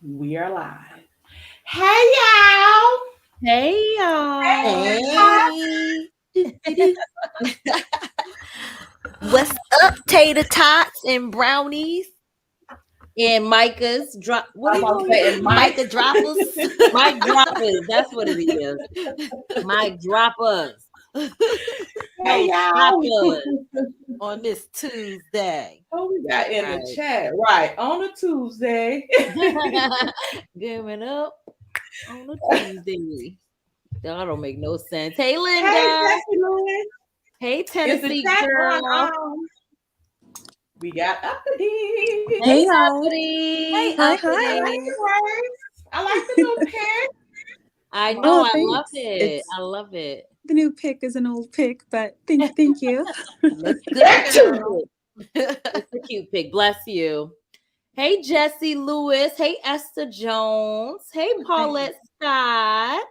We are live. Hey y'all! Hey y'all! Hey. What's up, tater tots and brownies? And Micah's drop. What I'm are about to you say, calling and Micah droppers. Mike droppers. That's what it is. Mike droppers. hey y'all! On this Tuesday. Oh, we got in Right. the chat right on a Tuesday. Giving up on a Tuesday. That don't make no sense. Hey Hey, Linda. Jesse Lewis. Hey Is the Tennessee chat girl. on? We got Uppity. Hey y'all. Uppity. Hey, Hi, I hi. like the words. I like the new pic. I know. Oh, I love thanks. it. I love it. The new pick is an old pick, but thank you. Looks good. Girl. It's a cute pic. Bless you. Hey, Jesse Lewis. Hey, Esther Jones. Hey, Paulette Scott.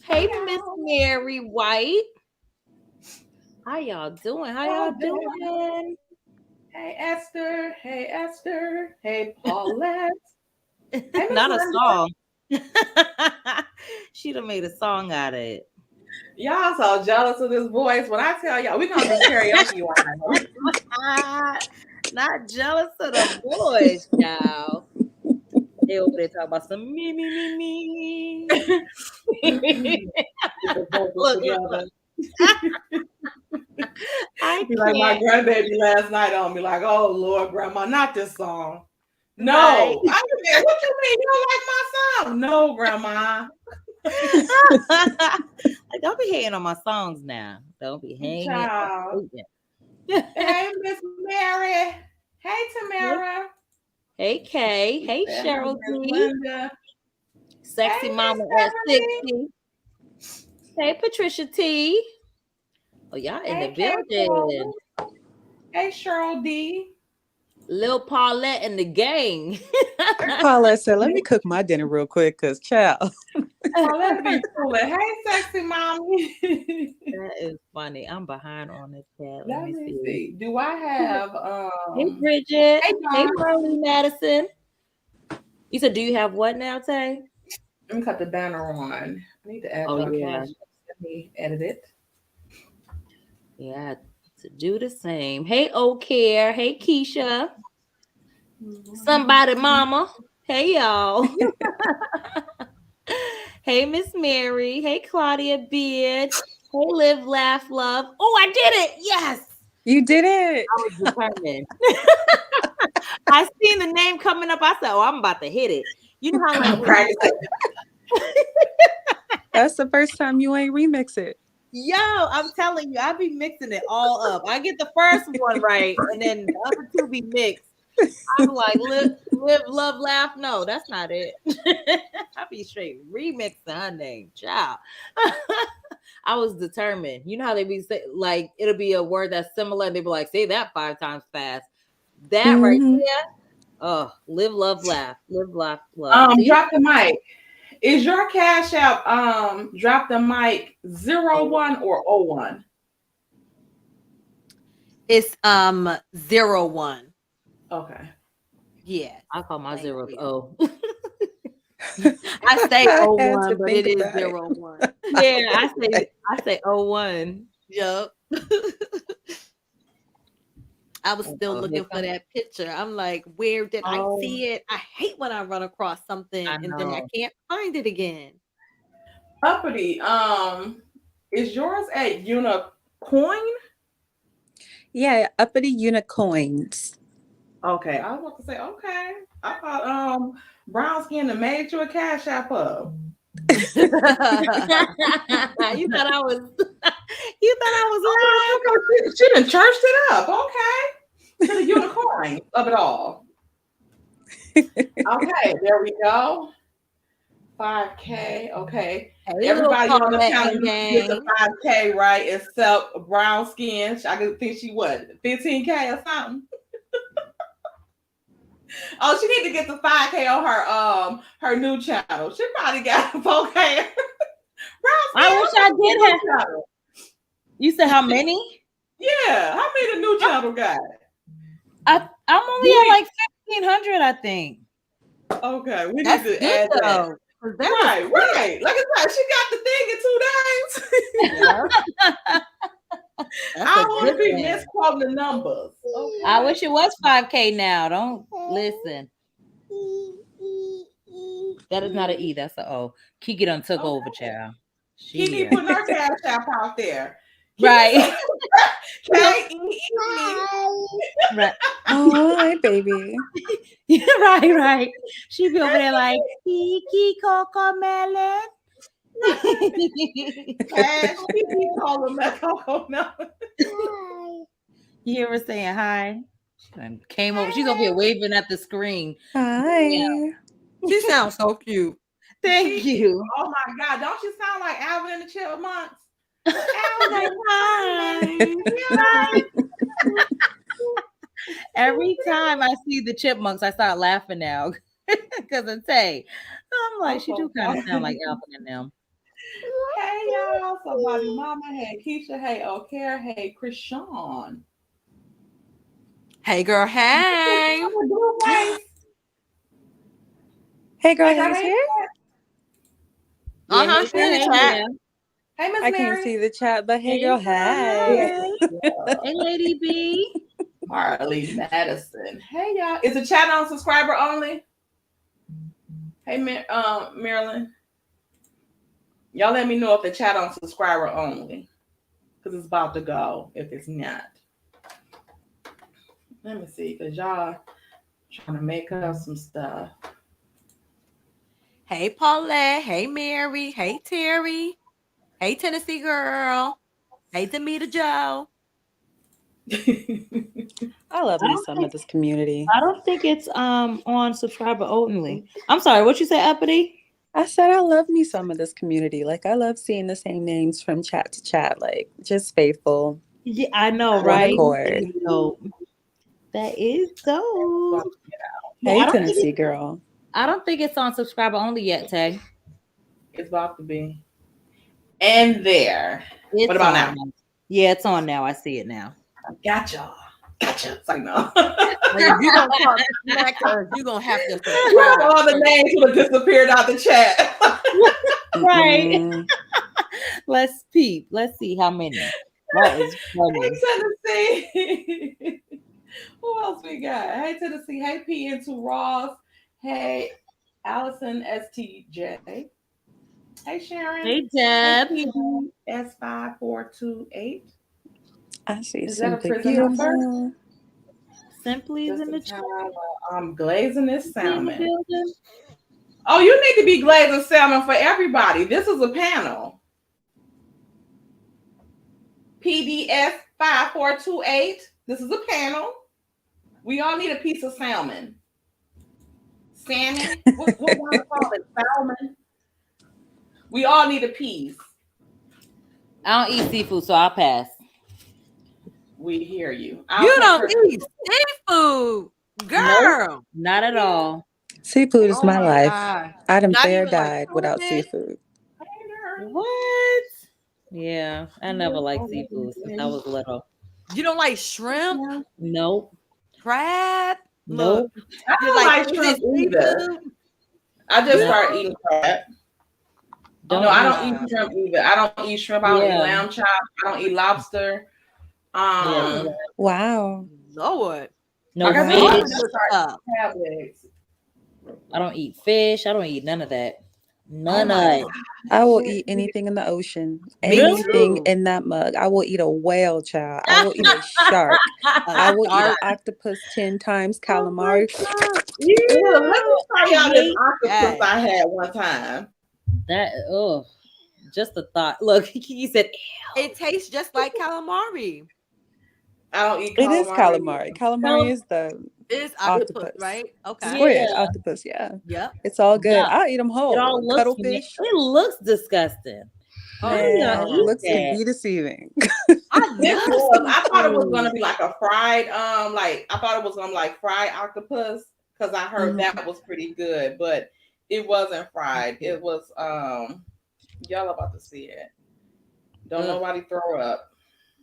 Hey, Miss Mary White. How y'all doing? How y'all doing? Hey, Esther. Hey, Esther. Hey, Paulette. Hey, Miss Not a Linda. song. She done made a song out of it. Y'all so jealous of this voice. When I tell y'all, we're going to do karaoke one. Not jealous of the boys, y'all. They over there talking about some me. Look. I be like my grandbaby last night on me, like, oh Lord, grandma, not this song. No. Right. I mean, what you mean? You don't like my song? No, grandma. Like, don't be hating on my songs now. Don't be hating. Hey, Miss Mary. Hey, Tamara. Hey, Kay. Hey, Cheryl D. Linda. Sexy hey, mama at 60. Hey, Patricia T. Oh, y'all in the building. Hey, Cheryl D. Lil Paulette and the gang. Paulette said, let me cook my dinner real quick, because child. Paulette be cool. Hey, sexy mommy. That is funny. I'm behind on this chat. Let me see. Do I have Hey Bridget. Hey Marley Madison. You said, do you have what now, Tay? Let me cut the banner on. I need to add cash. Let me edit it. Yeah, to do the same. Hey O'Care. Hey Keisha. Somebody mama. Hey y'all. Hey Miss Mary. Hey Claudia Beard. Hey Live Laugh Love. Oh, I did it. Yes. You did it. I was determined. I seen the name coming up. I said, oh, I'm about to hit it. You know how like practice. That's the first time you ain't remix it. Yo, I'm telling you, I be mixing it all up. I get the first one right, and then the other two be mixed. I'm like, live, love, laugh. No, that's not it. I be straight remixing her name, child. I was determined. You know how they be say, like, it'll be a word that's similar, and they be like, say that 5 times fast. That right there. Oh, live, love, laugh. Live, laugh, love. Drop the mic. Is your cash app drop the mic 01 or 01? It's 01. Okay. Yeah. I call my 0 O. I say 01, but it is 01. Yeah, I say 01. Yup. I was still looking for that picture. I'm like, where did I see it? I hate when I run across something and then I can't find it again. Uppity, is yours a unicoin? Yeah, Uppity Unicoins. Okay, I was about to say, okay. I thought Brown Skin had made you a cash app up. You thought I was she done churched it up. Okay. To the unicorn of it all. Okay, there we go. 5K. Okay. Hey, everybody on the channel get the 5K, right? Except Brown Skin. I can think she what, 15K or something. Oh, she need to get the 5K on her new channel. She probably got 4K. I wish I did have. You said how many? Yeah, how many the new channel got? I'm only at like 1,500, I think. Okay, we That's need to good add that. though. Right. Like I said, she got the thing in 2 days. That's I a don't want to good be thing. misquoting the numbers. Okay. I wish it was 5K now. Don't listen. That is not an E, that's an O. Kiki done took over, child. Kiki putting her cash app out there. Right. K-E-E. Right. Oh, hi, baby. right. She be over there like Kiki Coco Melon. Cash Kiki calling that Coco Melon. You hear her saying hi? And came over. She's over here waving at the screen. Hi. Yeah. She sounds so cute. Thank you. Oh my God! Don't you sound like Alvin and the Chipmunks? Hi. Every time I see the chipmunks, I start laughing now because of Tay. I'm like, she do kind of sound like Alvin and them. Hey y'all, somebody mama, hey Keisha, hey O'Care, hey Krishan. Hey girl, hey. Hey, girl, he's here. Uh-huh. See the chat. Hey, Miss I Mary. can't see the chat, but hey, girl, hi. Hey, Lady B. Marley Madison. Hey y'all. Is the chat on subscriber only? Hey, Marilyn. Y'all let me know if the chat on subscriber only. Because it's about to go if it's not. Let me see. Because y'all trying to make up some stuff. Hey, Paulette. Hey, Mary. Hey, Terry. Hey, Tennessee girl. Hey, Demita Joe. I love me some of this community. I don't think it's on subscriber only. I'm sorry, what you say, Uppity? I said I love me some of this community. Like, I love seeing the same names from chat to chat. Like, just faithful. Yeah, I know, One right? accord. That is dope. Hey, Tennessee girl. I don't think it's on subscriber only yet, Tay. It's about to be. And there. It's what about on now? Yeah, it's on now. I see it now. Gotcha. It's like, no. If you're going to talk smack, you're going to have to subscribe. All the names would have disappeared out the chat. Right. Let's peep. Let's see how many. That is funny. Hey, Tennessee. Who else we got? Hey, Tennessee. Hey, P into Ross. Hey, Allison STJ. Hey, Sharon. Hey, Deb. Hey, S5428. I see. Is that a Simply prison beautiful. number? Simply in the chat. I'm glazing this salmon. Oh, you need to be glazing salmon for everybody. This is a panel. PDS 5428. This is a panel. We all need a piece of salmon. Salmon? What do I call it? Salmon? We all need a piece. I don't eat seafood, so I'll pass. We hear you. You don't eat seafood, girl. Nope, not at all. Seafood is my life. God. I done fair died without seafood. What? Yeah, I never liked seafood since I was little. You don't like shrimp? Nope. Crab? Nope. I don't like shrimp either. I just started eating crab. I don't eat shrimp either. I don't eat shrimp. I don't eat lamb chop. I don't eat lobster. Wow. Lord. No fish. I don't eat fish. I don't eat none of that. None of it. I will eat anything in the ocean. Anything in that mug. I will eat a whale, child. I will eat a shark. I will eat an octopus 10 times calamari. Let me try y'all this octopus I had one time. That just the thought. Look, he said it tastes just like calamari. I don't eat calamari. It is calamari. Calamari is the octopus, right? Okay. Squid, octopus, yeah. Yep. It's all good. I'll eat them whole. It all looks cuttlefish. It looks disgusting. Man, looks can be deceiving. I thought it was gonna be like a fried, I thought it was gonna be like fried octopus because I heard that was pretty good, but it wasn't fried. It was y'all about to see it. Don't nobody throw up.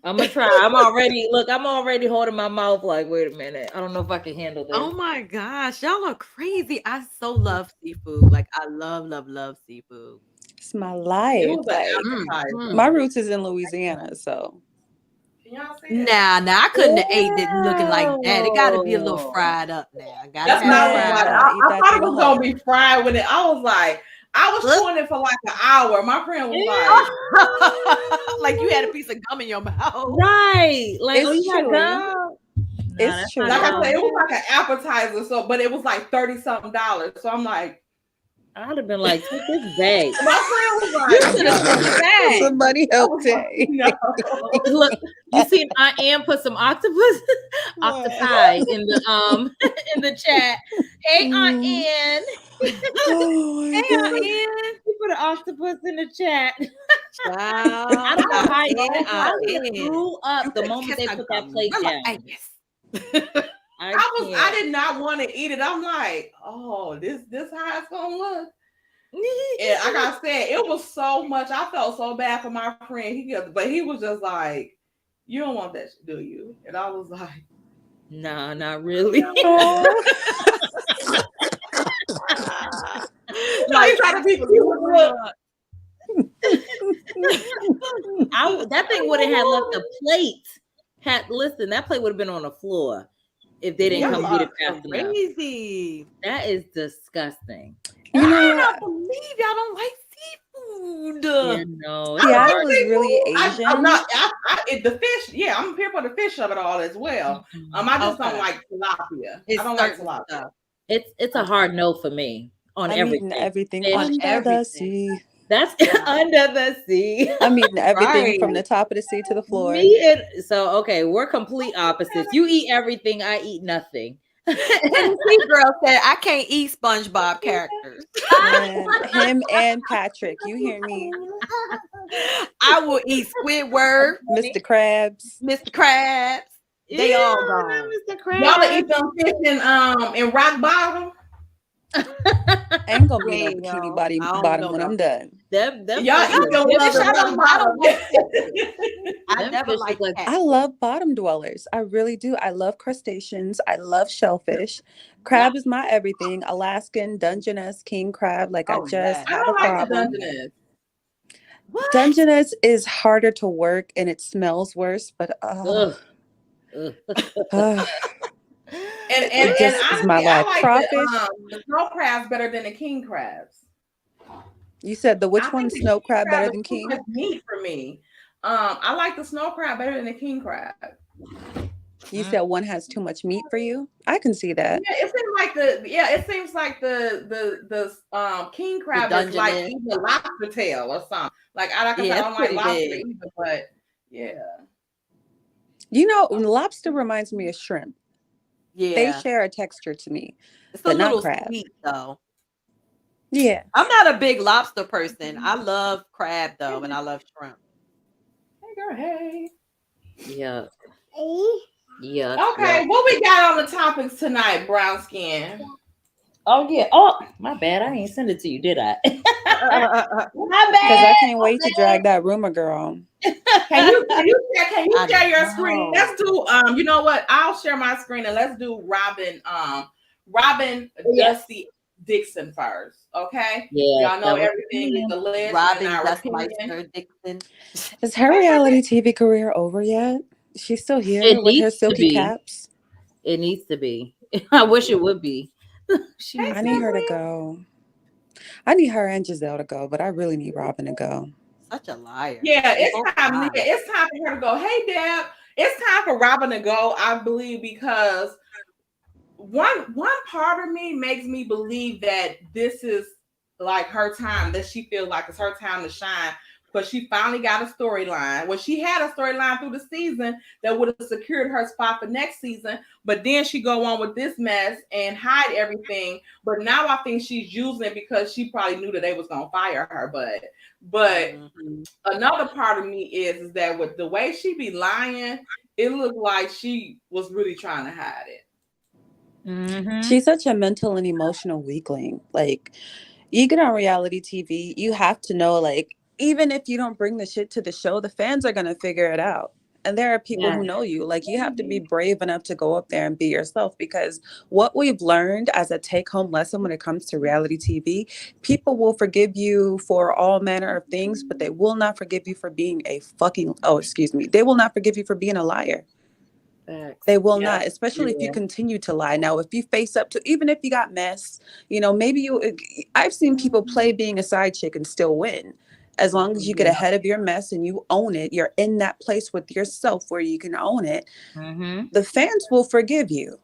I'm gonna try. I'm already holding my mouth like, wait a minute. I don't know if I can handle this. Oh my gosh, y'all are crazy. I so love seafood. Like I love seafood. It's my life. It was an appetizer. My roots is in Louisiana, so. Can y'all see it? Nah, I couldn't have ate it looking like that. It got to be a little fried up now. That's not what I thought it was gonna be fried with it. I was like, I was chewing it for like an hour. My friend was like you had a piece of gum in your mouth. Right. Like, it's you true. gum? It's true. Like I said, it was like an appetizer, but it was like $30-something. So I'm like, I'd have been like, take this back. My friend was like, somebody help Tay. No. Look, you see Aunt Ann put some octopus octopi in the chat. Hey Aunt Ann. Oh Hey Aunt Ann. You put an octopus in the chat. I don't know how I grew up the moment they put that plate down. I did not want to eat it. I'm like, oh, this how it's gonna look. And like I said, it was so much. I felt so bad for my friend. But he was just like, you don't want that, do you? And I was like, nah, not really. Like trying to be that thing would have had left the plate. Listen, that plate would have been on the floor if they didn't come get it fast enough. Crazy. That is disgusting. I cannot believe y'all don't like seafood. Yeah, no. Seattle is really Asian. I'm not. The fish. Yeah, I'm here for the fish of it all as well. I just don't like tilapia. I don't like tilapia. It's a hard no for me on everything. Everything under the sea. That's under the sea. I'm eating everything from the top of the sea to the floor. So okay, we're complete opposites. You eat everything, I eat nothing. See, girl said I can't eat SpongeBob characters. Him and Patrick, you hear me? I will eat Squidward, Mr. Krabs. They all gone. Mr. Krabs. Y'all eat them fish in rock bottom. Ain't gonna be no bikini bottom when I'm done. Y'all eat them rock bottom. I never like that. I love bottom dwellers. I really do. I love crustaceans. I love shellfish. Crab is my everything. Alaskan, Dungeness, king crab. Like I just have a problem. Dungeness is harder to work and it smells worse, but And honestly, my life. I like Crawfish. The snow crabs better than the king crabs. You said which one? Snow crab better than king? Meat for me. I like the snow crab better than the king crab. You said one has too much meat for you. I can see that. Yeah, it seems like the king crab is like eating a lobster tail or something. Like I don't like lobster either, but yeah. You know, lobster reminds me of shrimp. Yeah, they share a texture to me, but not little crab. Sweet, though. Yeah, I'm not a big lobster person. I love crab though, and I love shrimp. Hey girl, hey. Yeah. Yeah. Okay, what we got on the topics tonight, brown skin? Oh yeah. Oh, my bad. I ain't send it to you, did I? My bad. Because I can't wait to drag that rumor girl. Can you share your screen? Let's do you know what? I'll share my screen and let's do Robin Dusty Dixon first. Okay? Yeah. Y'all know everything with the list. Robin Dusty Dixon. Is her reality TV career over yet? She's still here with her silky caps. It needs to be. I wish it would be. I need her to go. I need her and Giselle to go, but I really need Robin to go. Such a liar. Yeah, it's time. It's time for her to go. Hey, Deb, it's time for Robin to go. I believe because one part of me makes me believe that this is like her time. That she feels like it's her time to shine. But she finally got a storyline. Well, she had a storyline through the season that would have secured her spot for next season. But then she go on with this mess and hide everything. But now I think she's using it because she probably knew that they was gonna fire her. But another part of me is that with the way she be lying, it looked like she was really trying to hide it. Mm-hmm. She's such a mental and emotional weakling. Like, you get on reality TV, you have to know, like, even if you don't bring the shit to the show, the fans are going to figure it out. And there are people who know you. Like, you have to be brave enough to go up there and be yourself, because what we've learned as a take-home lesson when it comes to reality TV, people will forgive you for all manner of things, but they will not forgive you for being they will not forgive you for being a liar. They will not, especially if you continue to lie. Now, if you face up to, even if you got mess, maybe I've seen people play being a side chick and still win. As long as you get ahead of your mess and you own it, you're in that place with yourself where you can own it. The fans will forgive you.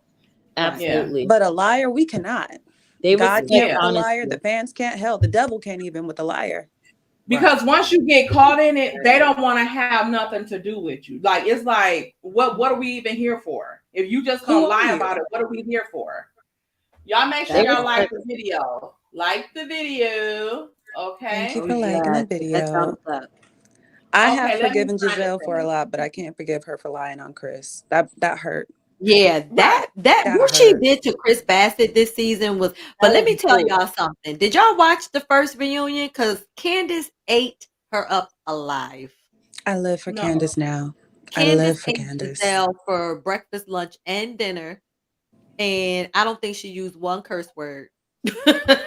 Absolutely. But a liar, we cannot. God can't with a liar. The fans can't. Hell, the devil can't even with a liar. Because once you get caught in it, they don't want to have nothing to do with you. Like, it's like, what are we even here for? If you just gonna lie about it, what are we here for? Y'all make sure y'all like the video. Like the video. Okay. Thank you for liking the video. I have forgiven Giselle for a lot, but I can't forgive her for lying on Chris. That hurt. Yeah, that what she did to Chris Bassett this season was. But let me tell y'all something. Did y'all watch the first reunion? Because Candace ate her up alive. I live for Candace now. Candace ate Giselle for breakfast, lunch, and dinner, and I don't think she used one curse word. That's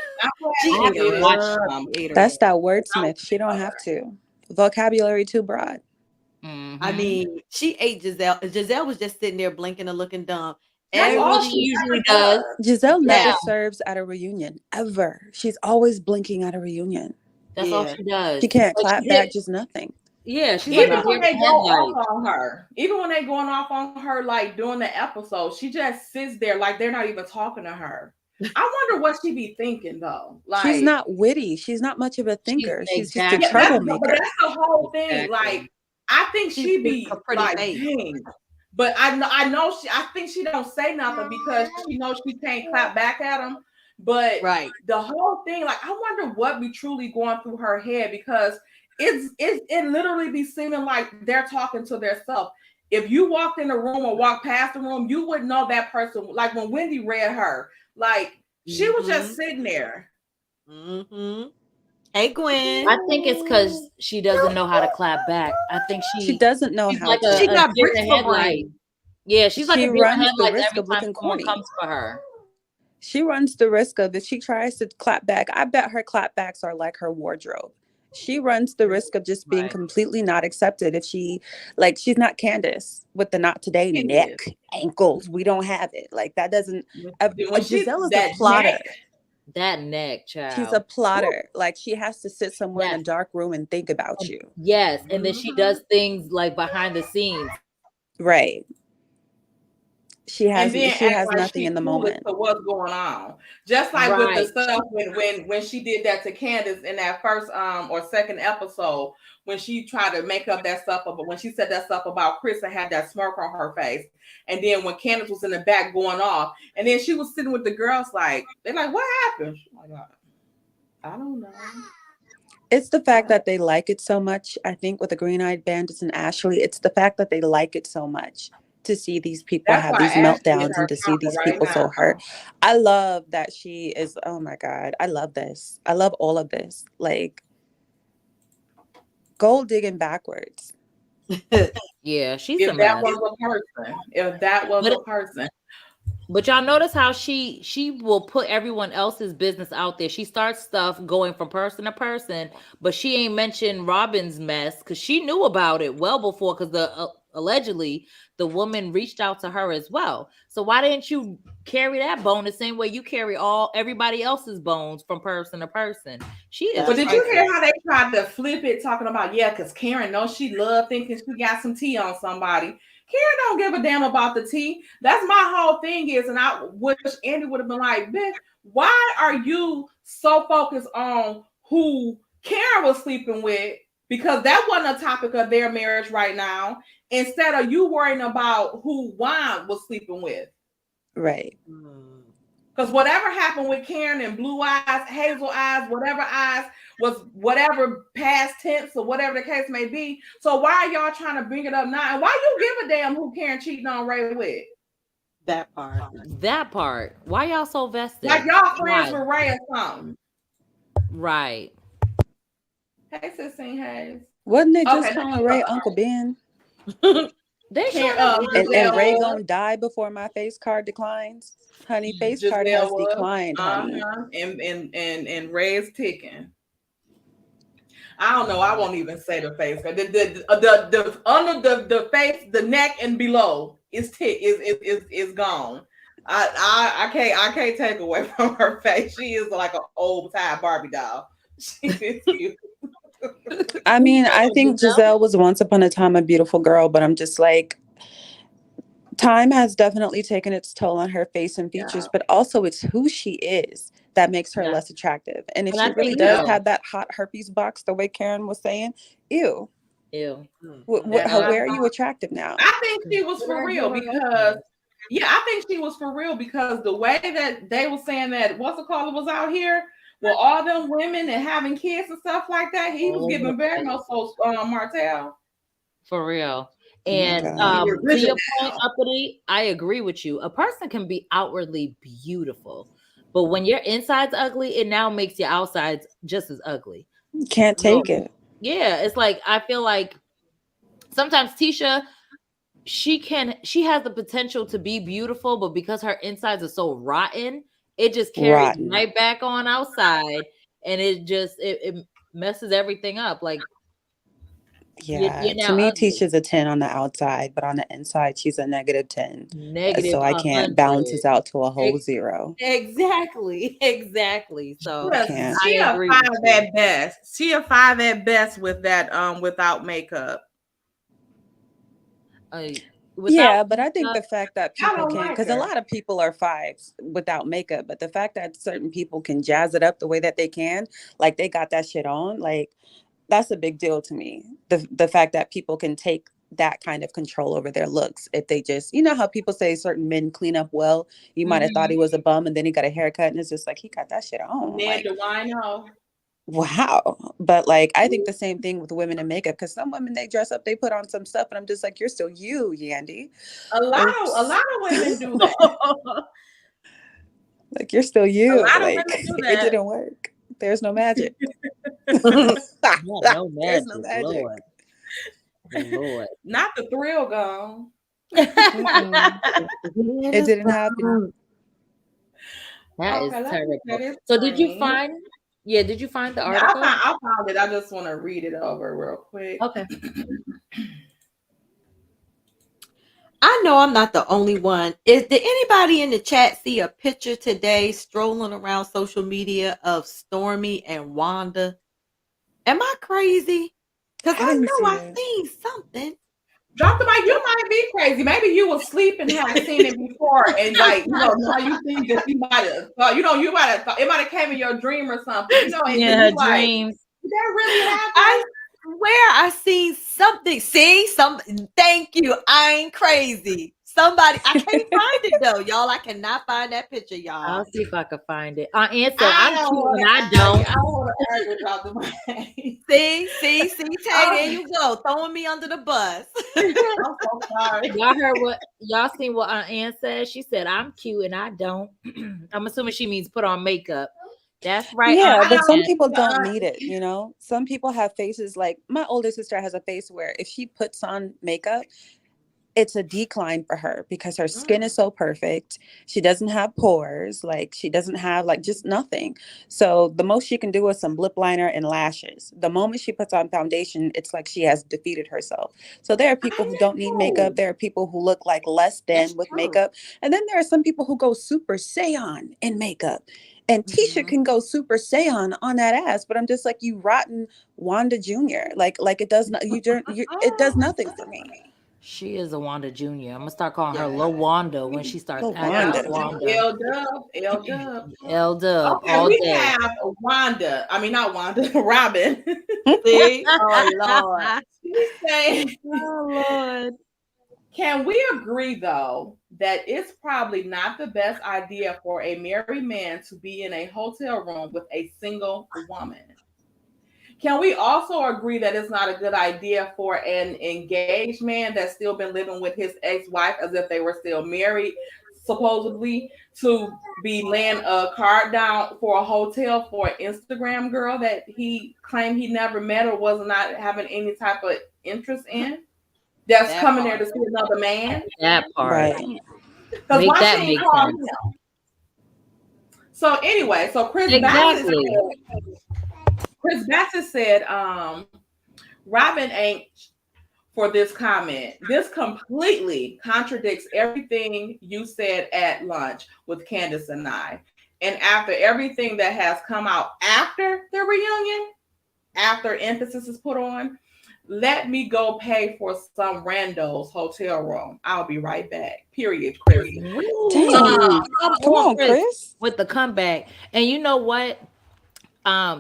that wordsmith. She don't have to. Vocabulary too broad. I mean, she ate Giselle. Giselle was just sitting there blinking and looking dumb. That's all she usually does. Giselle never serves at a reunion, ever. She's always blinking at a reunion. That's all she does. She can't clap back, just nothing. Yeah, she's even when they go off on her, even when they going off on her, like during the episode, she just sits there like they're not even talking to her. I wonder what she be thinking though. Like, she's not witty. She's not much of a thinker. She's just a troublemaker. But that's the whole thing. Like, I think she be like, dang. But I know I think she don't say nothing because she knows she can't clap back at him. But the whole thing, like, I wonder what be truly going through her head, because it literally be seeming like they're talking to themselves. If you walked in the room or walked past the room, you wouldn't know that person. Like when Wendy read her, like she was just sitting there. Hey, Gwen. I think it's because she doesn't know how to clap back. I think she doesn't know how to. She got bricks for headlight. Yeah, she's like she a runs the headlight risk every of time looking someone corny. comes for her. She runs the risk of, if she tries to clap back, I bet her clapbacks are like her wardrobe. She runs the risk of just being completely not accepted if she's not Candace with the not today neck, ankles. We don't have it. Like, that doesn't. Giselle is a plotter. That neck, child. She's a plotter. Like, she has to sit somewhere in a dark room and think about you. Yes, and then she does things like behind the scenes. Right. She has like nothing in the moment. To what's going on? Just like with the stuff when she did that to Candace in that first or second episode, when she tried to make up that stuff, but when she said that stuff about Chris and had that smirk on her face, and then when Candace was in the back going off, and then she was sitting with the girls, like, they're like, what happened? Oh my God, I don't know. It's the fact that they like it so much. I think with the Green-Eyed Bandits and Ashley, it's the fact that they like it so much to see these people have these meltdowns and to see these people so hurt. I love that she is, oh my God, I love this. I love all of this. Like, gold digging backwards. Yeah, she's if that was a person. But y'all notice how she will put everyone else's business out there. She starts stuff going from person to person, but she ain't mentioned Robin's mess because she knew about it well before, because allegedly the woman reached out to her as well. So why didn't you carry that bone the same way you carry everybody else's bones from person to person? But did you hear how they tried to flip it, talking about, because Karen knows she loved thinking she got some tea on somebody. Karen don't give a damn about the tea. That's my whole thing is, and I wish Andy would have been like, bitch, why are you so focused on who Karen was sleeping with? Because that wasn't a topic of their marriage right now. Instead of you worrying about who Juan was sleeping with. Right. Because whatever happened with Karen and blue eyes, hazel eyes, whatever eyes, was whatever past tense or whatever the case may be. So why are y'all trying to bring it up now? And why you give a damn who Karen cheating on Ray with? That part. Why y'all so vested? Like y'all friends with Ray or something. Right. Hey, Sistine Hayes. Wasn't it just calling Ray Uncle Ben? They Can't, sure And Giselle Ray was. gonna die before my face card declines. Honey, face card Giselle has was. declined, honey. And Ray's ticking. I don't know. I won't even say the face. The under the face, the neck and below is gone. I can't take away from her face. She is like an old time Barbie doll. She is cute. I mean, I think Giselle was once upon a time a beautiful girl, but I'm just like, time has definitely taken its toll on her face and features, but also it's who she is that makes her less attractive. And if And she I really think does so. have that hot herpes box, the way Karen was saying, ew. Ew. Where are you attractive now? I think she was for real because I think she was for real because the way that they were saying that what's it called was out here with all them women and having kids and stuff like that, he was giving very much so Martell. For real. Oh And my God. to your point, Uppity, I agree with you. A person can be outwardly beautiful, but when your inside's ugly, it now makes your outsides just as ugly. Can't take it. Yeah, it's like I feel like sometimes Tisha, she has the potential to be beautiful, but because her insides are so rotten, it just carries Rotten. right back on outside, and it messes everything up. Like, Yeah, you're to now me, ugly. Tisha's a 10 on the outside, but on the inside, she's a negative 10. Negative So I can't balance 100. this out to a whole 0. Exactly. So I can't. She I a agree 5 with you. at best. She a 5 at best with that without makeup. Yeah, but I think the fact that I people don't can, like because a her. lot of people are 5s without makeup, but the fact that certain people can jazz it up the way that they can, like they got that shit on, like that's a big deal to me. The fact that people can take that kind of control over their looks if they just, you know how people say certain men clean up well, you might have thought he was a bum and then he got a haircut and it's just like he got that shit on. Ned Like, DeWino. wow. But like I think the same thing with women in makeup, because some women they dress up, they put on some stuff and I'm just like, you're still you, Yandy. A lot of women do that. Like you're still you. A lot of Like women do it that. didn't work. There's no magic. No There's magic, no magic. Lord. Not the thrill gone. It didn't happen. That Okay, is terrible. that is So did you funny. find the Yeah, article? I found it. I just want to read it over real quick. Okay. I know I'm not the only one. Did anybody in the chat see a picture today strolling around social media of Stormy and Wanda? Am I crazy? Because I didn't know see I've it. seen something. Drop the mic. You might be crazy. Maybe you will sleep and have seen it before, and like now you think that you might have thought. You might have thought it might have came in your dream or something. And Yeah, you like, dreams. did that really happen? I swear I seen something. See, thank you. I ain't crazy. Somebody, I can't find it though, y'all. I cannot find that picture, y'all. I'll see if I can find it. Answer. I'm cute and I don't. I want to argue about the mic. See, Tay, there you go, throwing me under the bus. I'm so sorry. Y'all seen what Ann said? She said, I'm cute and I don't. I'm assuming she means put on makeup. That's right. Yeah, but some people don't need it, you know? Some people have faces like my older sister has a face where if she puts on makeup, it's a decline for her because her skin is so perfect. She doesn't have pores. Like she doesn't have like just nothing. So the most she can do is some lip liner and lashes. The moment she puts on foundation, it's like she has defeated herself. So there are people who don't need makeup. There are people who look like less than with makeup. And then there are some people who go super Saiyan in makeup. And Tisha can go super Saiyan on that ass, but I'm just like, you rotten Wanda Jr. Like it does not, it does nothing for me. She is a Wanda Jr. I'm gonna start calling her Low Wanda when she starts Wanda. acting Wanda. L Dub. Okay, all we day. have Wanda. I mean, not Wanda. Robin. See? Oh Lord. She's saying, Oh Lord. Can we agree though that it's probably not the best idea for a married man to be in a hotel room with a single woman? Can we also agree that it's not a good idea for an engaged man that's still been living with his ex-wife as if they were still married, supposedly, to be laying a card down for a hotel for an Instagram girl that he claimed he never met or was not having any type of interest in? that's That coming there part. to see another man. That part. Right. Because Make why that she ain't make called sense. him? So anyway, so Exactly. Chris Bassett said, Robin ain't for this comment. This completely contradicts everything you said at lunch with Candace and I. And after everything that has come out after the reunion, after emphasis is put on, let me go pay for some rando's hotel room. I'll be right back. Period, Chris. Dang. Come on, Chris. With the comeback. And you know what?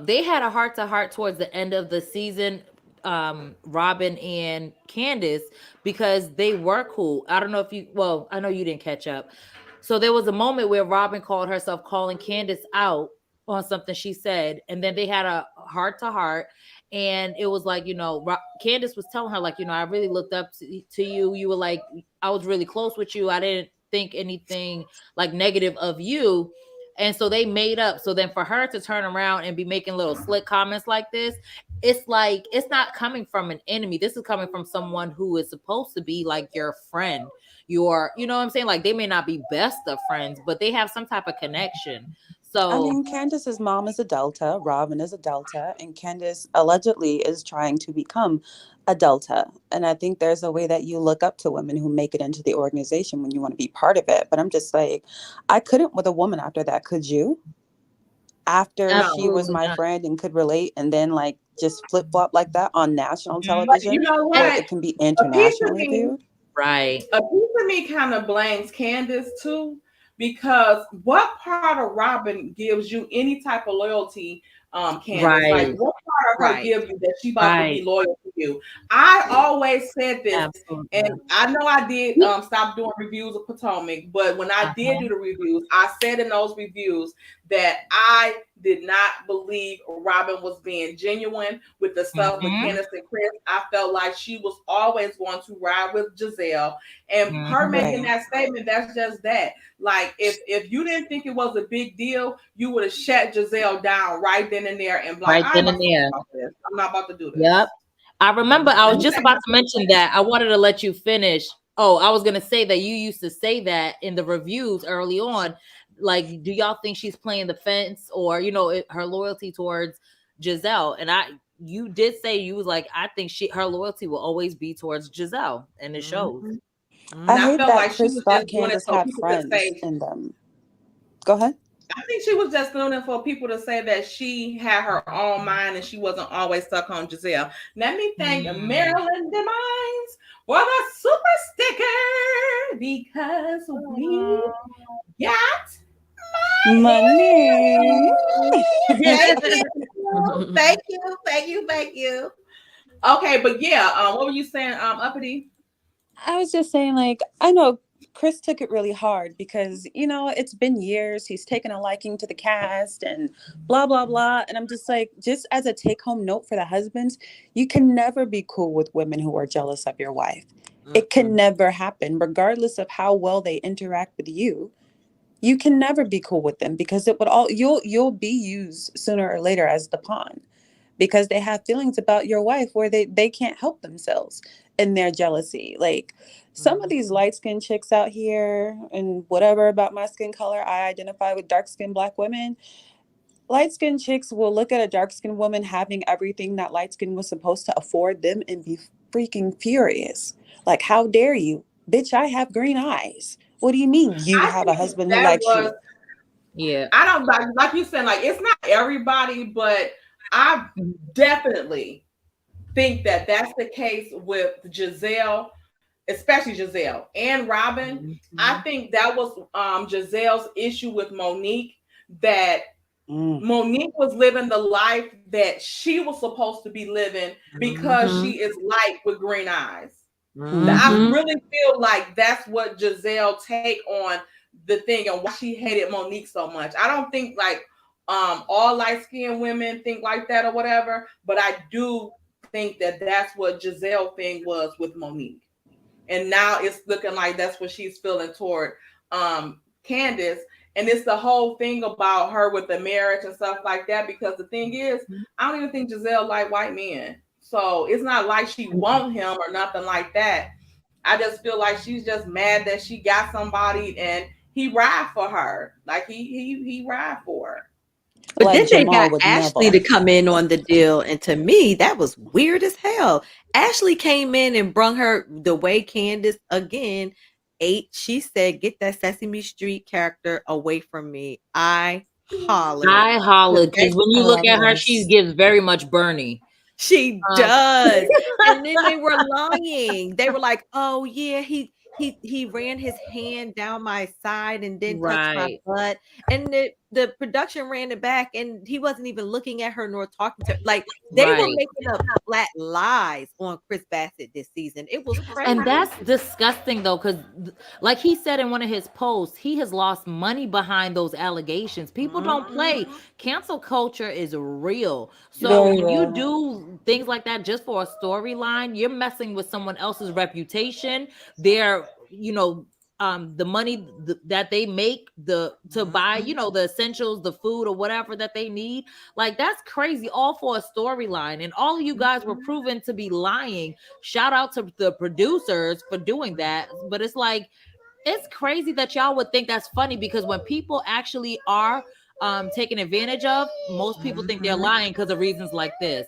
They had a heart to heart towards the end of the season, Robin and Candace, because they were cool. I don't know if I know you didn't catch up. So there was a moment where Robin called herself calling Candace out on something she said, and then they had a heart to heart. And it was like, Candace was telling her, like, I really looked up to you. You were like, I was really close with you. I didn't think anything like negative of you. And so they made up. So then for her to turn around and be making little slick comments like this, it's like, it's not coming from an enemy. This is coming from someone who is supposed to be like your friend. You know what I'm saying? Like, they may not be best of friends, but they have some type of connection. So I mean, Candace's mom is a Delta, Robin is a Delta, and Candace allegedly is trying to become a Delta. And I think there's a way that you look up to women who make it into the organization when you want to be part of it. But I'm just like, I couldn't with a woman after that. Could you? After she was absolutely my not. friend and could relate, and then like just flip flop like that on national But television you know where what? it can be A piece of internationally me, viewed. Right. a piece of me kind of blames Candace too, because what part of Robin gives you any type of loyalty, Candace? Like, Right. what part of her Right. gives you that she about to be Right. loyal to you? I always said this, and Absolutely. I know I did stop doing reviews of Potomac, but when I did Uh-huh. do the reviews, I said in those reviews that I did not believe Robin was being genuine with the stuff with Mhm. Candace and Chris. I felt like she was always going to ride with Giselle, and her Mhm. making Right. that statement, that's just that. Like, if you didn't think it was a big deal, you would have shut Giselle down right then and there and be like, Right I'm then not and there. about this. I'm not about to do Yep. this. I remember I Let was me just tell about you to mention that. I wanted to let you finish. Oh, I was going to say that you used to say that in the reviews early on. Like, do y'all think she's playing the fence, or, her loyalty towards Giselle? And you did say, you was like, I think her loyalty will always be towards Giselle, and it shows. Mhm. I and I hate felt that like she Chris was thought just doing it Candace so had people could friends say, in them. Go ahead. I think she was just doing it for people to say that she had her own mind and she wasn't always stuck on Giselle. Let me thank Marilyn Demines for the super sticker, because we got Money. thank you. Thank you. Thank you. Thank you. Okay, but yeah, what were you saying, Uppity? I was just saying, like, I know Chris took it really hard because, it's been years. He's taken a liking to the cast and blah, blah, blah. And I'm just like, just as a take home note for the husbands, you can never be cool with women who are jealous of your wife. It can never happen, regardless of how well they interact with you. You can never be cool with them because it would you'll be used sooner or later as the pawn, because they have feelings about your wife where they can't help themselves in their jealousy. Like, some of these light-skinned chicks out here, and whatever about my skin color, I identify with dark-skinned Black women. Light-skinned chicks will look at a dark-skinned woman having everything that light skin was supposed to afford them and be freaking furious. Like, how dare you? Bitch, I have green eyes. What do you mean you I have a think husband who that likes was, you? Yeah. I don't like you said, like, it's not everybody, but I definitely think that that's the case with Giselle, especially Giselle and Robin. I think that was Giselle's issue with Monique, that Monique was living the life that she was supposed to be living because she is light with green eyes. I Mhm. really feel like that's what Giselle take on the thing and why she hated Monique so much. I don't think like all light-skinned women think like that or whatever, but I do think that that's what Giselle thing was with Monique. And now it's looking like that's what she's feeling toward Candace. And it's the whole thing about her with the marriage and stuff like that. Because the thing is, I don't even think Giselle like white men. So it's not like she want him or nothing like that. I just feel like she's just mad that she got somebody and he ride for her. Like he ride for her. But Like then they Jamal got would Ashley never. to come in on the deal, and to me, that was weird as hell. Ashley came in and brung her the way Candace again ate. She said, "Get that Sesame Street character away from me." I hollered. I hollered because when I you look love at her, she this. gives very much Bernie. She Um, does. And then they were lying. They were like, "Oh yeah, he ran his hand down my side and then touched my right, butt." And the production ran it back and he wasn't even looking at her nor talking to her. Like they were right. making up flat lies on Chris Bassett this season. It was And crazy. that's disgusting though, because like he said in one of his posts, he has lost money behind those allegations. People don't play. Cancel culture is real. So Very when you real. do things like that just for a storyline, you're messing with someone else's reputation. Their, the money that they make to buy, the essentials, the food or whatever that they need. Like that's crazy, all for a storyline. And all of you guys were proven to be lying. Shout out to the producers for doing that. But it's like, it's crazy that y'all would think that's funny, because when people actually are taken advantage of, most people think they're lying because of reasons like this.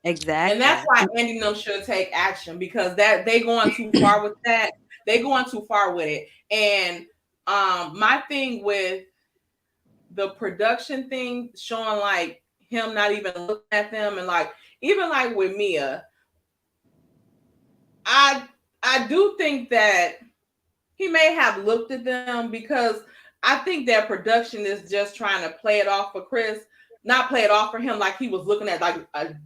And that's Exactly. why Andy and them should take action, because that they going too far with that. They going too far with it. And my thing with the production thing, showing like him not even looking at them, and like even like with Mia, I do think that he may have looked at them, because I think that production is just trying to play it off for Chris, not play it off for him like he was looking at, like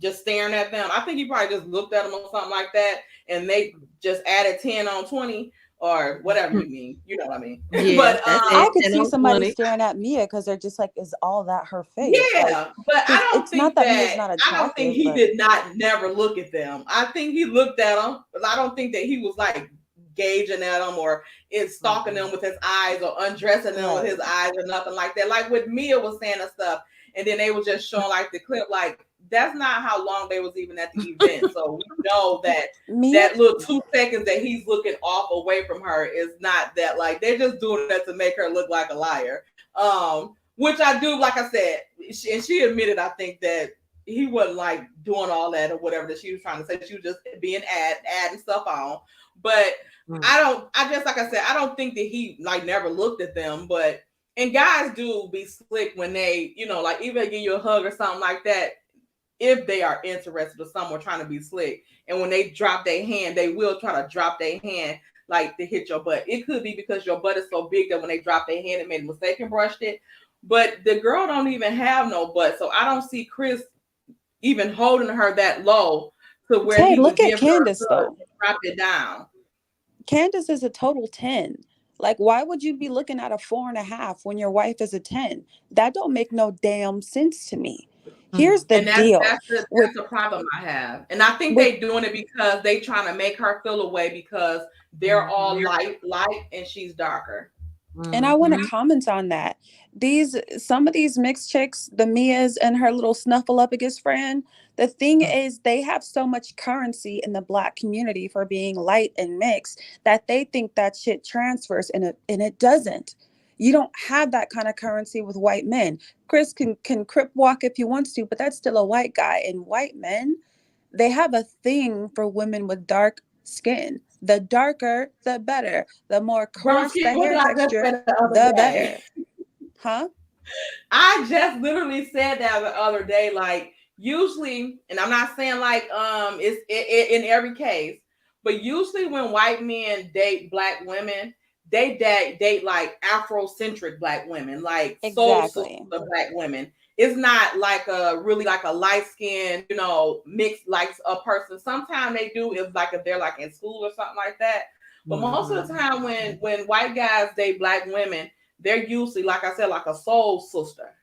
just staring at them. I think he probably just looked at them or something like that, and they just added 10 on 20 or whatever you mean. You know what I mean? Yeah, But that's I it. could 10 see on somebody 20. staring at Mia because they're just like, is all that her face? Like, yeah, but I because don't it's not think that Mia's that not I don't think attractive, he but did not never look at them. I think he looked at them, but I don't think that he was like gauging at them or is stalking them with his eyes or undressing them with right. his eyes or nothing like that. Like with Mia was saying and stuff, and then they were just showing like the clip. Like that's not how long they was even at the event. So we know that Mia, that little 2 seconds that he's looking off away from her is not that. Like they're just doing that to make her look like a liar. Which I do, like I said, and she admitted, I think that he wasn't like doing all that or whatever that she was trying to say. She was just being adding stuff on. But like I said, I don't think that he like never looked at them. But and guys do be slick when they, like even give you a hug or something like that, if they are interested or someone trying to be slick. And when they drop their hand, they will try to drop their hand like to hit your butt. It could be because your butt is so big that when they drop their hand, it made a mistake and brushed it. But the girl don't even have no butt, so I don't see Chris even holding her that low to where Tay, he would look at give her a Candace hug though. and drop it down. Candace is a total 10. Like, why would you be looking at a 4.5 when your wife is a 10? That don't make no damn sense to me. Here's the And that's deal with the problem I have. And I think with they doing it because they trying to make her feel away because they're all light, and she's darker. and I want to comment on that. Some of these mixed chicks, the Mias and her little snuffleupagus friend, the thing is they have so much currency in the Black community for being light and mixed that they think that shit transfers, and it doesn't. You don't have that kind of currency with white men. Chris can crip walk if he wants to, but that's still a white guy. And white men, they have a thing for women with dark skin. The darker, the better. The more Bro, coarse the what hair I just texture, said the other the day. better. Huh? I just literally said that the other day. Like usually, and I'm not saying like it's in every case, but usually when white men date Black women, they date like Afrocentric Black women, like soul sister Exactly. Black women. It's not like a really like a light skin, mixed like a person. Sometimes they do if they're like in school or something like that. But most of the time when white guys date Black women, they're usually, like I said, like a soul sister.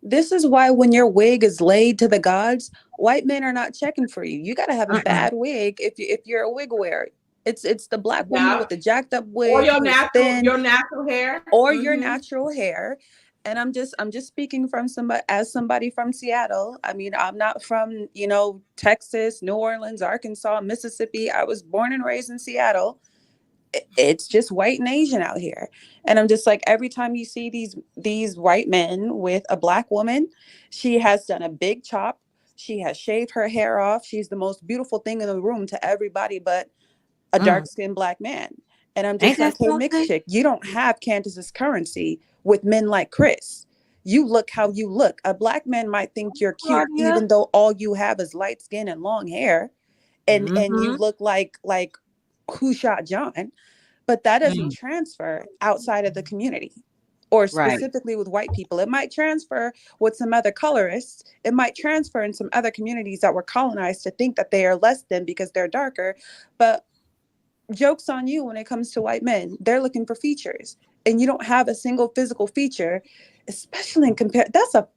This is why when your wig is laid to the gods, white men are not checking for you. You got to have a bad wig if you're a wig wearer. It's the Black woman Yeah. with the jacked up Or wig who's thin, your natural hair. or your natural hair. And I'm just speaking from somebody from Seattle. I mean, I'm not from, Texas, New Orleans, Arkansas, Mississippi. I was born and raised in Seattle. It's just white and Asian out here. And I'm just like, every time you see these white men with a black woman, she has done a big chop. She has shaved her hair off. She's the most beautiful thing in the room to everybody but a dark-skinned black man. And I'm just Ain't like, that hey, mixed something? chick, you don't have Candace's currency with men like Chris. You look how you look. A black man might think you're cute, Claudia. even though all you have is light skin and long hair, and you look like Who Shot John. But that doesn't transfer outside of the community, or Right. specifically with white people. It might transfer with some other colorists. It might transfer in some other communities that were colonized to think that they are less than because they're darker. But joke's on you when it comes to white men. They're looking for features, and you don't have a single physical feature, especially in compare. That's a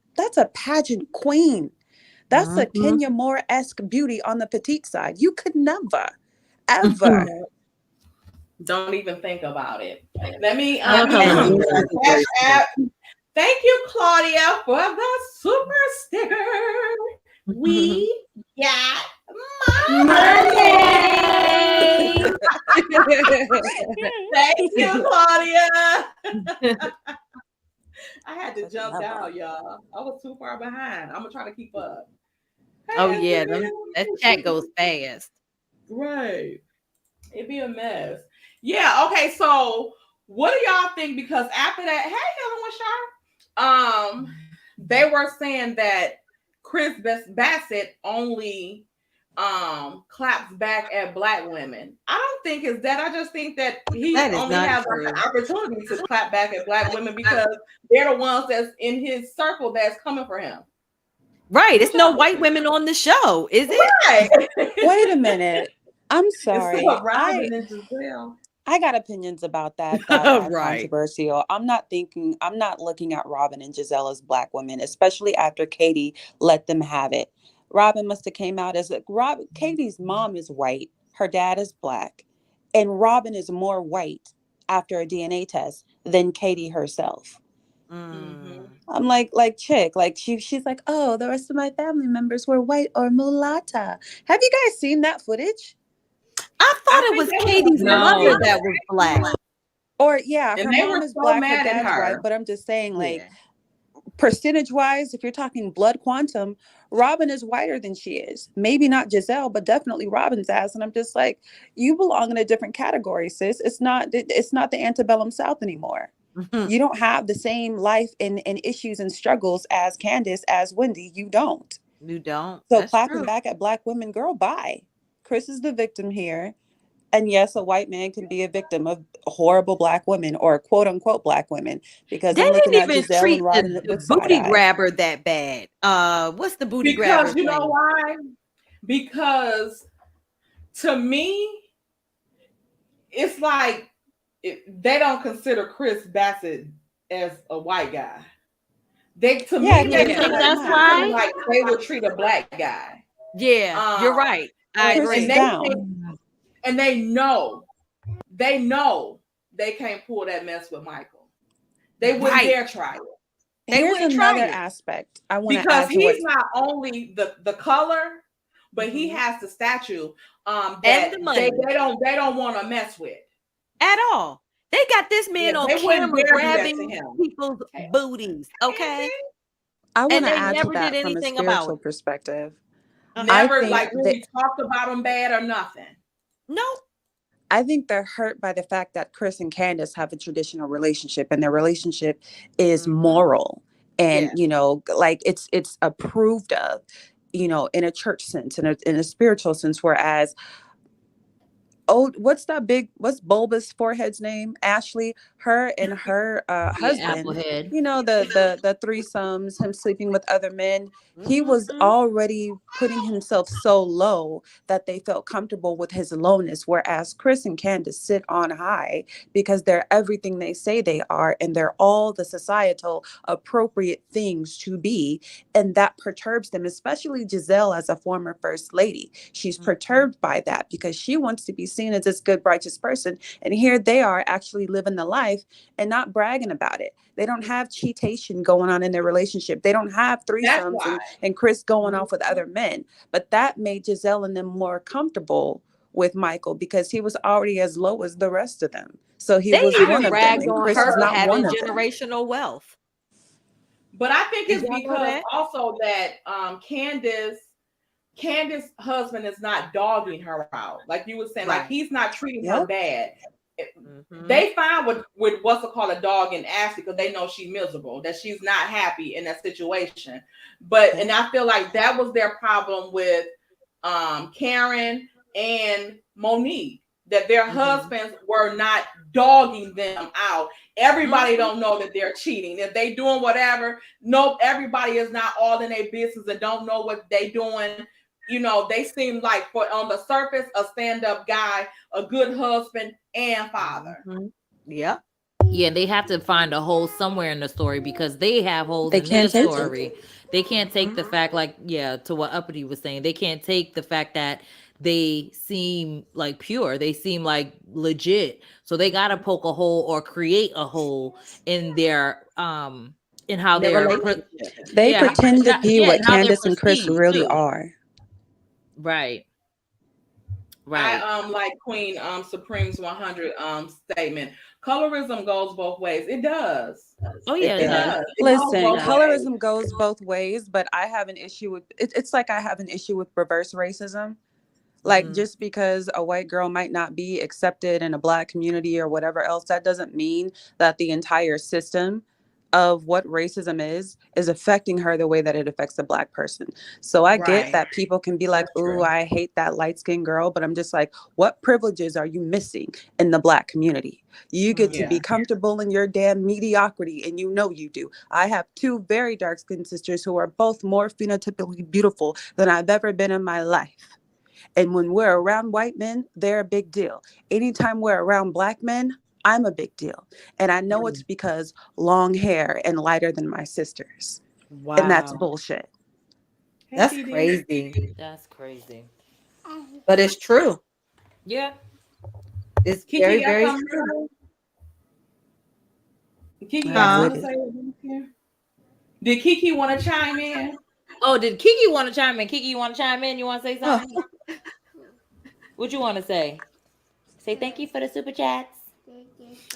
pageant queen. That's a Kenya Moore-esque beauty on the petite side. You could never, ever. Don't even think about it. Let me Welcome. Cash App. Thank you, Claudia, for the super sticker. We got money. Thank you, Claudia. I had to jump down, y'all. I was too far behind. I'm gonna try to keep up. Oh yeah, that chat goes fast. Right. It'd be a mess. Yeah, okay, so what do y'all think? Because after that, hey, Helen Wishar, they were saying that Chris Bassett only claps back at black women. I don't think it's that. I just think that he That is only not has true. like an opportunity to clap back at black women because they're the ones that's in his circle that's coming for him. Right. It's no white women on the show, is it? Right. Wait a minute. I'm sorry. It's Robin and Giselle. I got opinions about that Right. controversial. I'm not looking at Robin and Giselle as black women, especially after Katie let them have it. Robin must have came out as Katie's mom is white, her dad is black, and Robin is more white after a DNA test than Katie herself. I'm like chick, she's like, oh, the rest of my family members were white or mulatta. Have you guys seen that footage? I thought it was Katie's mother that was black. Or yeah, And her they mom were is so black, her mad at dad's her. white. But I'm just saying, percentage wise, if you're talking blood quantum, Robin is whiter than she is. Maybe not Giselle, but definitely Robin's ass. And I'm just like, you belong in a different category, sis. It's not the antebellum South anymore. You don't have the same life and issues and struggles as Candace, as Wendy. You don't. You don't. So That's clapping true. back at black women, girl, bye. Chris is the victim here. And yes, a white man can be a victim of horrible black women or quote unquote black women, because They I'm looking didn't at even Giselle treat and Robin the with side booty eye. grabber that bad. What's the booty grabber? Because you know why? Because to me, it's like they don't consider Chris Bassett as a white guy. They think that's why like they would treat a black guy. Yeah, you're right. I agree. And they know they can't pull that mess with Michael. They wouldn't dare try it. Here's another aspect I want to because add to he's not only the color, but he has the statue that and the money. They don't want to mess with at all. They got this man on camera grabbing people's booties. Okay, I want to add to that from a spiritual perspective. Never really talked about him bad or nothing. Nope. I think they're hurt by the fact that Chris and Candace have a traditional relationship, and their relationship is moral, and it's approved of, in a church sense, in a spiritual sense. Whereas, what's Bulba's forehead's name? Ashley, her and her husband, Applehead. the threesomes, him sleeping with other men. He was already putting himself so low that they felt comfortable with his lowness. Whereas Chris and Candace sit on high because they're everything they say they are, and they're all the societal appropriate things to be. And that perturbs them, especially Giselle as a former first lady. She's perturbed by that because she wants to be seen as this good, righteous person. And here they are actually living the life and not bragging about it. They don't have cheatation going on in their relationship. They don't have That's threesomes why. and Chris going off with other men. But that made Giselle and them more comfortable with Michael because he was already as low as the rest of them. So he They was one even of them, bragged and on Chris her is for not having one of them. generational wealth. But I think Did it's y'all know because that? also that Candace's husband is not dogging her out. Like you were saying, like Right. he's not treating her Yep. bad. Mhm. They find with what's it called a dog and Ashley because they know she's miserable, that she's not happy in that situation. But and I feel like that was their problem with Karen and Monique, that their Mhm. husbands were not dogging them out. Everybody Mhm. don't know that they're cheating. If they doing whatever, no, everybody is not all in their business and don't know what they doing. You know, they seem like for on the surface, a stand-up guy, a good husband and father. Mhm. Yep. Yeah, they have to find a hole somewhere in the story because they have holes They in can't their take it. story. They can't take the fact, like, yeah, to what Uppity was saying, they can't take the fact that they seem like pure. They seem like legit. So they gotta poke a hole or create a hole in their in how Their they're relationship. They yeah, pretend to be yeah, what and how they're Candace and Chris perceived really too. are. Right. Right. I like Queen Supreme's 100 statement. Colorism goes both ways. It does. Oh yeah, It it does. does. It goes Listen, both ways. colorism goes both ways, but I have an issue with it. It's like I have an issue with reverse racism. Like Mhm. just because a white girl might not be accepted in a black community or whatever else, that doesn't mean that the entire system of what racism is affecting her the way that it affects the black person. So I get Right. that people can be like, That's "Ooh, true. I hate that light-skinned girl," but I'm just like, what privileges are you missing in the black community? You get to Yeah. be comfortable in your damn mediocrity, and you know you do. I have two very dark-skinned sisters who are both more phenotypically beautiful than I've ever been in my life. And when we're around white men, they're a big deal. Anytime we're around black men, I'm a big deal. And I know it's because long hair and lighter than my sisters. And that's Wow. bullshit. Hey, That's TD. crazy. That's crazy. But it's true. Yeah. It's Kiki very, got very something to true. say? Kiki I got Huh? something to wouldn't. say? Did Kiki want to chime in? Oh, did Kiki want to chime in? Kiki, you want to chime in? You want to say Oh, something? What you want to say? Say thank you for the super chats.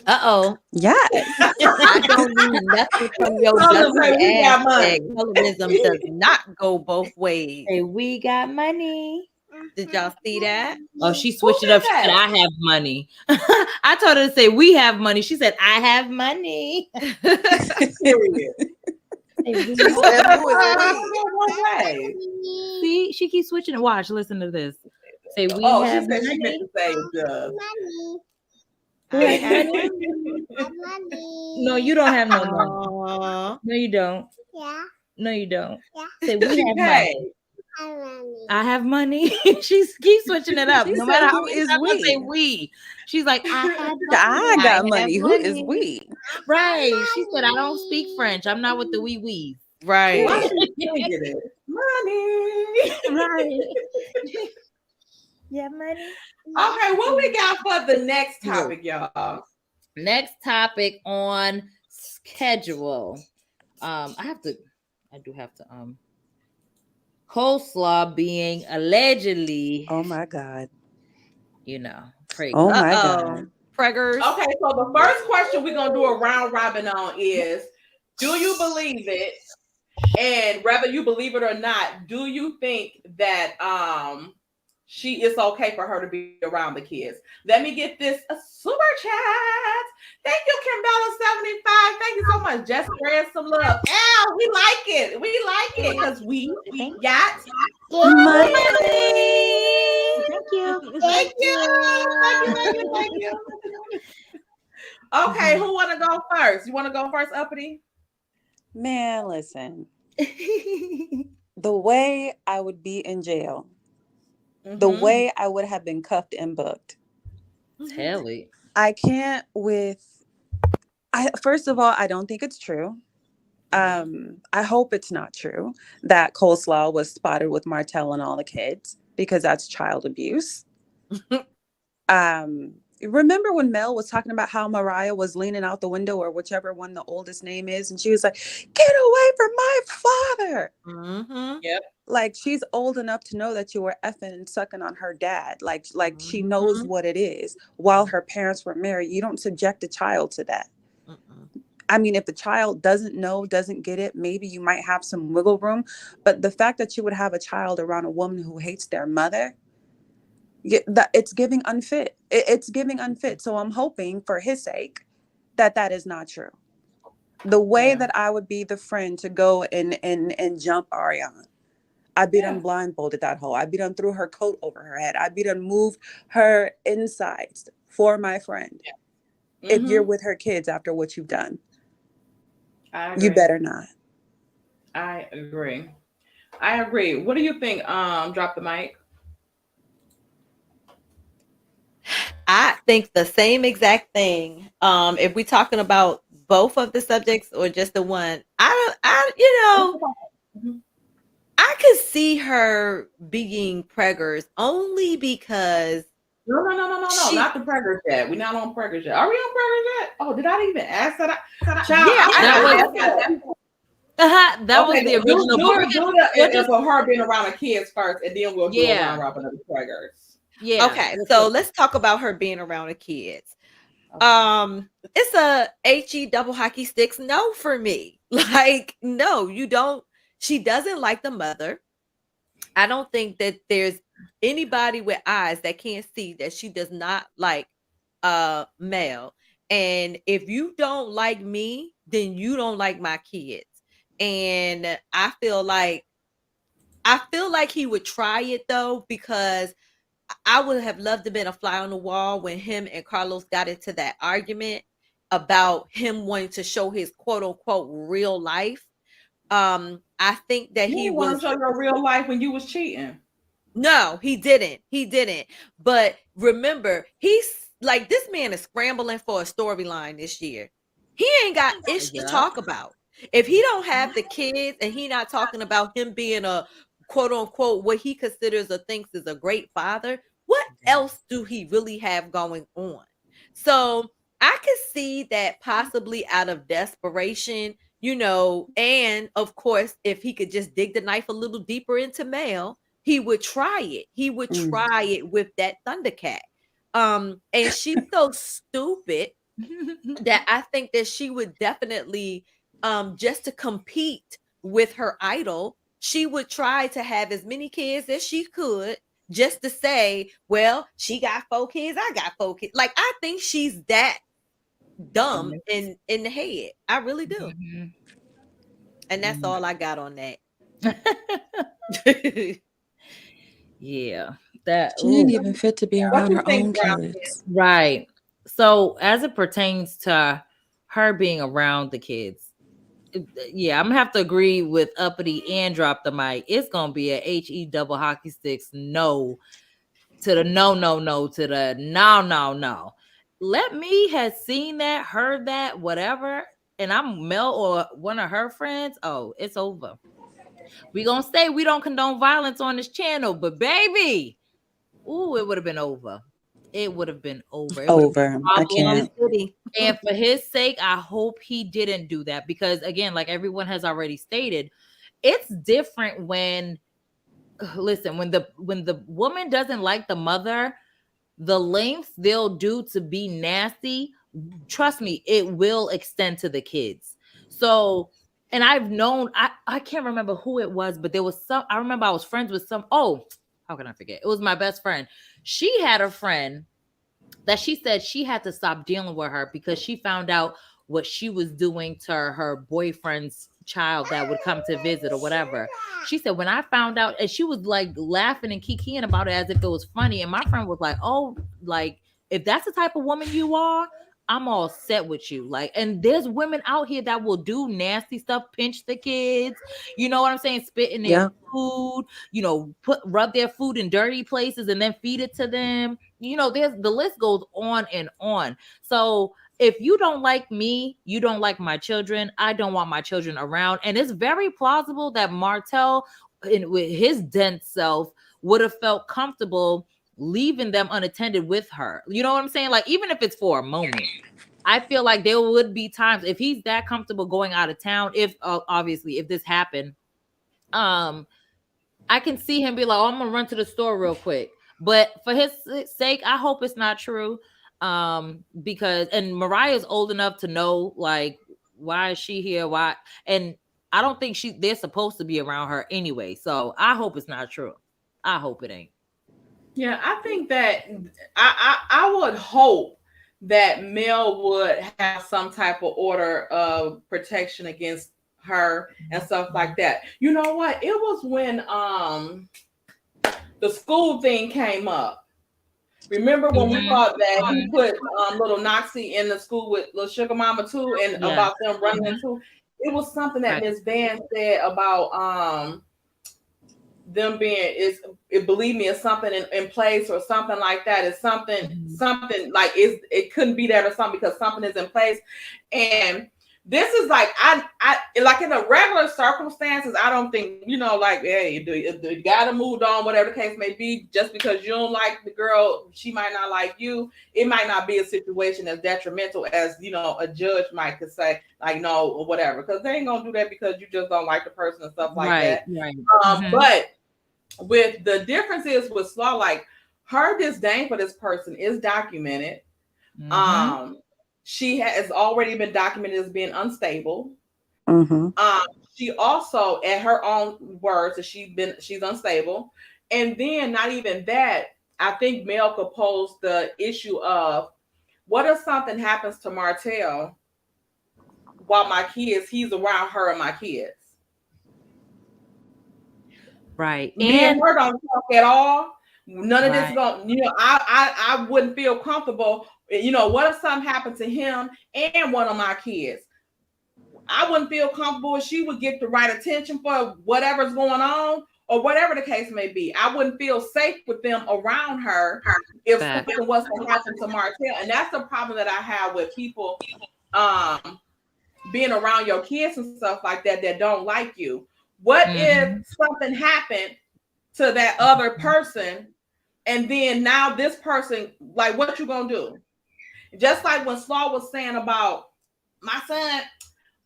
uh-oh. Yes. I don't need nothing from your Colorism, dusty we ass got money. that colorism does not go both ways. Say we got money. Did y'all see that? Oh, she Who switched it did up. She said, that? I have money. I told her to say we have money. She said, I have money. Period. She said, "Who is Way. See, she keeps switching it. Watch, listen to this. Say we Oh, she have said she meant money. to say it does. Who has money? No, you don't have no money. Aw. No, you don't. Yeah. No, you don't. Yeah. Say we She have paid. money. I I have money. She keeps switching it up. She No said, matter how "Who many is times I say we?" we. She's like, I have money. I I got have money. Who is money. we? Right. She said, I don't speak French. I'm not with the wee wees. Right. Why she singing it? Money. Right. Yeah, money. Okay, what we got for the next topic, y'all? Next topic on schedule. I do have to coleslaw being allegedly, Oh my God. pregnant. Oh my Uh-oh. God. Preggers. Okay, so the first question we're gonna do a round robin on is: do you believe it? And whether you believe it or not, do you think that it's okay for her to be around the kids? Let me get this a super chat. Thank you, Kimbella75. Thank you so much. Just spread some love. Ow, we like it. We like it because we got Money. Thank you. Thank you. Thank you. Okay, who want to go first? You want to go first, Uppity? Man, listen. The way I would be in jail, the Mhm. way I would have been cuffed and booked. Tell it. I can't first of all, I don't think it's true. I hope it's not true that Coleslaw was spotted with Martell and all the kids, because that's child abuse. Remember when Mel was talking about how Mariah was leaning out the window, or whichever one the oldest name is, and she was like, "Get away from my father." Mm-hmm. Yep. Like, she's old enough to know that you were effing and sucking on her dad. Like she knows Mm-hmm. what it is. While her parents were married, you don't subject a child to that. Mm-mm. I mean, if the child doesn't know, doesn't get it, maybe you might have some wiggle room. But the fact that you would have a child around a woman who hates their mother, that it's giving unfit. It's giving unfit. So I'm hoping for his sake that that is not true. The way Yeah. that I would be the friend to go and jump Ariane. I be done Yeah. blindfolded that hoe. I be done threw her coat over her head. I be done moved her insides for my friend. If you're Mm-hmm. with her kids after what you've done, I you agree. better not. I agree. I agree. What do you think? Drop the mic. I think the same exact thing. If we're talking about both of the subjects or just the one, Mhm. I could see her being preggers only because No, she, not the preggers yet. We're not on preggers yet. Are we on preggers yet? Oh, did I even ask that? Child, yeah, I That should was have asked that. that was Okay, the original. do But we'll it just for her being around the kids first, and then we'll do a yeah, round robin of the preggers. yeah. okay, so let's talk about her being around the kids. Okay. It's a he double hockey sticks no for me. Like, no, you don't. She doesn't like the mother. I don't think that there's anybody with eyes that can't see that she does not like male. And if you don't like me, then you don't like my kids. And I feel like he would try it though, because I would have loved to been a fly on the wall when him and Carlos got into that argument about him wanting to show his quote unquote real life. I think that You he didn't want was to show your real life when you was cheating. no, he didn't. He didn't. But remember, he's like this man is scrambling for a storyline this year. He ain't got ish to Yeah. talk about. If he don't have the kids and he not talking about him being a quote unquote what he considers or thinks is a great father, what else do he really have going on? So I could see that possibly out of desperation, and of course, if he could just dig the knife a little deeper into Mel, he would try it. He would Mm. try it with that Thundercat. And she's so stupid that I think that she would definitely, just to compete with her idol, she would try to have as many kids as she could just to say, well, she got 4 kids, I got 4 kids. Like, I think she's that dumb in the head. I really do. Mhm. And that's all I got on that. Yeah. That She ain't ooh. even fit to be What around you her think, own Brown? kids. Right. So as it pertains to her being around the kids, yeah, I'm gonna have to agree with Uppity and Drop the Mic. It's gonna be a he double hockey sticks no to the no to the no. Let me have seen that, heard that, whatever, and I'm Mel or one of her friends. Oh, it's over. We gonna say we don't condone violence on this channel, but baby, ooh, it would have been over. It would have been over. It would have been Over. I In problems. the can't. city. And for his sake, I hope he didn't do that because, again, like everyone has already stated, it's different when listen when the woman doesn't like the mother, the lengths they'll do to be nasty, trust me, it will extend to the kids. So, and I've known, I can't remember who it was, but there was some, I remember I was friends with some, oh, how can I forget? It was my best friend. She had a friend that she said she had to stop dealing with her because she found out what she was doing to her boyfriend's child that would come to visit or whatever. She said, when I found out, and she was like laughing and kikiing about it as if it was funny. And my friend was like, oh, like, if that's the type of woman you are, I'm all set with you. Like, and there's women out here that will do nasty stuff, pinch the kids, you know what I'm saying? Spit in their Yeah. food, rub their food in dirty places and then feed it to them. There's the list goes on and on. So if you don't like me, you don't like my children. I don't want my children around. And it's very plausible that Martell, with his dense self, would have felt comfortable leaving them unattended with her. You know what I'm saying? Like, even if it's for a moment, I feel like there would be times if he's that comfortable going out of town, if obviously if this happened, I can see him be like, oh, I'm gonna run to the store real quick. But for his sake, I hope it's not true. Because and Mariah's old enough to know, like, why is she here? Why? And I don't think they're supposed to be around her anyway. So I hope it's not true. I hope it ain't. Yeah, I think that I would hope that Mel would have some type of order of protection against her and stuff like that. You know what? It was when the school thing came up. Remember when we thought that he put little Noxie in the school with little Sugar Mama too, and about them running into? It was something that Miss Van said about them being believe me, it's something in place or something like that. It's something like it couldn't be that or something because something is in place. And this is like I like in the regular circumstances, I don't think, like, hey, the guy that moved on, whatever the case may be, just because you don't like the girl, she might not like you. It might not be a situation as detrimental as a judge might could say, like, no, or whatever, because they ain't gonna do that because you just don't like the person and stuff like that. Right. But with the difference is with Slaw, like, her disdain for this person is documented. She has already been documented as being unstable. She also, at her own words, that she's unstable. And then not even that, I think Mel could pose the issue of, what if something happens to Martell while he's around her and my kids? Right. Me and her don't talk at all. None of this is going, I wouldn't feel comfortable. What if something happened to him and one of my kids? I wouldn't feel comfortable if she would get the right attention for whatever's going on or whatever the case may be. I wouldn't feel safe with them around her if something was to happen to Martell. And that's the problem that I have with people being around your kids and stuff like that don't like you. What if something happened to that other person, and then now this person, like, what you gonna do? Just like when Slaw was saying about my son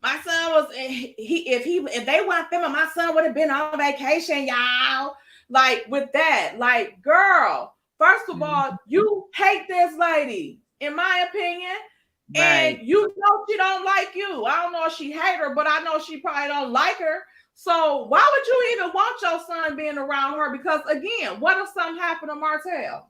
was, if they weren't filming, my son would have been on vacation, y'all. Like, with that, like, girl, first of all, you hate this lady, in my opinion. And she don't like you. I don't know if she hate her, but I know she probably don't like her. So why would you even want your son being around her? Because again, what if something happened to Martell?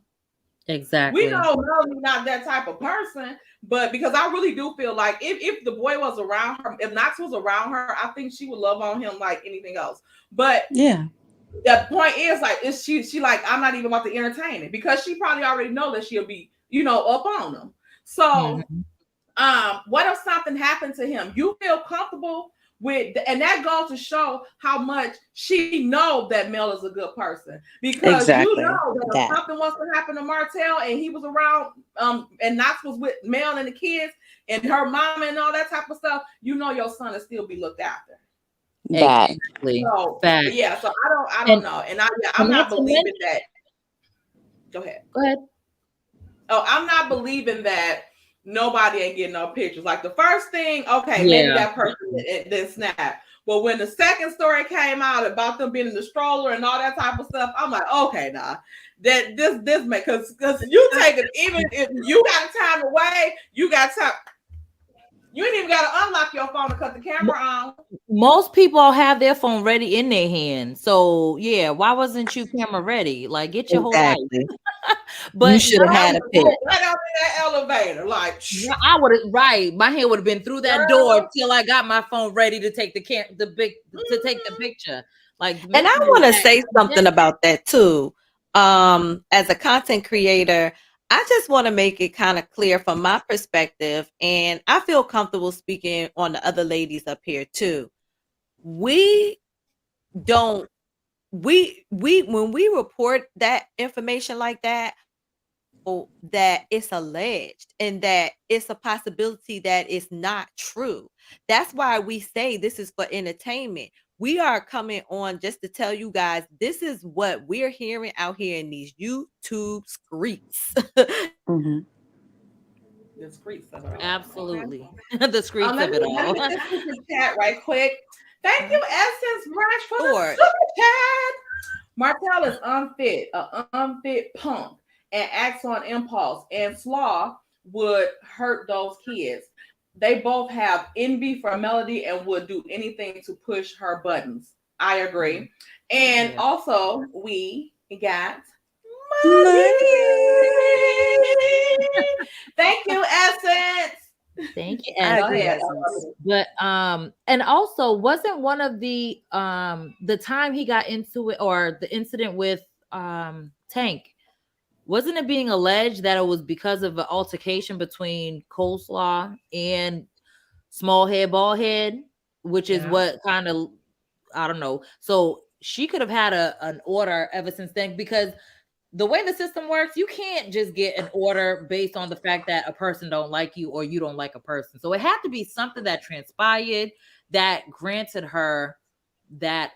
Exactly. We know Mel's not that type of person, but because I really do feel like if the boy was around her, if Knox was around her, I think she would love on him like anything else. But the point is, like, is she like, I'm not even about to entertain it, because she probably already know that she'll be, up on him. So what if something happened to him? You feel comfortable with, and that goes to show how much she knows that Mel is a good person, because you know that if something was to happen to Martell and he was around, and Knox was with Mel and the kids and her mama and all that type of stuff, your son will still be looked after. Exactly. So, yeah, so I don't know, and I'm not believing that. Go ahead. Oh, I'm not believing that nobody ain't getting no pictures. Like, the first thing, maybe that person didn't snap. But when the second story came out about them being in the stroller and all that type of stuff, I'm like, okay, nah. That this man, because you take it, even if you got time away, you got time. You ain't even got to unlock your phone to cut the camera on. Most people have their phone ready in their hand. So, yeah, why wasn't you camera ready? Like, get your whole life. But you should have had a pic. Right out in that elevator. Like, I would have, my hand would have been through that door till I got my phone ready to take to take the picture. Like, and I want to say something about that too. As a content creator, I just want to make it kind of clear from my perspective, and I feel comfortable speaking on the other ladies up here too. We don't, when we report that information like that it's alleged and that it's a possibility that it's not true. That's why we say this is for entertainment. we are coming on just to tell you guys this is what we're hearing out here in these YouTube streets. Mhm. The streets of it all. Absolutely. The streets Let of it me all. get this super chat right quick. Thank you, Essence Branch, for the Sure. super chat. Martell is unfit, an unfit punk, and acts on impulse. And Slaw would hurt those kids. They both have envy for Melody and would do anything to push her buttons. I agree. And Yeah. also, we got Money. Thank you, Essence. Thank you, I Go agree, ahead. Essence. But and also wasn't one of the time he got into it, or the incident with Tank, wasn't it being alleged that it was because of an altercation between Coleslaw and Small Head Bald Head, which is Yeah. what kind of, I don't know. So she could have had an order ever since then, because the way the system works, you can't just get an order based on the fact that a person don't like you or you don't like a person. So it had to be something that transpired that granted her that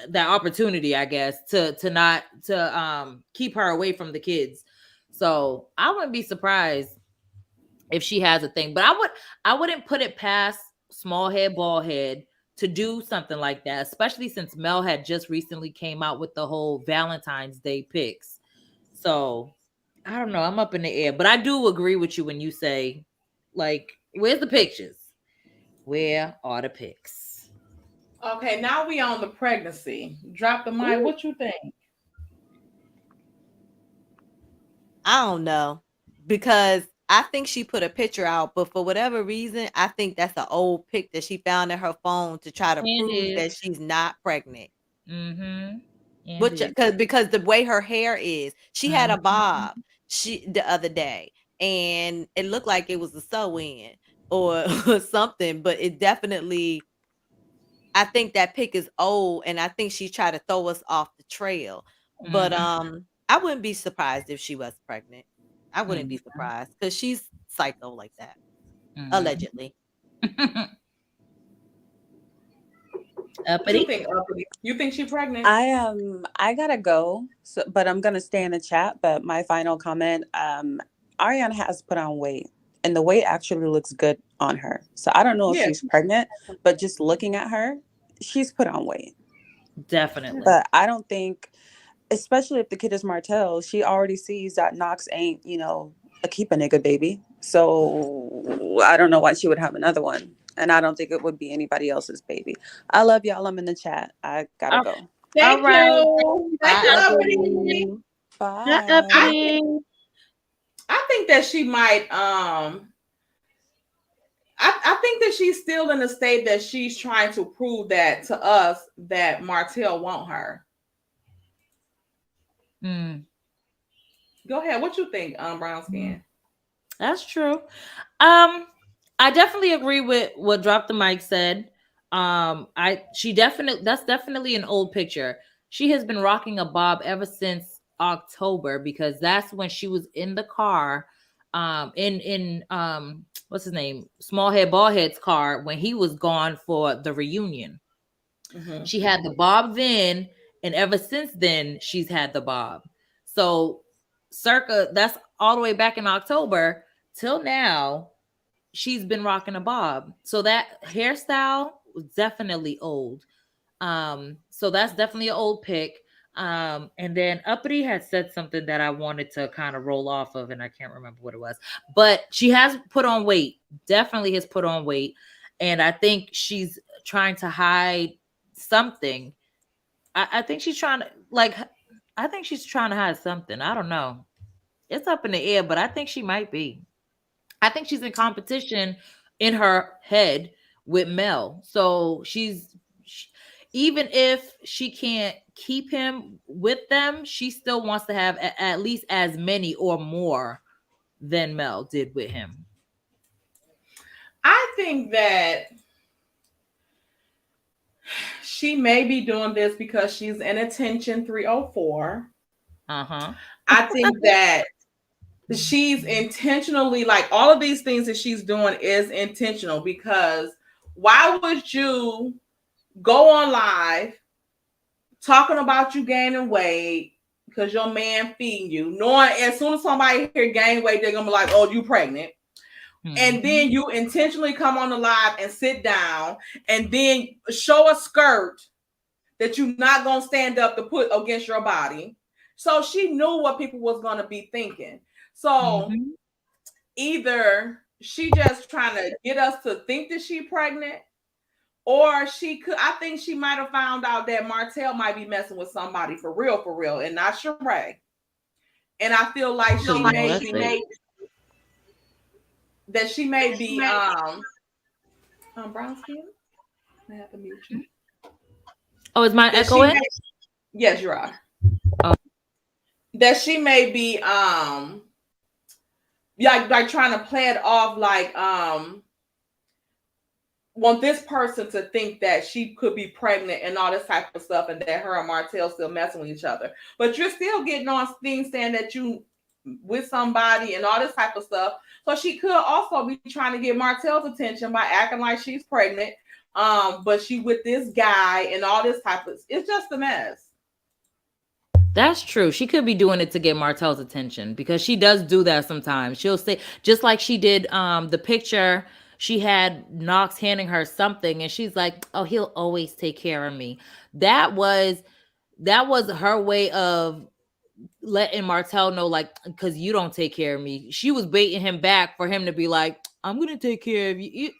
that opportunity, I guess, to not to keep her away from the kids. So I wouldn't be surprised if she has a thing, but I wouldn't put it past Small Head Bald Head to do something like that, especially since Mel had just recently came out with the whole Valentine's Day pics. So I don't know, I'm up in the air, but I do agree with you when you say, like, where's the pictures? Where are the pics? Okay, now we on the pregnancy. Drop the mic. Ooh. What you think? I don't know, because I think she put a picture out, but for whatever reason, I think that's an old pic that she found in her phone to try to prove that she's not pregnant. Mm-hmm. Which because the way her hair is, she had a bob the other day, and it looked like it was a sew-in or something, but it definitely, I think that pic is old, and I think she tried to throw us off the trail. But I wouldn't be surprised if she was pregnant. I wouldn't be surprised, because she's psycho like that. Allegedly. What you think, Uppity? You think she's pregnant? I gotta go, so, but I'm gonna stay in the chat. But my final comment, Ariana has put on weight, and the weight actually looks good on her. So I don't know if she's pregnant, but just looking at her, she's put on weight. Definitely. But I don't think, especially if the kid is Martell, she already sees that Knox ain't, a keep a nigga baby. So I don't know why she would have another one. And I don't think it would be anybody else's baby. I love y'all. I'm in the chat. I gotta go. Thank you. Right. Thank you, Uppity. Bye. I think that she might I think that she's still in a state that she's trying to prove that to us that Martell want her. Go ahead. What you think, Brown Skin? That's true. I definitely agree with what Drop the Mic said. That's definitely an old picture. She has been rocking a bob ever since October, because that's when she was in the car, in what's his name, Small Head Bald Head's car, when he was gone for the reunion. She had the bob then, and ever since then she's had the bob. So circa, that's all the way back in October till now, she's been rocking a bob. So that hairstyle was definitely old. So that's definitely an old pic. And then Uppity had said something that I wanted to kind of roll off of, and I can't remember what it was. But she has put on weight. Definitely has put on weight. And I think she's trying to hide something. I think she's trying to hide something. I don't know. It's up in the air, but I think she might be. I think she's in competition in her head with Mel. So even if she can't keep him with them, she still wants to have at least as many or more than Mel did with him. I think that she may be doing this because she's in Attention 304. I think that she's intentionally, like, all of these things that she's doing is intentional, because why would you go on live talking about you gaining weight because your man feeding you, knowing as soon as somebody hear gain weight, they're gonna be like, oh, you pregnant. And then you intentionally come on the live and sit down and then show a skirt that you're not going to stand up to put against your body. So she knew what people was going to be thinking. So either she just trying to get us to think that she pregnant, or she could, I think she might have found out that Martell might be messing with somebody for real, and not Sheree. And I feel like she may be that she may be brown skin. I have to mute you. Oh, is mine echoing? Yes, you are. Oh. That she may be like trying to play it off like want this person to think that she could be pregnant and all this type of stuff, and that her and Martell still messing with each other. But you're still getting on things saying that you with somebody and all this type of stuff. So she could also be trying to get Martell's attention by acting like she's pregnant. But she with this guy and all this type of, it's just a mess. That's true. She could be doing it to get Martell's attention, because she does do that sometimes. She'll say, just like she did the picture, she had Knox handing her something and she's like, oh, he'll always take care of me. That was her way of letting Martell know, like, because you don't take care of me. She was baiting him back for him to be like, I'm gonna take care of you.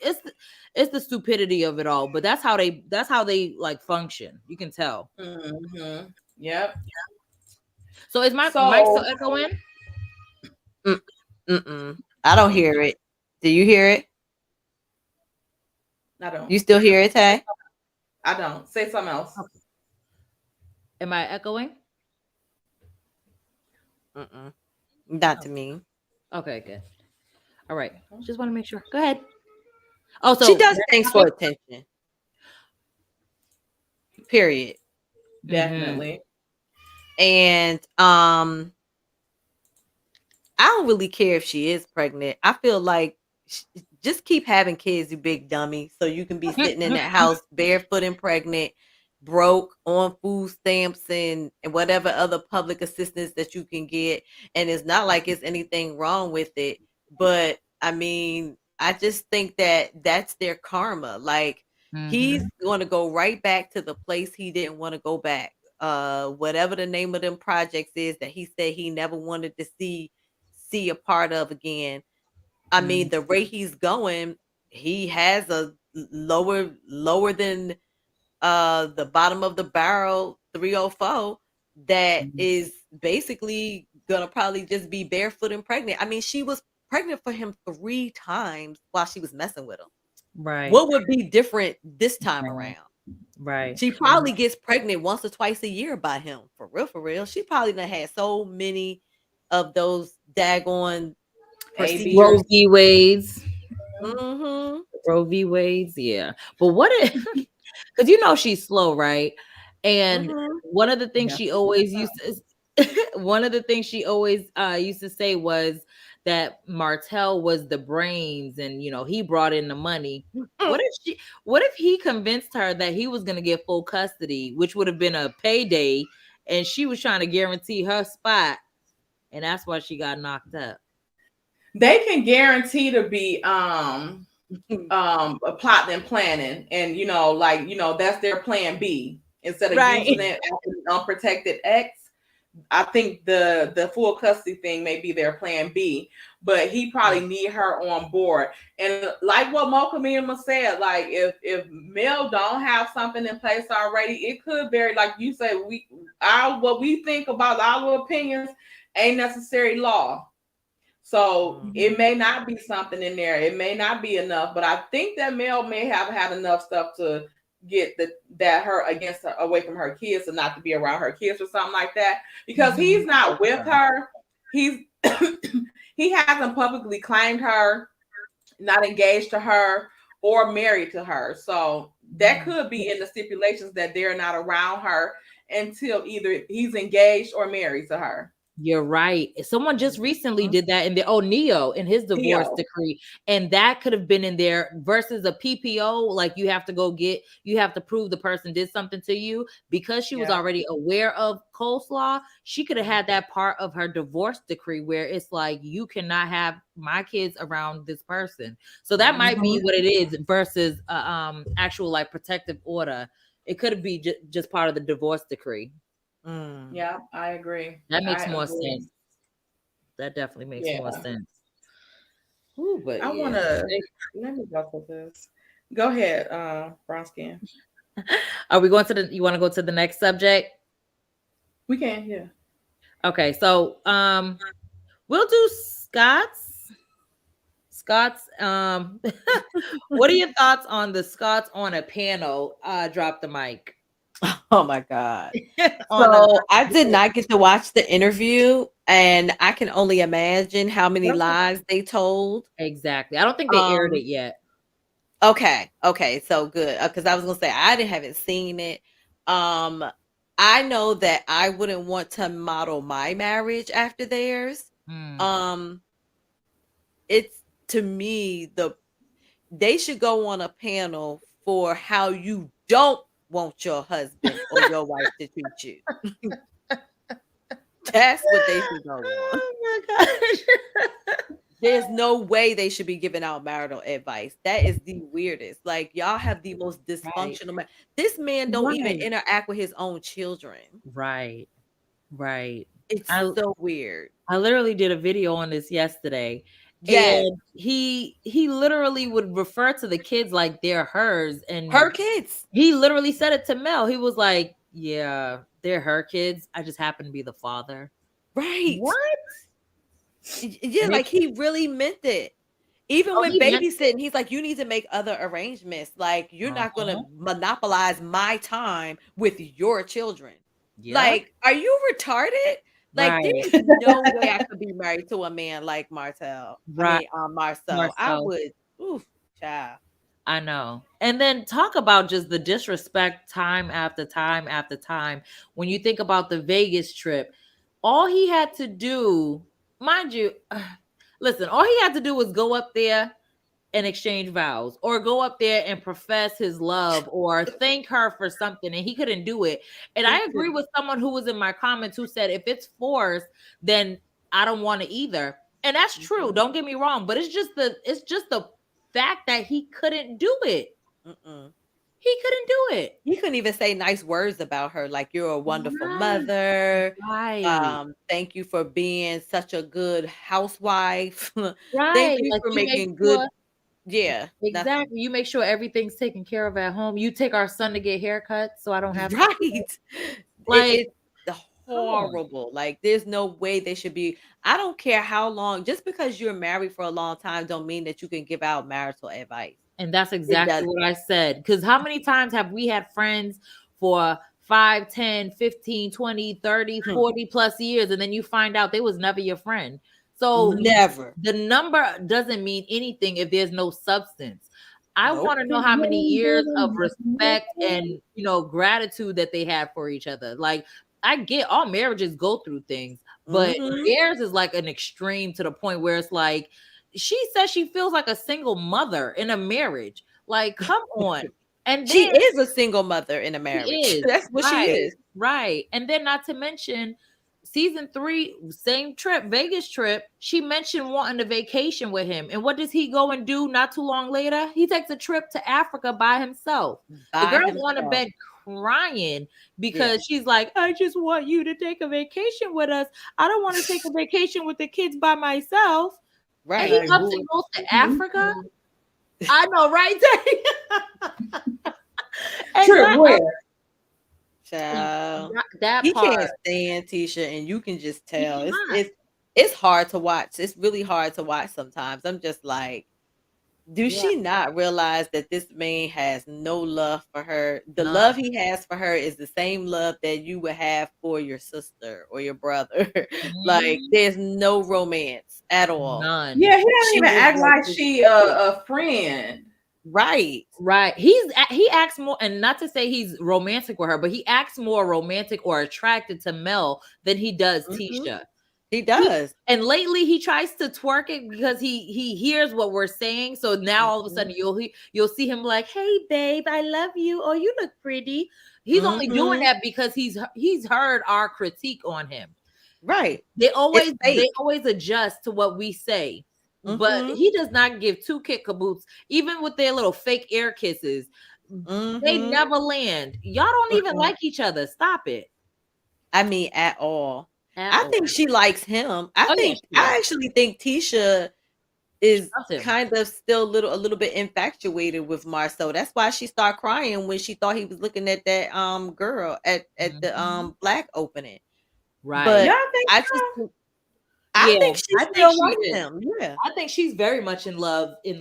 It's the stupidity of it all, but that's how they like function. You can tell. Mm-hmm. Yep. So is my mic still echoing? I don't hear it. Do you hear it? I don't. You still hear it, Tay? I don't. Say something else. Okay. Am I echoing? Not to me. Okay, good. All right. Just want to make sure. Go ahead. Oh, so she does things for attention. Period. Definitely. And I don't really care if she is pregnant. I feel like just keep having kids, you big dummy, so you can be sitting in that house barefoot and pregnant, broke, on food stamps and whatever other public assistance that you can get. And it's not like it's anything wrong with it, but I mean, I just think that that's their karma. Like he's going to go right back to the place he didn't want to go back. Whatever the name of them projects is that he said he never wanted to see a part of again. I mean, the rate he's going, he has a lower than the bottom of the barrel 304 that is basically gonna probably just be barefoot and pregnant. I mean, she was pregnant for him 3 times while she was messing with him. Right. What would be different this time around? Right. She probably gets pregnant once or twice a year by him. For real. She probably done had so many of those daggone Roe v. Wade's. Roe v. Wade's, yeah. But what if, because you know she's slow, right? And one of the things she always used to say was that Martell was the brains and he brought in the money. What if he convinced her that he was going to get full custody, which would have been a payday, and she was trying to guarantee her spot, and that's why she got knocked up? They can guarantee to be plotting and planning, and that's their plan B instead of using it as an unprotected X. I think the full custody thing may be their plan B, but he probably need her on board. And like what Mocha Mima said, like if Mel don't have something in place already, it could vary. Like you say, what we think about our opinions ain't necessary law. So it may not be something in there. It may not be enough, but I think that Mel may have had enough stuff to get her against her, away from her kids, and not to be around her kids or something like that, because he's not with her. He hasn't publicly claimed her, not engaged to her, or married to her. So that could be in the stipulations that they're not around her until either he's engaged or married to her. You're right. Someone just recently did that in the Neo in his divorce Neo. decree, and that could have been in there versus a PPO. Like you have to prove the person did something to you because she was Yeah. already aware of coleslaw. She could have had that part of her divorce decree where it's like you cannot have my kids around this person. So that might be what it is versus actual like protective order. It could be just part of the divorce decree. Yeah, I agree. That makes I more agree. sense. That definitely makes more Yeah. sense. Ooh, but I want to let me go to this. Go ahead, brown skin. Are we going to you want to go to the next subject? We can, yeah. Okay, so we'll do Scott's. What are your thoughts on the Scott's on a panel? Drop the mic. Oh my God. So I did not get to watch the interview, and I can only imagine how many lies they told. Exactly. I don't think they aired it yet. Okay, so good. Because I was gonna say haven't seen it. I know that I wouldn't want to model my marriage after theirs. It's to me they should go on a panel for how you don't want your husband or your wife to treat you. That's what they should go on. Oh my gosh. There's no way they should be giving out marital advice. That is the weirdest. Like y'all have the most dysfunctional man. This man don't even interact with his own children. Right. It's so weird. I literally did a video on this yesterday. Yes. And he literally would refer to the kids like they're hers and her kids. He literally said it to Mel. He was like, yeah, they're her kids. I just happen to be the father. Right. What? Yeah, like he really meant it. Even when babysitting, he's like, you need to make other arrangements. Like, you're not going to monopolize my time with your children. Yeah. Like, are you retarded? Like, there's no way I could be married to a man like Marcel. Right. I mean, Marcel. I would. Oof, child. I know. And then talk about just the disrespect time after time after time. When you think about the Vegas trip, all he had to do, mind you, listen, all he had to do was go up there and exchange vows or go up there and profess his love or thank her for something, and he couldn't do it. And I agree with someone who was in my comments who said if it's forced, then I don't want it either. And that's true. Don't get me wrong, but it's just the fact that he couldn't do it. He couldn't do it. He couldn't even say nice words about her, like you're a wonderful mother. Right. Thank you for being such a good housewife. Right. Thank you for making good. Yeah, exactly. Nothing. You make sure everything's taken care of at home. You take our son to get haircuts, so I don't have to. Like it's horrible. Like there's no way they should be. I don't care how long. Just because you're married for a long time, don't mean that you can give out marital advice. And that's exactly what I said. Because how many times have we had friends for 5, 10, 15, 20, 30, 40 plus years, and then you find out they was never your friend? So never. The number doesn't mean anything if there's no substance. I want to know how many years of respect and gratitude that they have for each other. Like I get all marriages go through things, but theirs is like an extreme to the point where it's like she says she feels like a single mother in a marriage. Like, come on. And she is a single mother in a marriage. That's what she is. Right. And then not to mention season 3, same trip, Vegas trip, she mentioned wanting a vacation with him. And what does he go and do not too long later? He takes a trip to Africa by himself. The girl's on the bed crying because she's like, I just want you to take a vacation with us. I don't want to take a vacation with the kids by myself. Right. And he comes and goes to Africa. I know, right? True. Where? That he part. Can't stand Tisha, and you can just tell it's hard to watch. It's really hard to watch sometimes. I'm just like, she not realize that this man has no love for her? The love he has for her is the same love that you would have for your sister or your brother. Like there's no romance at all. None. Yeah, he doesn't even act like she a friend. Right. He acts more, and not to say he's romantic with her, but he acts more romantic or attracted to Mel than he does Tisha. He does. And lately he tries to twerk it because he hears what we're saying. So now all of a sudden you'll see him like, "Hey babe, I love you. Oh, you look pretty." He's only doing that because he's heard our critique on him. Right. They always adjust to what we say. But he does not give two kick caboots, even with their little fake air kisses. They never land. Y'all don't even like each other. Stop it. I mean, at all. I think she likes him. I actually think Tisha is kind of still a little bit infatuated with Marceau. That's why she started crying when she thought he was looking at that girl at the black opening. Right. But Y'all think I think she still likes him. Yeah. I think she's very much in love in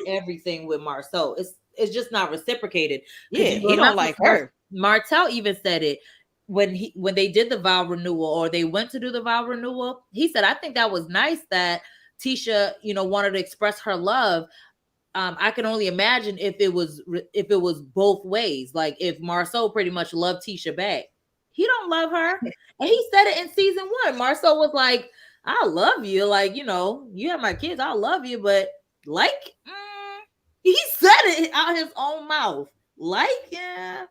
everything with Marceau. It's just not reciprocated. Yeah, he don't like her. Martell even said it when they did the vow renewal, or they went to do the vow renewal. He said, "I think that was nice that Tisha, wanted to express her love. I can only imagine if it was both ways. Like if Marceau pretty much loved Tisha back, he don't love her." And he said it in season 1. Marceau was like, "I love you, like you have my kids, I love you, but like." He said it out his own mouth. Like, yeah.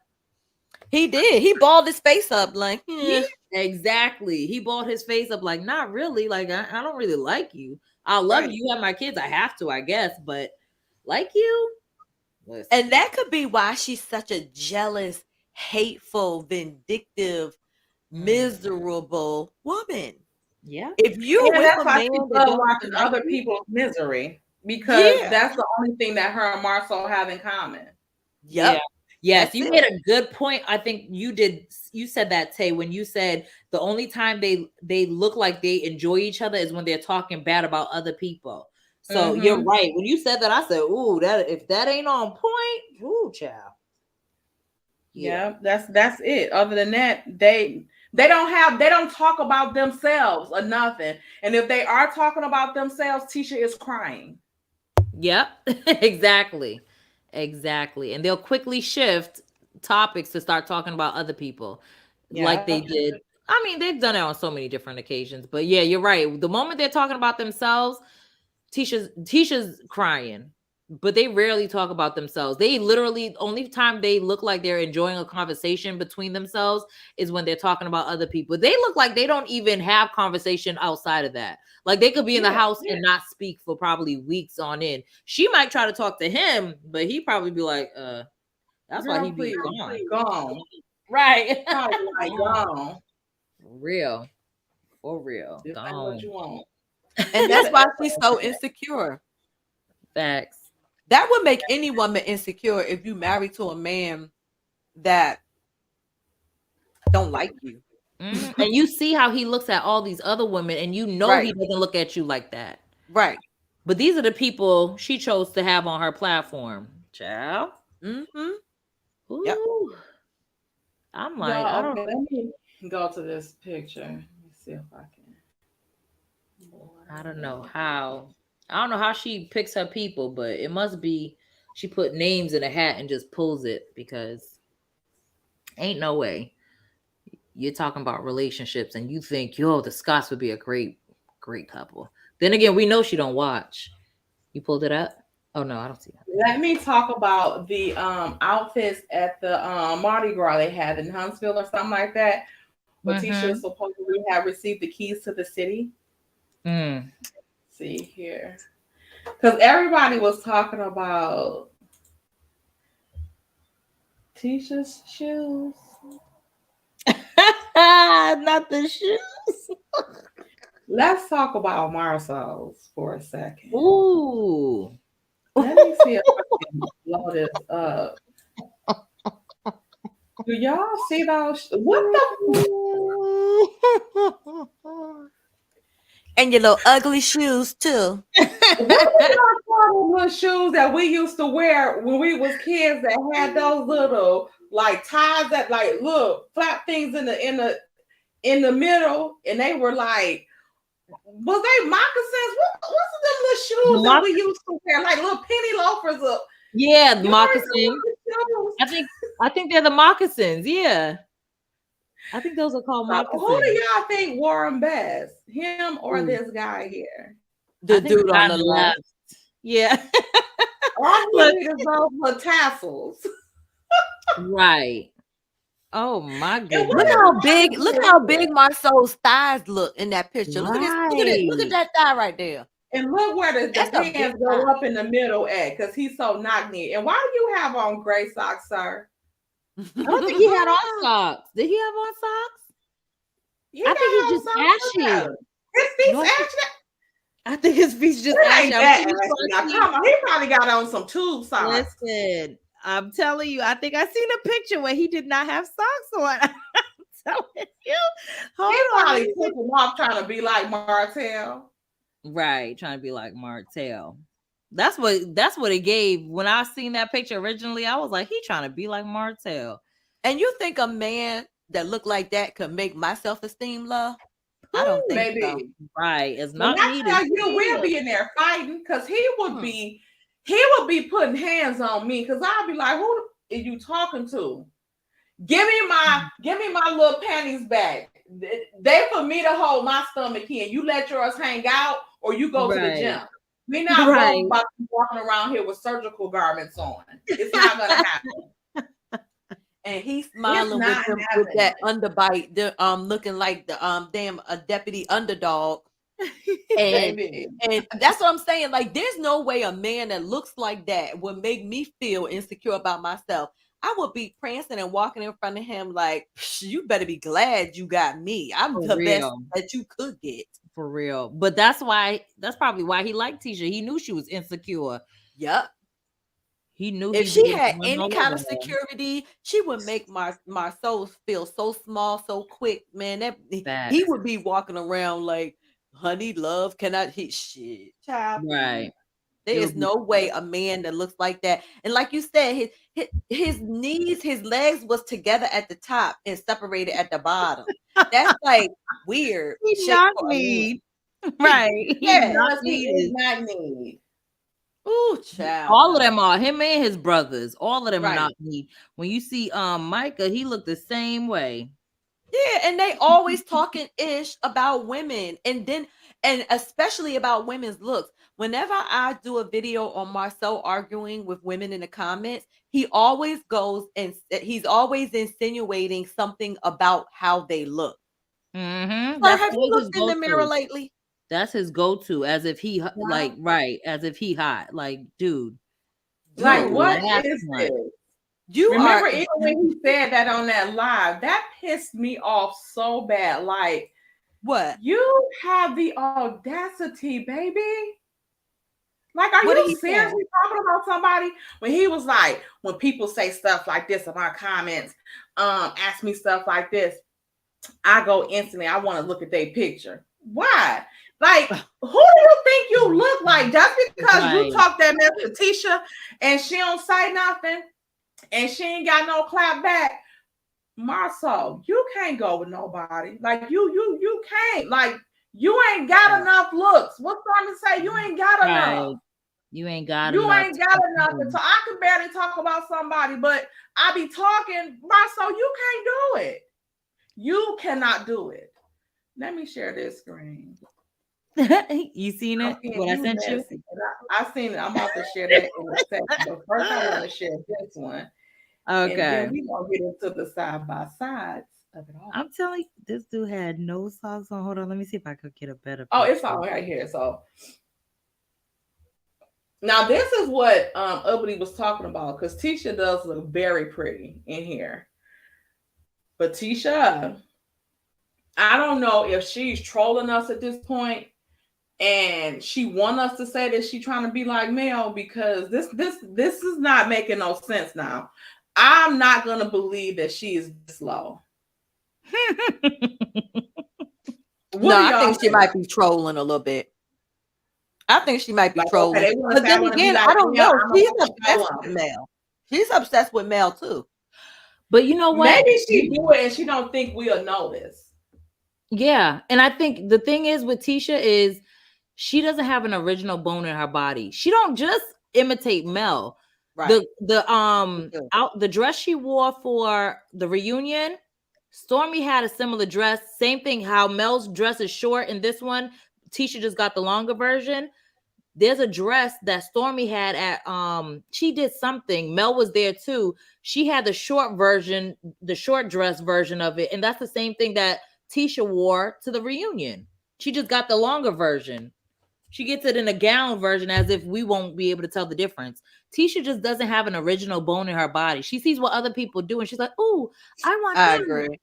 He did. He balled his face up like, yeah. Exactly. He balled his face up like, not really. Like, I don't really like you. I love you. You have my kids. I have to, I guess. But like you? Listen. And that could be why she's such a jealous, hateful, vindictive, miserable woman. Yeah. If you that's why she love watching other people's misery. Because that's the only thing that her and Marceau have in common. Yep. Yeah. Yes, you made a good point. I think you said that, Tay, when you said the only time they look like they enjoy each other is when they're talking bad about other people. So you're right. When you said that, I said, "Ooh, that if that ain't on point, ooh, child." Yeah, that's it. Other than that, they don't talk about themselves or nothing. And if they are talking about themselves, Tisha is crying. Yep, exactly. And they'll quickly shift topics to start talking about other people like they did. I mean, they've done it on so many different occasions, but yeah, you're right. The moment they're talking about themselves, Tisha's crying, but they rarely talk about themselves. They literally, only time they look like they're enjoying a conversation between themselves is when they're talking about other people. They look like they don't even have conversation outside of that. Like they could be in the house and not speak for probably weeks on end. She might try to talk to him, but he probably be like, that's why he be gone. Right. Gone. For real. Just like what you want. And that's why she's so insecure. Facts. That would make any woman insecure if you married to a man that don't like you. And you see how he looks at all these other women, and he doesn't look at you like that. Right. But these are the people she chose to have on her platform. Child. Ooh. Yep. I'm like, I don't let me go to this picture. Let me see if I can. I don't know how she picks her people, but it must be she put names in a hat and just pulls it, because ain't no way you're talking about relationships and you think, the Scotts would be a great couple. Then again, we know she don't watch. You pulled it up? Oh no, I don't see that. Let me talk about the outfits at the Mardi Gras they had in Huntsville or something like that. But Tisha supposedly have received the keys to the city. See here. Because everybody was talking about Tisha's shoes. Not the shoes. Let's talk about Marceau's for a second. Ooh. Let me see if I can blow this up. Do y'all see those? What the? And your little ugly shoes too. What shoes that we used to wear when we was kids that had those little like ties that like look flap things in the middle, and they were like, was they moccasins? What's them little shoes that we used to wear, like little penny loafers up? Yeah, the moccasins. I think they're the moccasins. Yeah. I think those are called So who do moccasins. y'all think wore them best? Him or Ooh. this guy here? The I think dude on the left. Yeah. All he Look. needed is those little tassels. Right. Oh my And goodness. what Look is how Marcus big, look doing how here? big Marceau's thighs look in that picture. Look at this, look at it, look at Right. that thigh right there. And look where the That's a big pants go thigh. up in the middle at, because he's so knock-kneed. And why do you have on gray socks, sir? I don't think he had on socks. Did he have on socks? He I got think he's on just socks. Look at ashy. him. His feet's No, I think- ashy. I think his feet's just It ashy. ain't I'm that pretty ashy. sure Now, he- come on. He probably got on some tube socks. Listen, I'm telling you, I think I seen a picture where he did not have socks on. I'm telling you. Hold He on. probably took them off trying to be like Martell. Right, trying to be like Martell. That's what it gave. When I seen that picture originally, I was like, he trying to be like Martell. And you think a man that looked like that could make my self-esteem low? I don't think so. Maybe. Right, it's When not I needed. tell you, we'll be in there fighting, because he would be putting hands on me, because I'll be like, who are you talking to? Give me my little panties back. They for me to hold my stomach in. You let yours hang out, or you go to the Right. gym. We're not Right. both about to be walking around here with surgical garments on. It's not gonna happen. And he's smiling not with that happening. underbite, looking like the a deputy underdog. And Baby. and that's what I'm saying. Like, there's no way a man that looks like that would make me feel insecure about myself. I would be prancing and walking in front of him like, you better be glad you got me. I'm For the best real. that you could get. For real. But that's probably why he liked Tisha. He knew she was insecure. Yep. He knew If he she was had going any all kind of over her. security, she would make Marceau feel so small, so quick, man. That he Facts. would be walking around like, honey, love, cannot hit shit. Child. Right. There It is would be no way a man that looks like that. And like you said, his knees, his legs was together at the top and separated at the bottom. That's like weird. He shape knocked for a man. me. Right. Yeah. Because he is not need. Ooh, child. all of them are him and his brothers. All of them Right. not need. When you see Micah, he looked the same way. Yeah, and they always talking ish about women, and especially about women's looks. Whenever I do a video on Marceau arguing with women in the comments, he always goes and he's always insinuating something about how they look. Mm-hmm. Sir, have you looked in the mirror lately? That's his go-to, as if he like right, as if he hot. Like, dude, Like, Dude, what laugh is too much. this? You Remember, are even when he said that on that live, that pissed me off so bad. Like, what? you have the audacity, baby. Like, are What did you he say? seriously talking about somebody? When he was like, when people say stuff like this in my comments, ask me stuff like this, I go instantly, I want to look at their picture. Why? Like, who do you think you look like? Just because you Right. talk that mess to Tisha and she don't say nothing and she ain't got no clap back, Marceau, you can't go with nobody. Like, you can't. Like, you ain't got enough looks. What's trying to say? You ain't got enough. You ain't got You enough. ain't got enough to talk. I can barely talk about somebody, but I be talking, Marceau, you can't do it. You cannot do it. Let me share this screen. You seen it? What I sent you? I seen it. I'm about to share that in a second. But first, I want to share this one. And Okay. then we gonna get into the side by sides of it all. I'm telling you, this dude had no socks on. Hold on, let me see if I could get a better. Oh, it's picture. all right here. So now this is what Ubly was talking about, because Tisha does look very pretty in here. But Tisha, I don't know if she's trolling us at this point and she want us to say that she's trying to be like Mel, because this is not making no sense now. I'm not gonna believe that she is this low. No, I think she might be trolling a little bit. I think she might be Like, trolling. okay, they wanna But say I then wanna be again, like I don't Mel, know. I'm She's gonna obsessed show with Mel. She's obsessed with Mel too. But you know what? Maybe she do it and she don't think we'll know this. Yeah, and I think the thing is with Tisha is she doesn't have an original bone in her body. She don't just imitate Mel. Right. The dress she wore for the reunion, Stormy had a similar dress. Same thing. How Mel's dress is short in this one. Tisha just got the longer version. There's a dress that Stormy had at she did something. Mel was there too. She had the short version, the short dress version of it, and that's the same thing that Tisha wore to the reunion. She just got the longer version. She gets it in a gown version as if we won't be able to tell the difference. Tisha just doesn't have an original bone in her body. She sees what other people do and she's like, "Oh, I want I that." agree.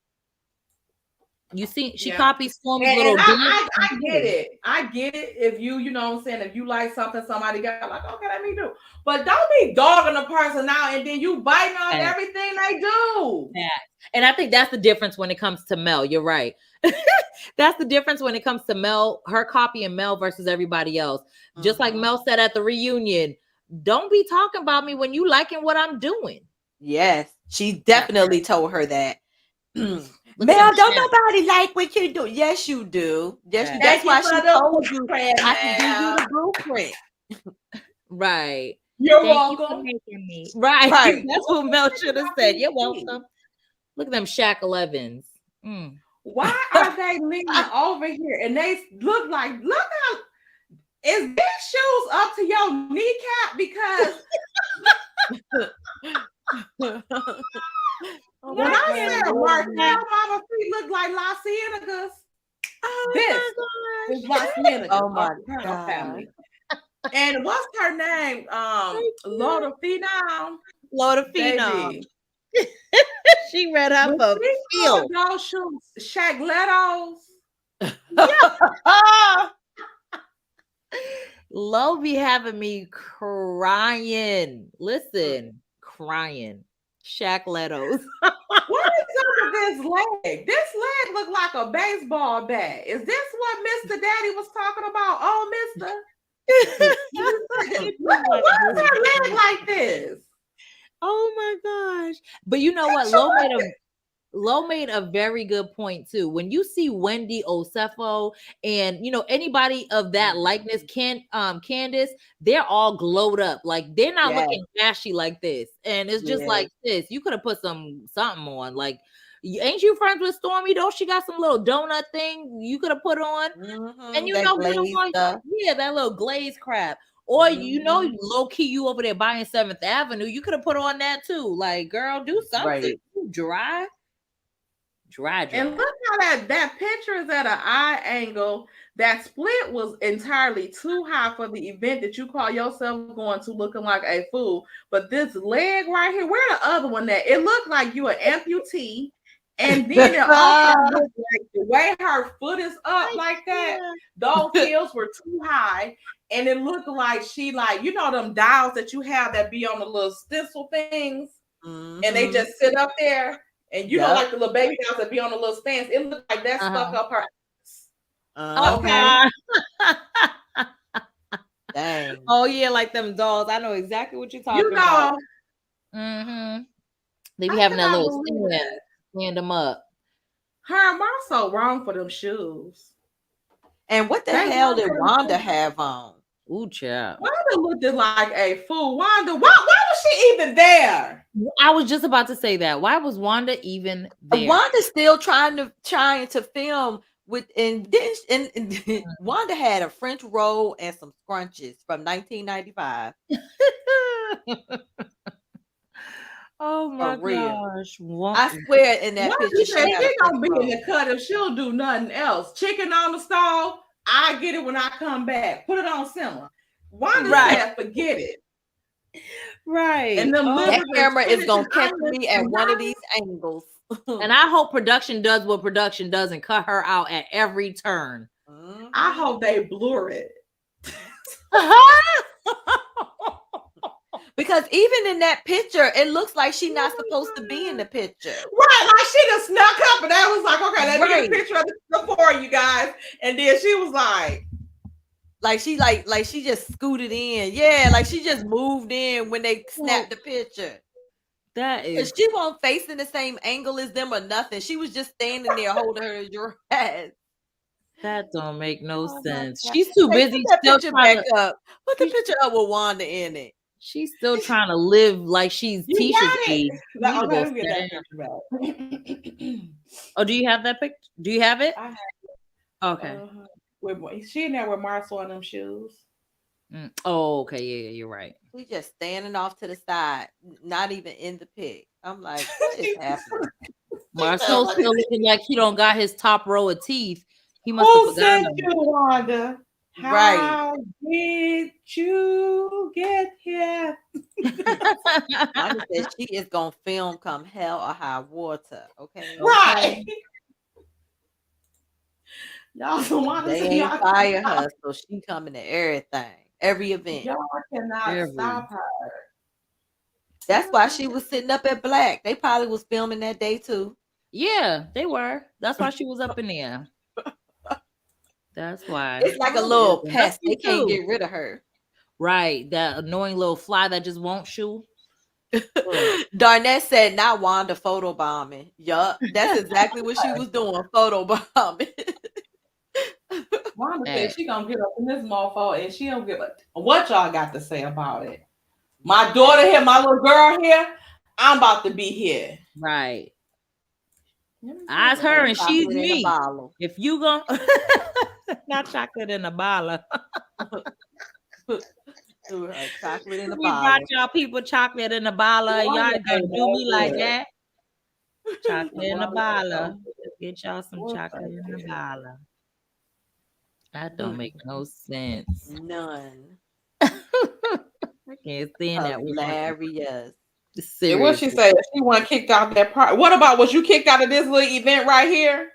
You see, she Yeah. copies Stormy's And little I dance. get it. I get it. If you know what I'm saying, if you like something somebody got, like, okay, let me do. But don't be dogging a person out and then you biting off Facts. everything they do. And I think that's the difference when it comes to Mel. You're right. That's the difference when it comes to Mel, her copying Mel versus everybody else. Just like Mel said at the reunion, don't be talking about me when you liking what I'm doing. Yes, she definitely told her that. Look Mel, at them don't chat. nobody like what you do. Yes, you do. Yes, Yeah. that's Thank why you for she the told you blueprint, I can give you Mel. the blueprint. Right. You're Thank you for welcome. making me. Right. Right. That's what Mel should have said. You're welcome. Look at them Shaq 11s. Mm. Why are they leaning over here? And they look how is these shoes up to your kneecap? Because when I said Martell mama feet look like La Cienaga's, this is La Cienega. Oh my her God. family. And what's her name? Loda Phenom. Load of phenom. Baby. She read her book. Feel those shoes, Shaglettos. Lo be having me crying. Listen, crying. Shaq Letos. What is up with this leg? This leg look like a baseball bat. Is this what Mr. Daddy was talking about? Oh, Mr. Why is her leg like this? Oh my gosh. But you know what? Lo made a very good point too. When you see Wendy Osefo and anybody of that likeness, Candace, they're all glowed up. Like they're not looking ashy like this. And it's just like this. You could have put something on. Like, ain't you friends with Stormy? Don't she got some little donut thing you could have put on? And you know, that little glaze crap. Or low key, you over there buying 7th Avenue, you could have put on that too. Like, girl, do something. Right. You dry. And look how that picture is at an eye angle. That split was entirely too high for the event that you call yourself going to, looking like a fool. But this leg right here, where the other one at? It looked like you an amputee. And then it also looked like the way her foot is up like that, those heels were too high. And it looked like she them dials that you have that be on the little stencil things. And they just sit up there. And like the little baby dolls that be on the little stands. It looked like that stuck up her ass. Okay. Dang. Oh yeah, like them dolls. I know exactly what you're talking about. They be having that little stand them up. I'm also wrong for them shoes. And what the hell did Wanda have on? Ooh, child. Wanda looked like a fool. Wanda, why was she even there? I was just about to say that. Why was Wanda even there? Wanda's still trying to film with and Wanda had a French roll and some scrunches from 1995. Oh my gosh. I swear in that picture she gonna be in the cut if she'll do nothing else. Chicken on the stove, I get it when I come back. Put it on simmer. Wanda said, forget it. Right. And that camera is gonna catch me at one of these angles. And I hope production does what production does and cut her out at every turn. I hope they blur it. Because even in that picture, it looks like she's not supposed to be in the picture. Right, like she just snuck up and I was like, okay, let me get a picture of this for you guys. And then she was like she just scooted in. Yeah, like she just moved in when they snapped the picture. That is, she won't face in the same angle as them or nothing. She was just standing there holding her dress. That don't make no sense. She's too busy still trying to up. Put the picture up with Wanda in it. She's still trying to live like she's Tisha's age. Oh, do you have that picture? Do you have it? I have Okay. she in there with Marcel in them shoes. Oh, okay. Yeah, you're right. She just standing off to the side, not even in the pic. I'm like, what is happening? Marcel's still looking like he don't got his top row of teeth. He must Who have forgotten sent them. you, Wanda? Right. How did you get here? Wanda said she is gonna film come hell or high water. Okay. Right. Y'all don't want to They see ain't fire her, so she coming to everything, every event. Y'all cannot stop her. That's why she was sitting up at Black. They probably was filming that day too. Yeah, they were. That's why she was up in there. That's why. It's like a little That's pest. They cute, can't too. get rid of her. Right. That annoying little fly that just won't shoot. Darnett said, "Not Wanda photobombing." Yup, that's exactly what she was doing, photobombing. Wanda said she gonna get up in this mofo and she don't give a what y'all got to say about it. My daughter here, my little girl here, I'm about to be here. Right. I's her and she's me. If you gonna not chocolate in a bottle. Chocolate in a We bottle. brought y'all people chocolate in a bottle. Y'all ain't gonna do me like that. Chocolate in a bottle. Get y'all some chocolate in a bottle. That don't make no sense. None. I can't stand that. Hilarious. And what she said? She wasn't kicked out that part. What about was you kicked out of this little event right here?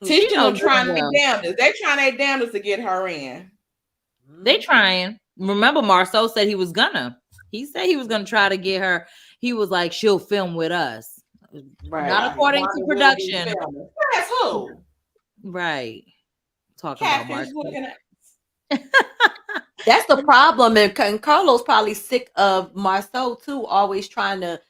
Teaching them trying their damnedest. They trying their damnedest to get her in. They trying. Remember, Marceau said he was gonna. He said he was gonna try to get her. He was like, she'll film with us. Right. Not according to production. That's who. Right. Talking about Marceau. That's the problem, and Carlos probably sick of Marceau too, always trying to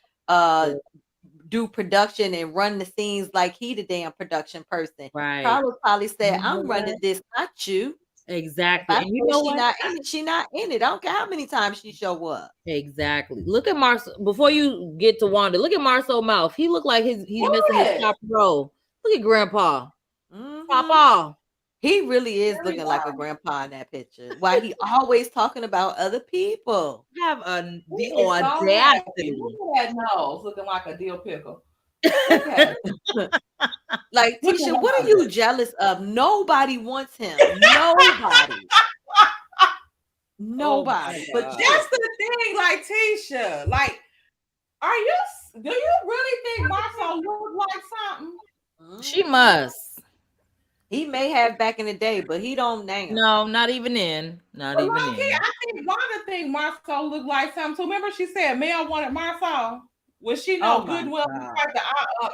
do production and run the scenes like he the damn production person. Right. Carlos probably said, "I'm running this, not you." Exactly. And you know what? She not in it. I don't care how many times she show up. Exactly. Look at Marceau. Before you get to Wanda, look at Marceau's mouth. He look like he's missing his top row. Look at Grandpa. Papa. He really is looking like a grandpa in that picture. Why he always talking about other people. Have the audacity. Look at that nose looking like a dill pickle. Like, Tisha, what are you jealous of? Nobody wants him. Nobody. Nobody. But that's the thing, like Tisha. Like, do you really think Marcel look like something? She must. He may have back in the day, but he don't now. No, not even in. Not even in. I think Wanda think Marcel looked like something too. Remember she said Mel wanted Marcel. Was she no Goodwill like the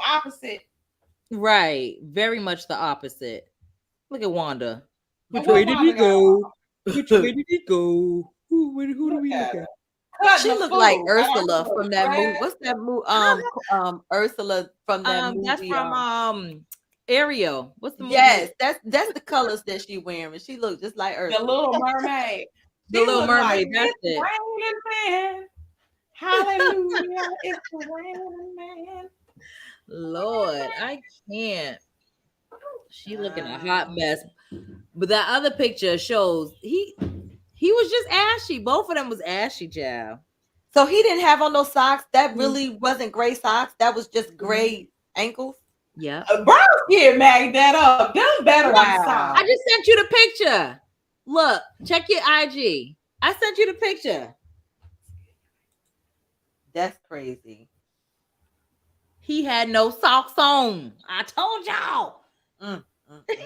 opposite? Right. Very much the opposite. Look at Wanda. Which way did he go? Which way did he go? Who do we look at? She looked like Ursula from that movie. What's that movie? Ursula from that movie. That's from Ariel. What's the movie? Yes, that's the colors that she wearing. She looked just like Ursula. The Little Mermaid. The Little Mermaid. That's it. Man. Hallelujah! It's the raining man. Lord, I can't. She looking a hot mess. But that other picture shows he was just ashy. Both of them was ashy, child. So he didn't have on those socks. That really wasn't gray socks. That was just gray ankles. Yeah. Bro, kid mag that up. Them better than socks. I just sent you the picture. Look, check your IG. I sent you the picture. That's crazy. He had no socks on. I told y'all. Well, can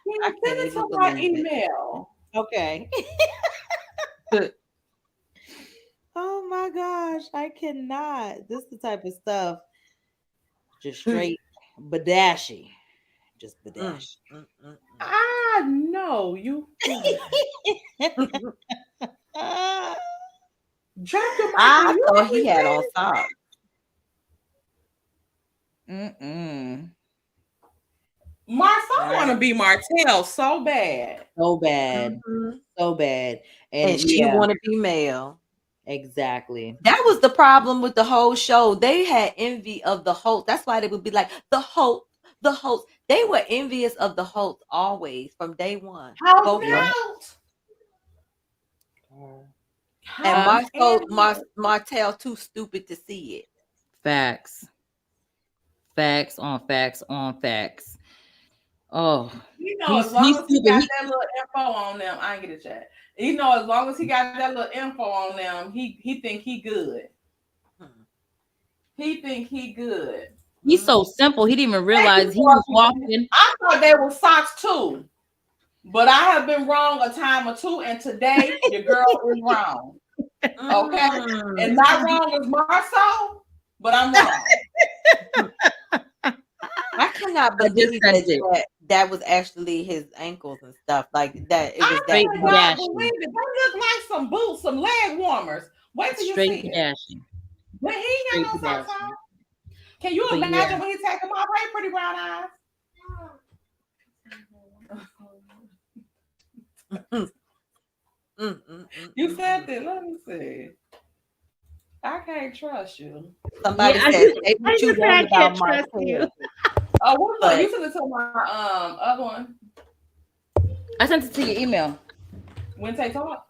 you send it to my email? Okay. Oh my gosh, I cannot. This is the type of stuff. Just straight badashy. Just badashy. I know you. I thought he had on socks. Marcel want to be Martell so bad. So bad. So bad. And she want to be male. Exactly. That was the problem with the whole show. They had envy of the host. That's why they would be like, the host, the host. They were envious of the host always from day one. House Both of them. out. And House Martell too stupid to see it. Facts. Facts on facts on facts. Oh, You know, as long as he stupid. got that little info on them, I ain't get a chat. You know, as long as he got that little info on them, he think he good. He think he good. He's so simple. He didn't even realize he was walking. I thought they were socks too, but I have been wrong a time or two, and today your girl is wrong. Okay, and not wrong as Marceau, but I'm wrong. I cannot believe that was actually his ankles and stuff like that. It was I that. cannot believe it. They look like some boots, some leg warmers. Wait till you see it. But he ain't got no socks on. Can you imagine when he take them off? Hey, pretty brown eyes. You said that. Let me see. I can't trust you. Somebody said what you want about my you. Oh, what was you sent it to my other one? I sent it to your email. When they talk.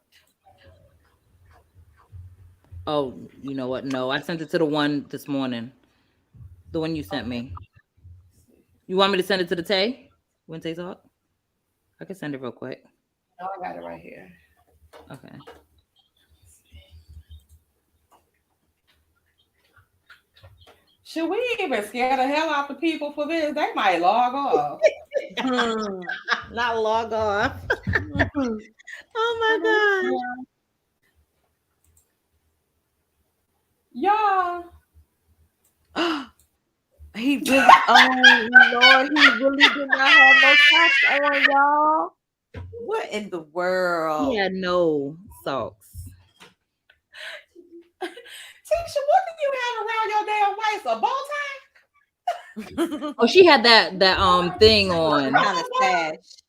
Oh, you know what? No, I sent it to the one this morning. The one you sent me. You want me to send it to the Tay? When Tay talk? I can send it real quick. No, I got it right here. Okay. Should we even scare the hell out the people for this? They might log off. Not log off. Oh my gosh. Y'all. He really, oh Lord, he really did not have no socks on, y'all. What in the world? He had no socks. Tisha, what do you have around your damn waist? A bow tie? Oh, she had that thing on. Kind of sash.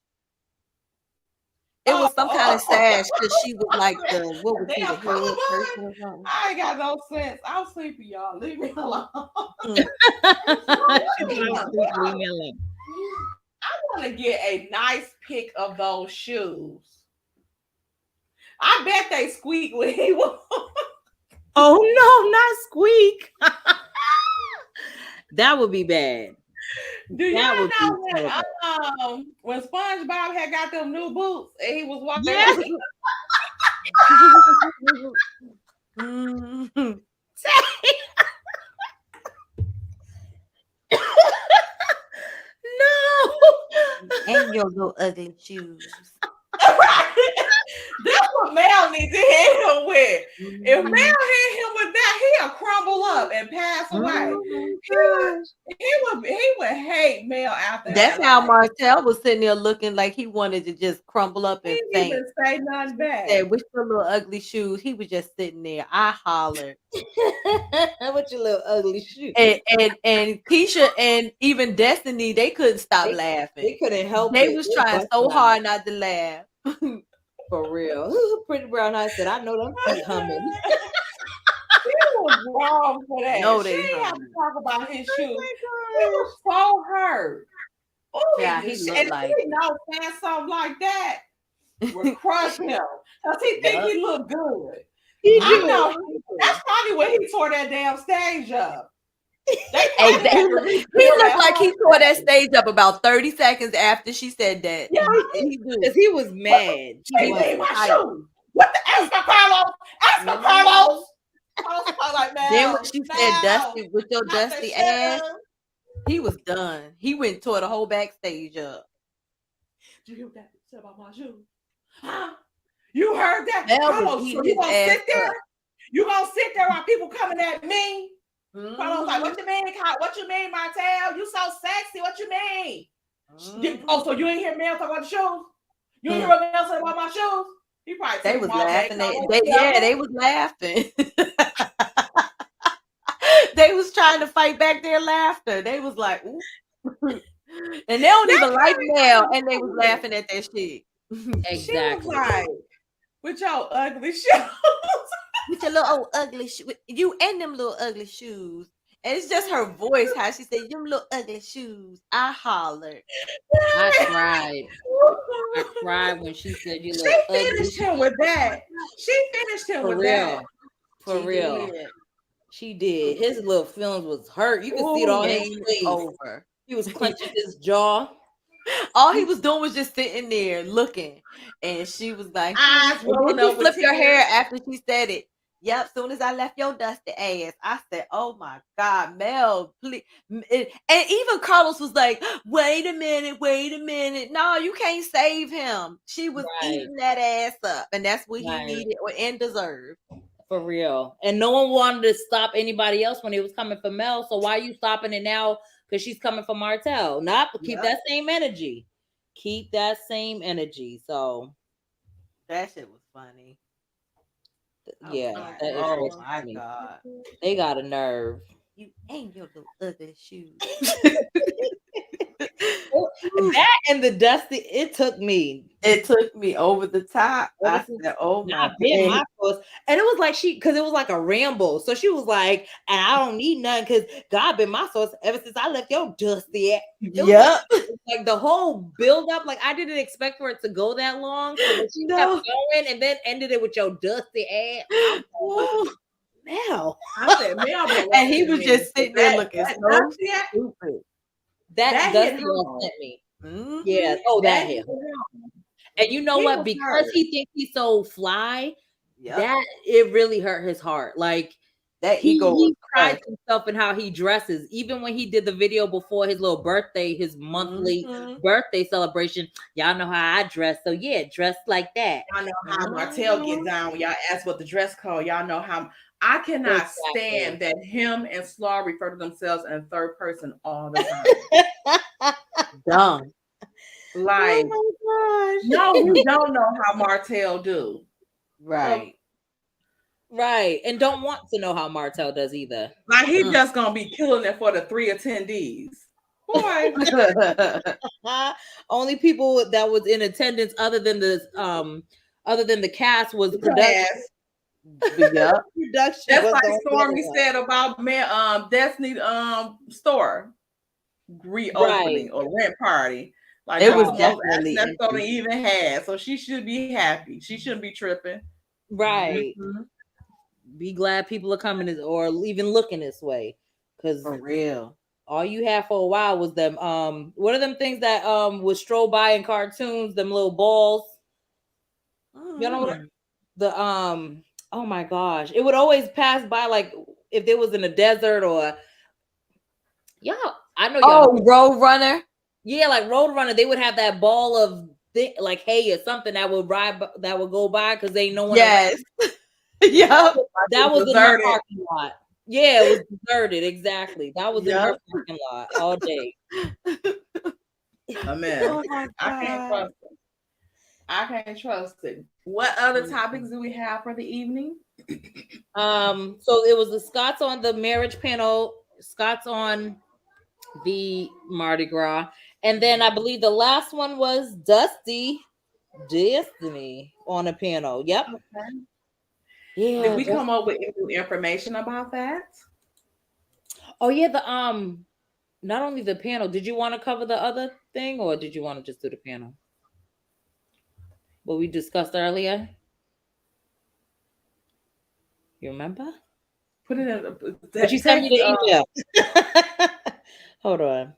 It was some kind of sash because she was like the what was he, the head person or something? I ain't got no sense. I'm sleepy, y'all. Leave me alone. I want to get a nice pic of those shoes. I bet they squeak when he was. Oh no, not squeak. That would be bad. Do y'all know when SpongeBob had got them new boots and he was walking? Yes. No. And your little ugly shoes. That's what Mel needs to hit him with. If Mel hit him with that, he'll crumble up and pass away. He would hate Mel after that. That's how Martell was sitting there looking like he wanted to just crumble up and faint. He didn't say nothing back. Said, with your little ugly shoes, he was just sitting there. I hollered. With your little ugly shoes. And Keisha and even Destiny, they couldn't stop laughing. They couldn't help it. They was trying so hard not to laugh. For real. Pretty brown eyes said, I know them feet humming. He was wrong for that. No, she they didn't have to talk about his shoes. Oh he was so hurt. Ooh, yeah, he looked and like he know saying something like that would crush him. Because he think he looked good. I know. That's probably when he tore that damn stage up. Exactly. He looked like he tore that stage up about 30 seconds after she said that. Yeah, because he was mad. He was my shoes. What the ask for Carlos? Ask for Carlos. Like, then when she said Dusty with your dusty ass, he was done. He went and tore the whole backstage up. Did you hear what that said about my shoes? Huh? You heard that? Carlos, so you gonna sit there? You gonna sit there while people coming at me? Carlos like, what you mean? What you mean, Martell? You so sexy. What you mean? Oh, so you ain't hear Mel talk about the shoes? You ain't hear what Mel said about my shoes? He probably they was laughing. They was laughing. They was trying to fight back their laughter. They was like, ooh. And they don't even like Mel, and they was laughing at that shit. Exactly. She was like, with your ugly shoes. with your little old ugly you and them little ugly shoes. And it's just her voice, how she said, "Them little ugly shoes." I hollered. I cried. I cried when she said you She look ugly. finished him with that. She finished him For with real. that. For She real. did. She did. His little feelings was hurt. You could see it Ooh, on his Game face. over. He was clenching his jaw. All he was doing was just sitting there looking, and she was like, Eyes and then rolling she over flipped her tears. hair after she said it. Yep, soon as I left your dusty ass, I said, "Oh my God, Mel, please." And even Carlos was like, wait a minute. No, you can't save him. She was Right. eating that ass up, and that's what Right. he needed and deserved. For real. And no one wanted to stop anybody else when it was coming for Mel. So why are you stopping it now? Because she's coming for Martell. Not keep that same energy. Keep that same energy. So That shit was funny. yeah, Like, that is oh so my funny. God. They got a nerve. You and your little ugly shoes. That and the dusty, it took me. It took me over the top. I Ever since- said, "Oh Nah, my bit my God." puss. And it was like because it was like a ramble. So she was like, and I don't need none because God been my source ever since I left your dusty ass. Yep. Like the whole build up, like I didn't expect for it to go that long. So when she No. kept going and then ended it with your dusty ass. I was like, Mel. I said, Mel, And he was just sitting there looking so dusty ass- stupid. That hit dusty home. sent me. Mhm. Yeah. Oh, that hit. hit home. And you know He what? was Because hurt. he thinks he's so fly, Yep. that it really hurt his heart. Like That ego was he prides crushed. himself in how he dresses. Even when he did the video before his little birthday, his monthly Mhm. birthday celebration, y'all know how I dress. So yeah, dress like that. Y'all know how Martell get down when y'all ask what the dress code. Y'all know how I cannot Exactly. stand that him and Slaw refer to themselves in third person all the time. Dumb. Like, Oh my gosh. no, you don't know how Martell do. Right. Right. And don't want to know how Martell does either. Like he just gonna be killing it for the 3 attendees. Boy, Only people that was in attendance other than the cast was production. Yep. Production That's was like the only Stormy one. said about Destiny store reopening or rent party. Like It that was was the most definitely action that Stormy empty. even had. So she should be happy. She shouldn't be tripping. Right. Mhm. Be glad people are coming or even looking this way. Because For real. all you had for a while was them what are them things that was stroll by in cartoons, them little balls. You know what the oh my gosh. It would always pass by like if there was in a desert or I know y'all Road Runner. yeah, like Roadrunner, they would have that ball of like hay or something that would that would go by because they no one Yes. Yep. that was in her parking lot. Yeah, it was deserted. Exactly. That was in her Yep. parking lot all day. Oh, man. Oh my I can't God. trust it. I can't trust it. What other topics do we have for the evening? So it was the Scots on the marriage panel, Scots on the Mardi Gras, and then I believe the last one was Dusty Destiny on a panel. Yep. Okay. Yeah. Did we come up with any information about that? Oh yeah, the not only the panel. Did you want to cover the other thing, or did you want to just do the panel? What we discussed earlier. You remember? Put it in. Did you send me the email? Hold on.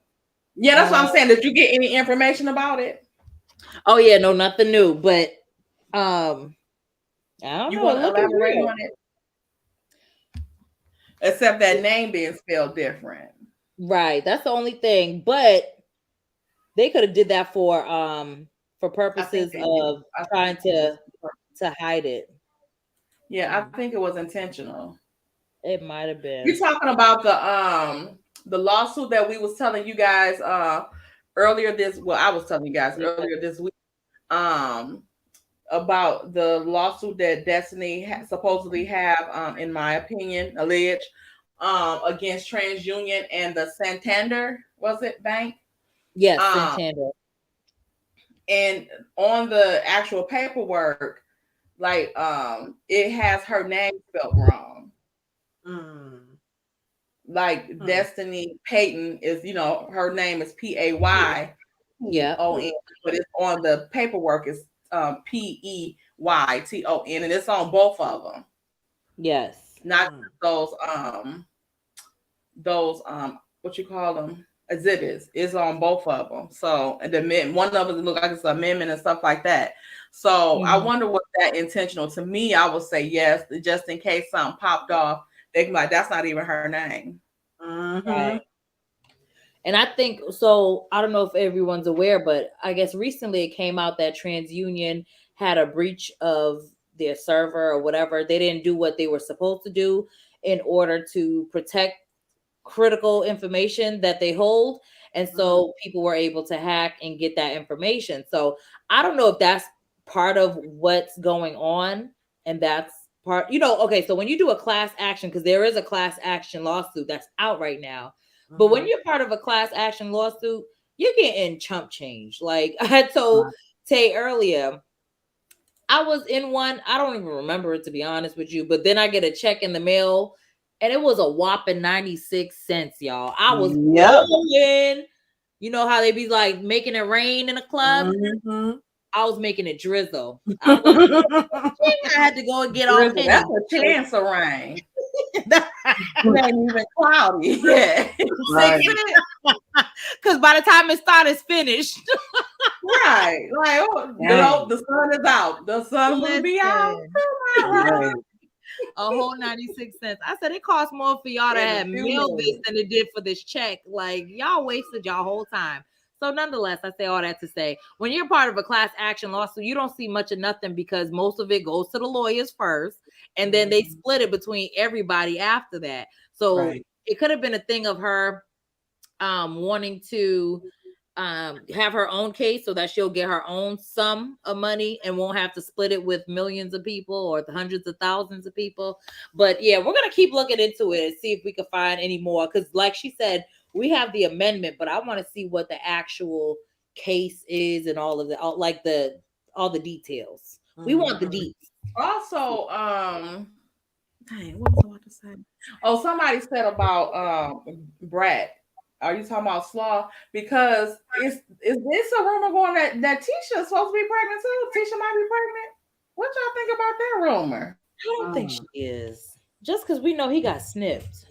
Yeah, that's what I'm saying. Did you get any information about it? Oh yeah, no, nothing new, but I don't You know. want to Looking elaborate good. on it? Except that name being spelled different. Right, that's the only thing. But they could have did that for purposes of trying to hide it. Yeah, I think it was intentional. It might have been. You're talking about the lawsuit that we was telling you guys earlier this. Well, I was telling you guys earlier this week about the lawsuit that Destiny supposedly have, in my opinion, alleged against TransUnion and the Santander, was it, bank? Yes, Santander. And on the actual paperwork, like it has her name spelled wrong. Mm. Like Destiny Payton is, her name is Payton, Yeah. but it's on the paperwork is Peyton, and it's on both of them. Yes. Not those what you call them exhibits is on both of them. So and one of them look like it's an amendment and stuff like that. So I wonder what that intentional. To me, I would say yes, just in case something popped off. They can be like, that's not even her name. Right. And I think so. I don't know if everyone's aware, but I guess recently it came out that TransUnion had a breach of their server or whatever. They didn't do what they were supposed to do in order to protect critical information that they hold. And so people were able to hack and get that information. So I don't know if that's part of what's going on. And that's part, okay. So when you do a class action, because there is a class action lawsuit that's out right now. But when you're part of a class action lawsuit, you're getting chump change. Like I had told Tay earlier, I was in one. I don't even remember it, to be honest with you. But then I get a check in the mail, and it was a whopping 96 cents, y'all. I was going. You know how they be like making it rain in a club? I was making it drizzle. I had to go and get all pennies. That's a chance of rain. It ain't even cloudy yet. Because by the time it started, it's finished. Right. Like, the sun is out. The sun will be out tomorrow. A whole 96 cents. I said it costs more for y'all to have mail this than it did for this check. Like, y'all wasted y'all whole time. So nonetheless, I say all that to say, when you're part of a class action lawsuit, you don't see much of nothing because most of it goes to the lawyers first, and then they split it between everybody after that. So it could have been a thing of her wanting to have her own case so that she'll get her own sum of money and won't have to split it with millions of people or hundreds of thousands of people. But yeah, we're gonna keep looking into it and see if we can find any more, because like she said, we have the amendment, but I want to see what the actual case is and all of all the details. We want the deets. Also, dang, what was I about to say? Oh, somebody said about Brad. Are you talking about Slaw? Because is this a rumor going that Tisha's supposed to be pregnant too? Tisha might be pregnant. What y'all think about that rumor? I don't think she is. Just because we know he got snipped.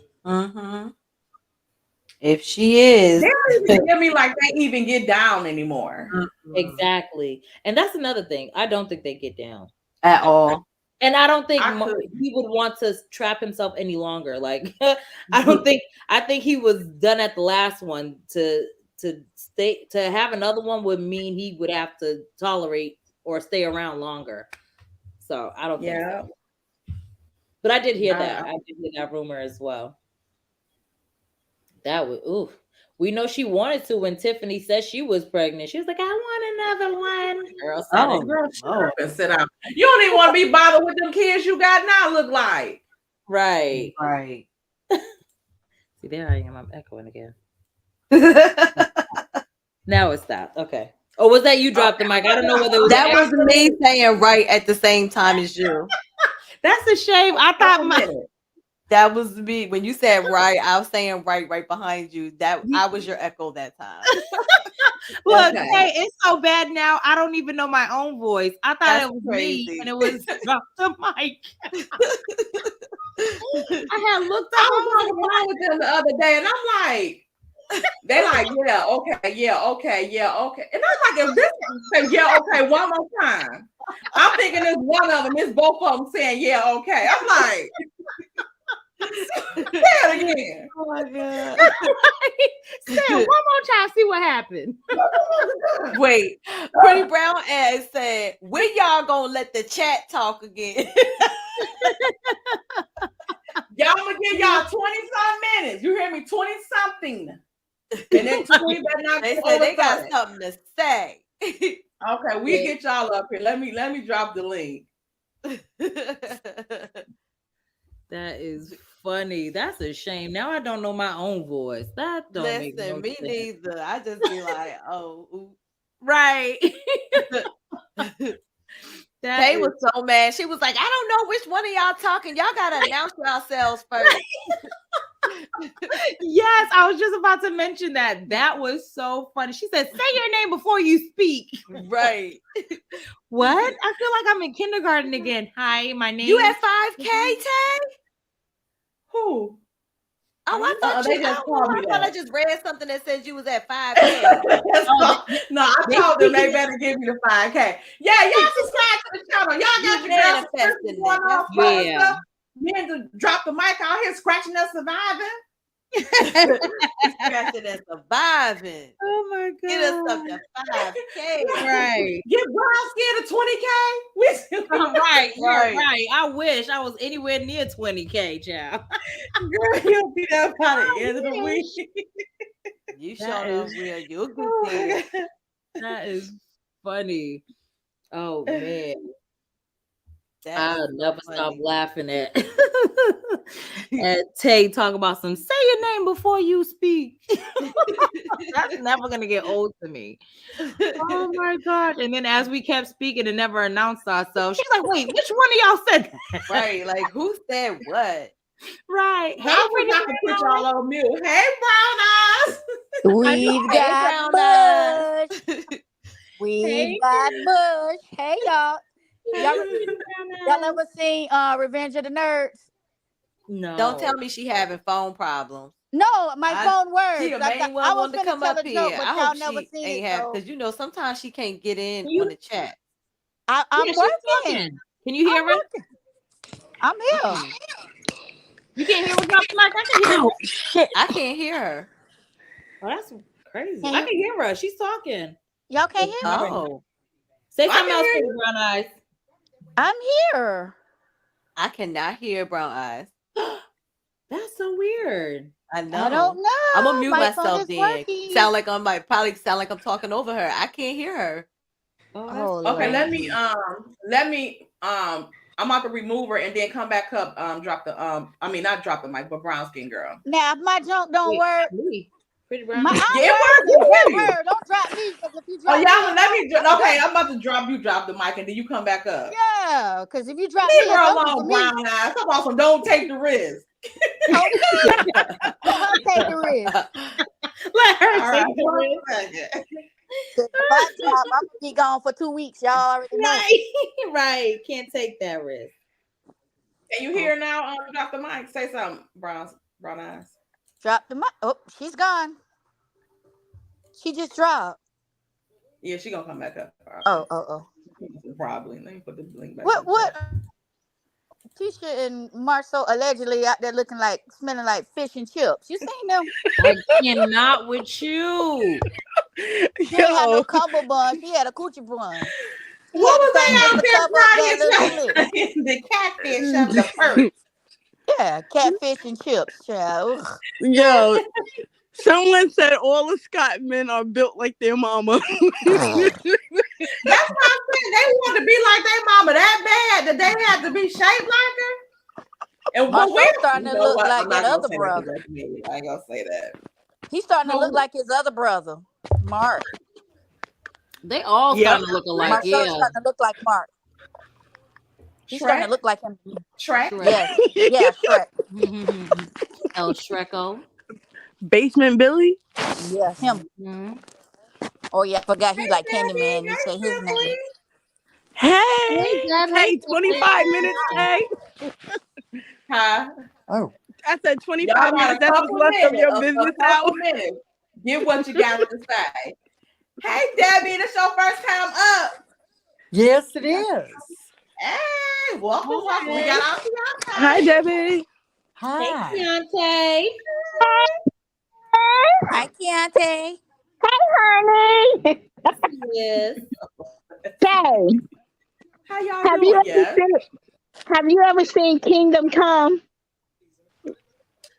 If she is, they don't even get me like they even get down anymore. Exactly. And that's another thing. I don't think they get down at all. And I don't think he would want to trap himself any longer. Like, I think he was done at the last one. To have another one would mean he would have to tolerate or stay around longer. So I don't think so. But I did hear that. I did hear that rumor as well. That was we know she wanted to when Tiffany said she was pregnant. She was like, I want another one. Girl, sit down. You don't even want to be bothered with them kids you got now look like. Right. See, there I am. I'm echoing again. Now it stopped. Okay. Oh, was that you dropped the mic? I don't know whether it was that was me saying right at the same time as you. That's a shame. I thought that was me. When you said right, I was saying right behind you. That I was your echo that time. Look, hey, it's so bad now. I don't even know my own voice. I thought it was crazy. Me, and it was the mic. I had looked up. I was on with them the other day, and I'm like, they like, yeah, okay. And I'm like, if this say yeah, okay, one more time. I'm thinking it's one of them. It's both of them saying yeah, okay. I'm like. Say it again. Oh my God. Say it one more time, see what happened. Wait, Pretty Brown ass said, when y'all gonna let the chat talk again? Y'all gonna give y'all 20-some minutes. You hear me? 20-something. And then 20 they said they got something to say. Okay, we get y'all up here. Let me drop the link. That is funny. That's a shame. Now I don't know my own voice. That don't make no me sense. neither. I just be like, oh, right. Tay was so mad. She was like, I don't know which one of y'all talking. Y'all gotta announce yourselves first. Yes, I was just about to mention that. That was so funny. She said, say your name before you speak. Right. What? I feel like I'm in kindergarten again. Hi, my name You at 5K, Tay? Who? Oh, I thought they just called me I thought I that. just read something that says you was at 5K. No, I told them they better give me the 5K. Yeah, y'all subscribe to the channel. Y'all got You your girl manifesting going that. on. That's Yeah. Men to drop the mic out here scratching us surviving. Scratching and surviving. Oh my god. Get us up to 5K. Right. Get brown skin to 20K. Right. Right. Right. I wish I was anywhere near 20K, child. Girl, you'll be there by the end of the week. You That showed us is- real. You a good Oh my thing. God. That is funny. Oh man. That I'll is so never stop funny. laughing at Tay talk about some say your name before you speak. That's never gonna get old to me. Oh my god. And then as we kept speaking and never announced ourselves, she's like, wait, which one of y'all said that? Right. Like, who said what? Right. Hey, I forgot to put y'all on mute. Hey, brown eyes. We've Hey, got brown eyes. Bush. We've Hey. got Bush. Hey y'all. Y'all ever seen Revenge of the Nerds? No. Don't tell me she having phone problems. No, my phone She works. the Like, main I one was wanted to gonna come tell up a joke, here. but I y'all hope never she seen ain't it. have So because sometimes she can't get in You- on the chat. I'm she's working. talking. Can you hear I'm her? working. I'm here. You can't hear her drop the mic. I can hear her. Shit. I can't hear her. Oh, that's crazy. Can I you- can hear her. She's talking. Y'all can't hear me? Oh, Say I something can else hear for the brown eyes. I'm here. I cannot hear brown eyes. That's so weird. I know. I don't know. I'm gonna mute My phone myself is then. working. Probably sound like I'm talking over her. I can't hear her. Oh, that's Oh, Okay, Lord. let me I'm about to remove her and then come back up. Drop the I mean not drop the mic, but brown skin girl. Now, if my junk don't Wait, work, me. Pretty brown my eyes. I'm Yeah, working. work. Drop her. Don't drop me. Because if you Oh drop yeah, me, let me. Okay, I'm about to drop you. Drop the mic and then you come back up. yeah. Because if you drop Leave me, her it's over alone, for me. brown eyes. Come on, some don't take the risk. Okay. Let her take the risk. Let her All take right, the one risk. second. If I drop, I'm gonna be gone for 2 weeks. Y'all already know. Right. Right. Can't take that risk. Can you hear now? Drop the mic. Say something, brown eyes. Drop the mic. Oh, she's gone. She just dropped. Yeah, she gonna come back up. Oh. Probably. Let me put the link back. What? Tisha and Marceau allegedly out there looking like, smelling like fish and chips. You seen them? I cannot with you. She ain't had no cover bun. She had a coochie bun. She What had was something they just out to there cover up that little frying? slit. The catfish of the perch. Yeah, catfish and chips, child. Ugh. Yo, someone said all the Scott men are built like their mama. That's what I'm saying. They want to be like their mama that bad that they have to be shaped like her. And Marceau's we're starting to look like that other brother. I ain't gonna say that. He's starting to look like his other brother, Mark. They all Yep. starting to look alike. Marceau's Yeah. starting to look like Mark. He's starting to look like him. Shrek. Shrek. Yeah, Shrek. El Shreko. Basement Billy. Yeah, him. Mhm. Oh yeah, I forgot he like Debbie, Candyman. You hey, say his name. Stephanie. Hey, Deb. hey, 25 minutes. Hey, Huh? Oh. I said Y'all 25 got minutes. a That's what's couple left of minutes. your A business couple hour. minutes. Get what you got to say. Hey, Debbie, this your first time up. Yes, it is. Hey, welcome. We got our fiance. Hi, Debbie. Hi. Keontae. Hi, Keontae. Honey. Yes. Say, How y'all have you doing? ever Yes. seen Kingdom Come?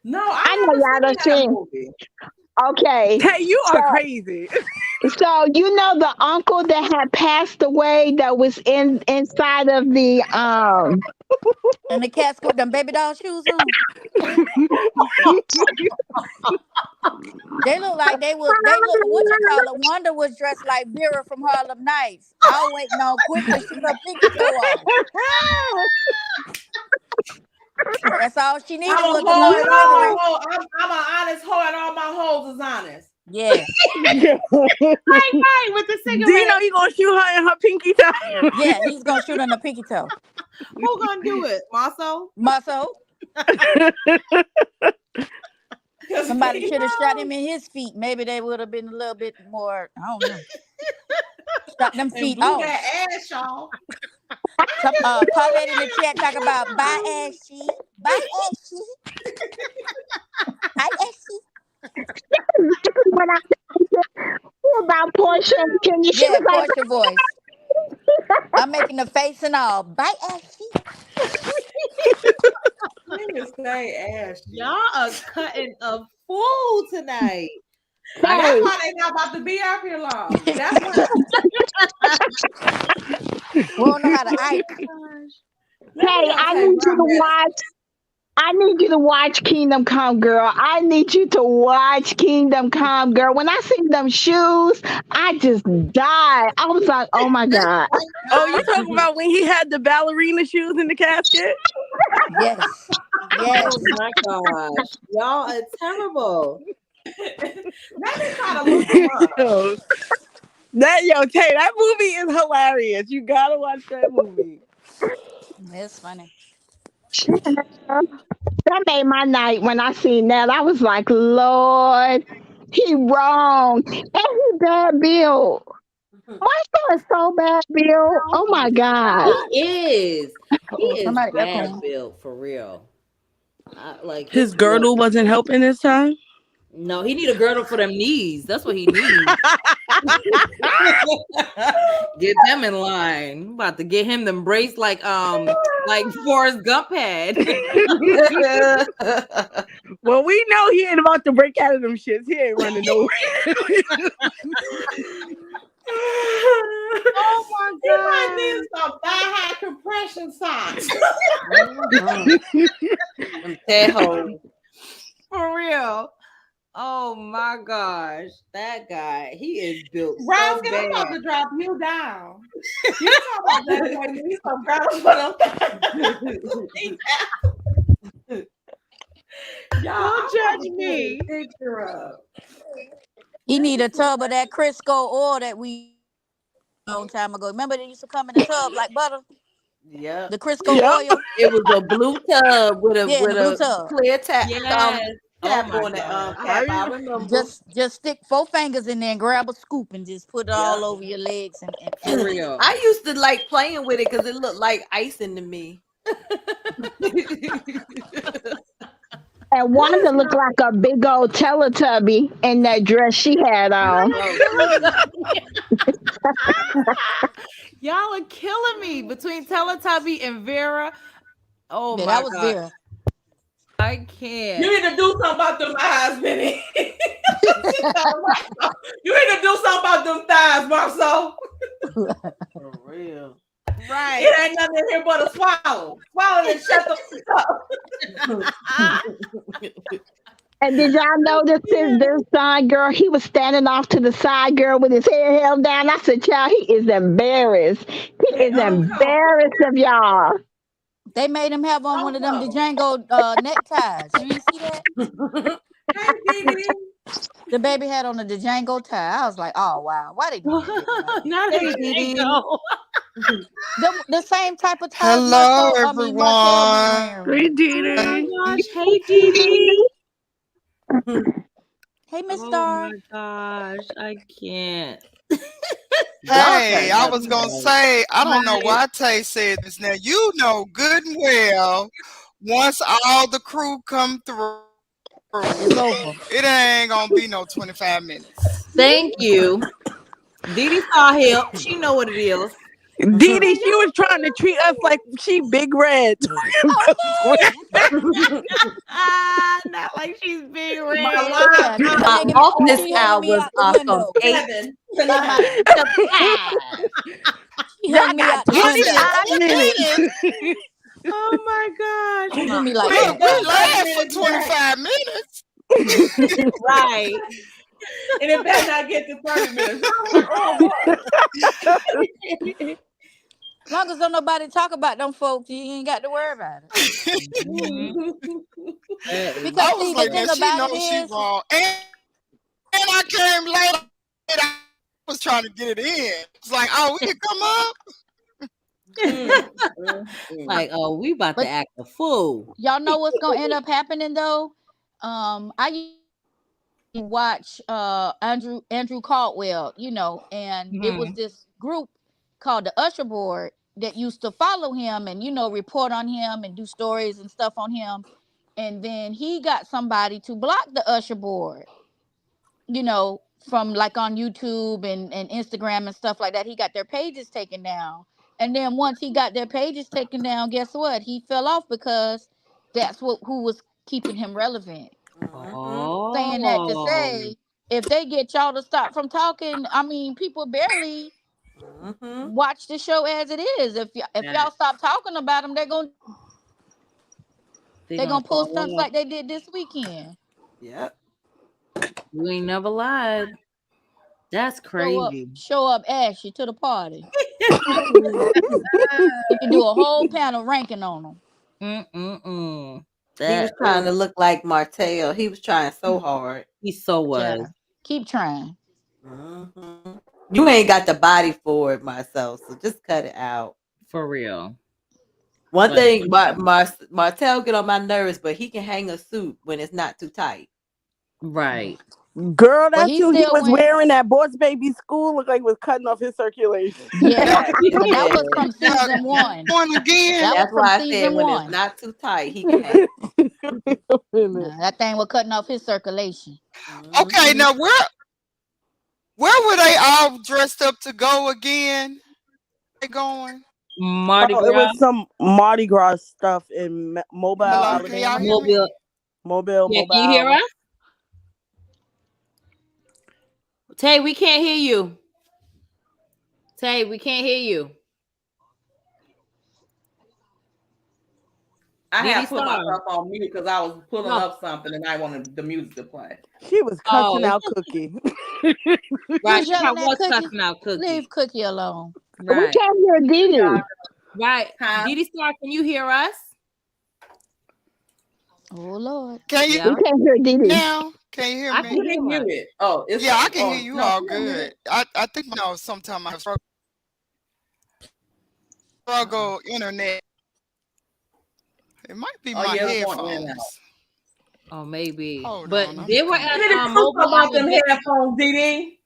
No, I I know never y'all done seen that seen. movie. Okay, Hey, you are so crazy. you know the uncle that had passed away that was inside of the And the cats with them baby doll shoes on. They look like they look what you call it. Wanda was dressed like Vera from Harlem Nights. I was waiting on quickly shoot her pinky toe off. That's all she needed I'm was a a hoe little and all my cigarette. hoes. I'm an honest hoe and all my hoes is honest. Yes. Right, with the cigarette. Dino, you gonna shoot her in her pinky toe? Yeah, he's gonna shoot her in the pinky toe. Who gonna do it? Marceau? Muscle. Somebody should have shot him in his feet. Maybe they would have been a little bit more. I don't know. Shot them And feet blew off. that ass, y'all. Paulette in the chat talk about bye Ashy. Bye Ashy. Bye Ashy. When I said about Portia and Kenya, she Yeah, was like, Portia voice. I'm making the face and all. Bye Ashy. Niggas say ass. Y'all are cutting a fool tonight. That's hey, why they not about to be out here long. That's why. We don't know how to Ike. hey, I need you to watch. I need you to watch Kingdom Come, girl. I need you to watch Kingdom Come, girl. When I seen them shoes, I just died. I was like, oh my God. Oh, you talking about when he had the ballerina shoes in the casket? Yes. Yes. Oh my gosh. Y'all are terrible. Let me try to look them up. Tay, that movie is hilarious. You gotta watch that movie. It's funny. That made my night when I seen that. I was like, Lord, he wrong. And he bad built. Michael is so bad built. Oh my God. He is. He is Somebody bad echoing. built for real. Like His girdle wasn't helping this time. No, he need a girdle for them knees. That's what he needs. Get them in line. I'm about to get him them brace like Forrest Gump had. Well, we know he ain't about to break out of them shits. He ain't running nowhere. Oh my He might need some thigh-high compression socks. Tejo. For real. Oh my gosh. That guy, he is built Rouse, so get I'm about bad. to drop you down. You talking about that boy need some girdles for them. Y'all, Don't judge me. Picture of. He need a tub of that Crisco oil that we a long time ago. Remember they used to come in a tub like butter? Yep. The Crisco oil? It was a blue tub with a Yeah, the blue tub. Clear tap. Yes. Tap Oh my on that God. cap. I remember. Just stick 4 fingers in there and grab a scoop and just put it all over your legs and For real. I used to like playing with it because it looked like icing to me. And Wanda looked like a big old Teletubby in that dress she had on. Y'all are killing me between Teletubby and Vera. Oh yeah, my that was God. Vera. I can't. You need to do something about them eyes, Benny. You need to do something about them thighs, Marceau. For real. Right. It ain't nothing in here but a swallow. Swallow and shut the fuck up. And did y'all notice this son, girl? He was standing off to the side, girl, with his head held down. I said, child, he is embarrassed. He is embarrassed of y'all. They made him have on one of them Django neckties. You didn't see that? Hey, Didi. The baby had on a Django tie. I was like, oh wow, why they do that? Not Hey, a Didi. Django. The same type of ties. Hello, Marcel be wearing. Hey, Didi. Oh my gosh. Hey, Didi. Hey, Miss Oh Star. my gosh. I can't. Hey, I was gonna say, I don't know why Tay said this. Now you know good and well, once all the crew come through, It's over. it ain't gonna be no 25 minutes. Thank you. Didi saw help. She know what it is. Didi, she was trying to treat us like she Big Red. Not like she's big red. My office hours are from 8 She hung me out the window. 25 minutes. Oh my gosh. You do me like We that. laughed for 25 minutes. Right. And it better not get to 30 minutes. Oh, boy. As long as don't nobody talk about them folks, you ain't got to worry about it. Because I see, was the like, thing now she about it knows she is, wrong. And I came later. I was trying to get it in. It's like, oh, we can come up. Like, oh, we about but to act a fool. y'all know what's gonna end up happening though. I used to watch Andrew Caldwell, and it was this group called the Usher Board that used to follow him and report on him and do stories and stuff on him. And then he got somebody to block the Usher Board, from like on YouTube and Instagram and stuff like that. He got their pages taken down. And then once he got their pages taken down, guess what? He fell off because that's who was keeping him relevant. Saying that to Oh, say, if they get y'all to stop from talking, I mean, people barely watch the show as it is. If y'all stop talking about them, they're gonna pull fall stunts off. like they did this weekend. Yep. You ain't never lied. That's crazy. Show up ashy to the party. You can do a whole panel ranking on them. He was trying to look like Martell. He was trying so hard. He so was. Yeah. Keep trying. You ain't got the body for it, Marcel, so just cut it out. For real. One thing, Martell get on my nerves, but he can hang a suit when it's not too tight. Right. Girl, that suit he was wearing at Boss Baby School looked like it was cutting off his circulation. Yeah, but that was from season one. Again. That's why I said when it's not too tight, he can hang. That thing was cutting off his circulation. Okay, now where were they all dressed up to go again? They going? Mardi Gras. It was some Mardi Gras stuff in Mobile, Alabama. Mobile. Yeah, can you hear us? Tay, we can't hear you. Tay, we can't hear you. I had put myself on mute because I was pulling up something and I wanted the music to play. She was cussing out Cookie. Right, she was cussing out Cookie. Leave Cookie alone. Right. We can't hear Didi. Right. Didi Star, can you hear us? Oh Lord. Can you? We can't hear Didi. Now, can you hear me? I can hear it. Oh, yeah, I can hear you all good. I think sometimes I struggle internet. It might be my headphones. Oh, maybe. But they were at mobile about them headphones, Didi.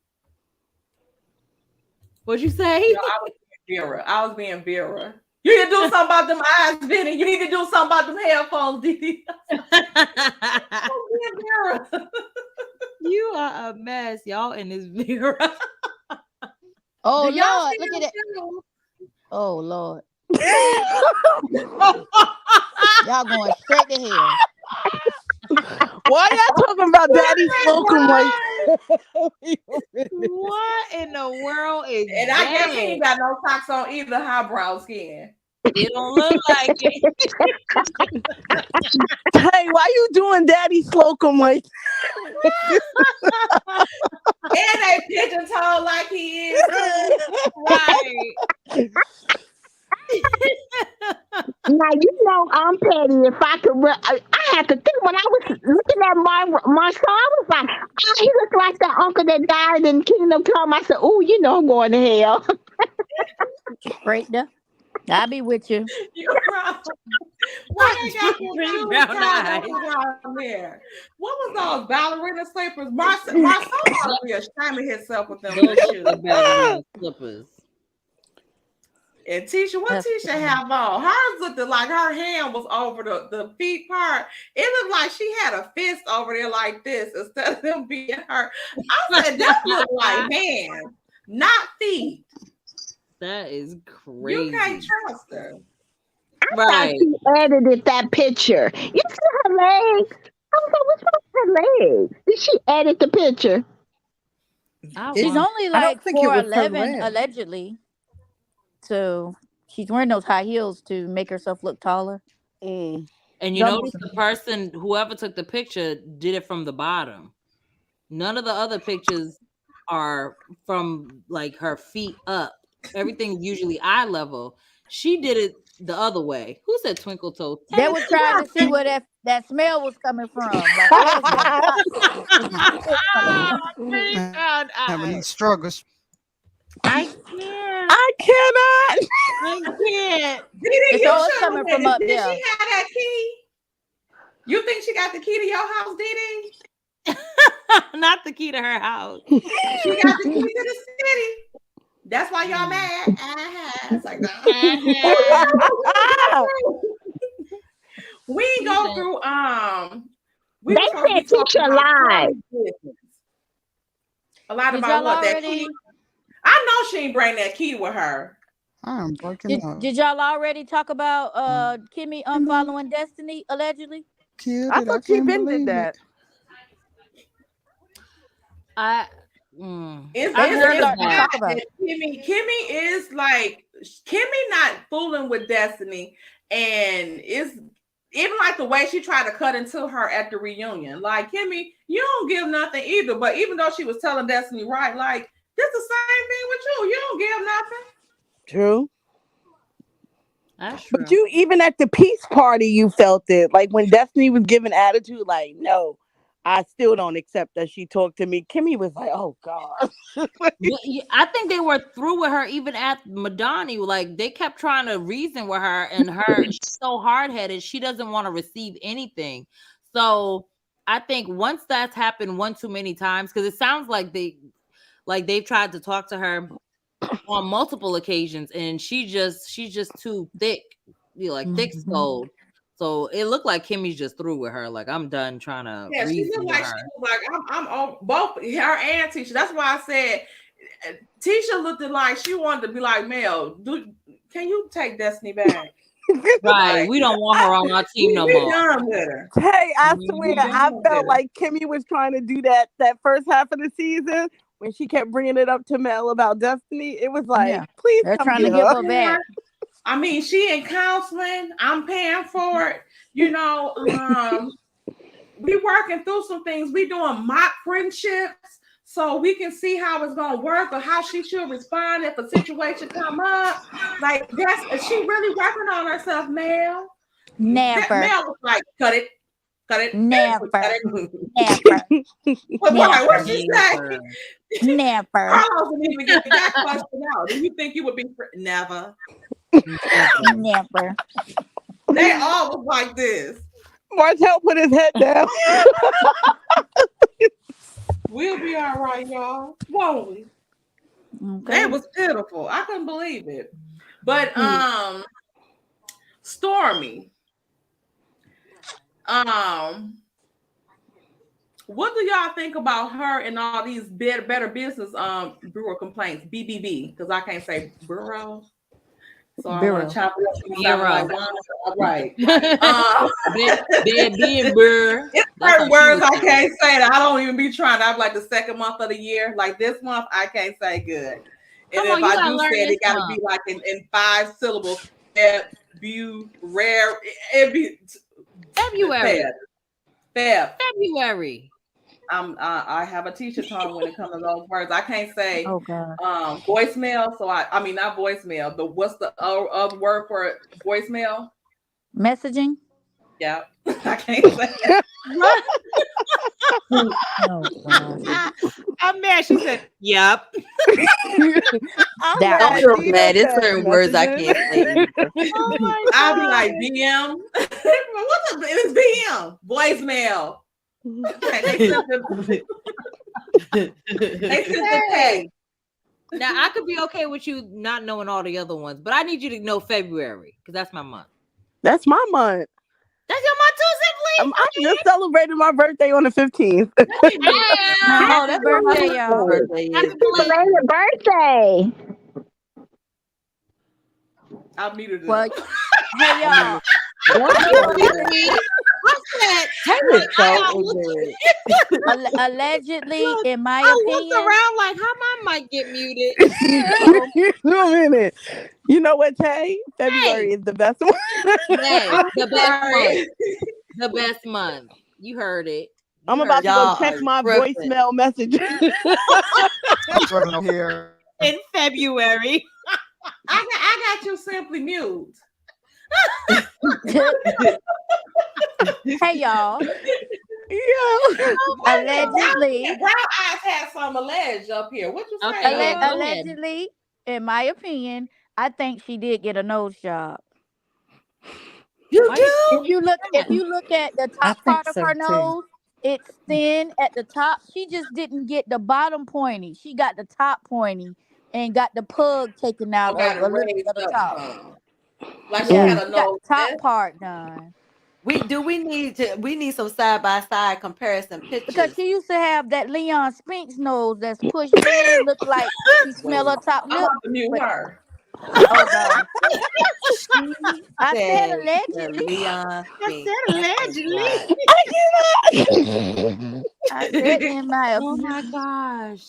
What'd you say? I was being Vera. You need to do something about them eyes, Vinny. You need to do something about them headphones, Didi. You are a mess, y'all, in this mirror. Oh Lord, look at it. Oh Lord. Y'all going straight to hell. Why y'all talking about Daddy Slocum like? What in the world is and that? I guess he ain't got no socks on either, highbrow skin. It don't look like it. Hey, why you doing Daddy Slocum like? And they pigeon toe like he is. Right. Now I'm petty. If I could, I had to think when I was looking at my son, I was like, oh, he looked like that uncle that died in Kingdom Come. I said, oh, I'm going to hell. Straight there. I'll be with you. You're wrong. Why they got there? What was those ballerina slippers? My son ought to be ashamed of himself with them ballerina slippers. And Tisha, what Tisha have on? Hers looked like her hand was over the feet part. It looked like she had a fist over there like this instead of them being her. I said that looked like hands, not feet. That is crazy. You can't trust her. I thought she edited that picture. You see her legs? I was like, what's wrong with her legs? Did she edit the picture? She's only like 4'11" allegedly. So She's wearing those high heels to make herself look taller. Mm. And you Don't notice the person, whoever took the picture, did it from the bottom. None of the other pictures are from like her feet up. Everything's usually eye level. She did it the other way. Who said twinkle toes? They were trying to see where that smell was coming from. Like, where's that Having these struggles. I can't. I cannot. I can't. Didi, It's you always should coming from up Did there. she have that key? You think she got the key to your house, Didi? Not the key to her house. She got the key to the city. That's why y'all mad. It's like, we ain't go through we They said Tisha lied. A lot Did about y'all what that already- key. I know she ain't bring that key with her. I'm breaking up. Did y'all already talk about Kimmy unfollowing Destiny allegedly? Killed I it. thought she can't been believe did that. It's I heard it's her talk about it. Kimmy is like Kimmy not fooling with Destiny, and it's even like the way she tried to cut into her at the reunion. Like, Kimmy, you don't give nothing either. But even though she was telling Destiny, right, like, this the same thing with you. You don't give nothing. True. That's true. But you, even at the peace party, you felt it. Like when Destiny was giving attitude, like, no, I still don't accept that she talked to me. Kimmy was like, oh God. I think they were through with her even at Madani. Like, they kept trying to reason with her, and she's so hard-headed, she doesn't want to receive anything. So I think once that's happened one too many times, because it sounds like they've tried to talk to her on multiple occasions, and she's just too thick, thick skulled. So it looked like Kimmy's just through with her. Like, I'm done trying to. Yeah, she reason looked with like her. she was like, I'm on both her and Tisha. That's why I said Tisha looked like she wanted to be like, Mel, can you take Destiny back? Right, we don't want her on our team no more. Done with her. Hey, I swear, I felt like Kimmy was trying to do that first half of the season when she kept bringing it up to Mel about Destiny. It was like, please, they're come trying to get give her her back. I mean, she in counseling. I'm paying for it. You know, we working through some things. We doing mock friendships so we can see how it's gonna work or how she should respond if a situation come up. Like, she really working on herself, Mel. Never. Mel was like, cut it. Never. Cut it. Never. What she say? Never. Carlos didn't even get that question out. Do you think you would be never? Never. They all was like this. Martell put his head down. We'll be all right, y'all. Won't we? Okay. That was pitiful. I couldn't believe it. But Stormy. What do y'all think about her and all these Better Business Bureau complaints? BBB, because I can't say bureau. So I want to chop it up. Right. It's certain words I can't say that. I don't even be trying. I'm like the second month of the year. Like this month, I can't say good. And if I do say it, it got to be like in 5 syllables. Rare. It'd be February. February. I have a teacher tongue when it comes to those words. I can't say voicemail. So I mean not voicemail, but what's the other word for voicemail? Messaging. Yeah, I can't say that. I'm mad. She said, "Yep." I feel bad. It's certain words I can't say. I'll be like BM. What's up? It's BM. Voicemail. Okay, they sent the pay. Now I could be okay with you not knowing all the other ones, but I need you to know February because that's my month. That's my month. That's your month too, Simply. I just celebrated my birthday on the 15th. Happy birthday, y'all. Belated birthday. I'll meet her. Well, hey y'all. Allegedly, in my opinion, around like how my might get muted. Wait a minute. You know what, Tay? February is the best one. Yes, the best month. Sorry. The best month. You heard it. You I'm heard about to it. go Y'all check are my tripping. voicemail message. I'm struggling over here. In February. I got you simply mute. Hey y'all. Yeah. Allegedly, Brown eyes had some alleged up here. What you say? Okay, yeah, go ahead. allegedly, in my opinion, I think she did get a nose job. You Why do? If you look at the I top part think of so her too. nose, it's thin at the top. She just didn't get the bottom pointy. She got the top pointy and got the pug taken out Got of it a little bit raised of the up top. some. Like she Yeah, had a she got nose the top lift. part done. We need some side by side comparison Because pictures. she used to have that Leon Spinks nose that's pushed in, look like she smell her top I'm lip. about to mute But her. oh god, She I said said the allegedly. Leon I Spinks. said That's so allegedly. dry. I said in my Oh opinion. my gosh.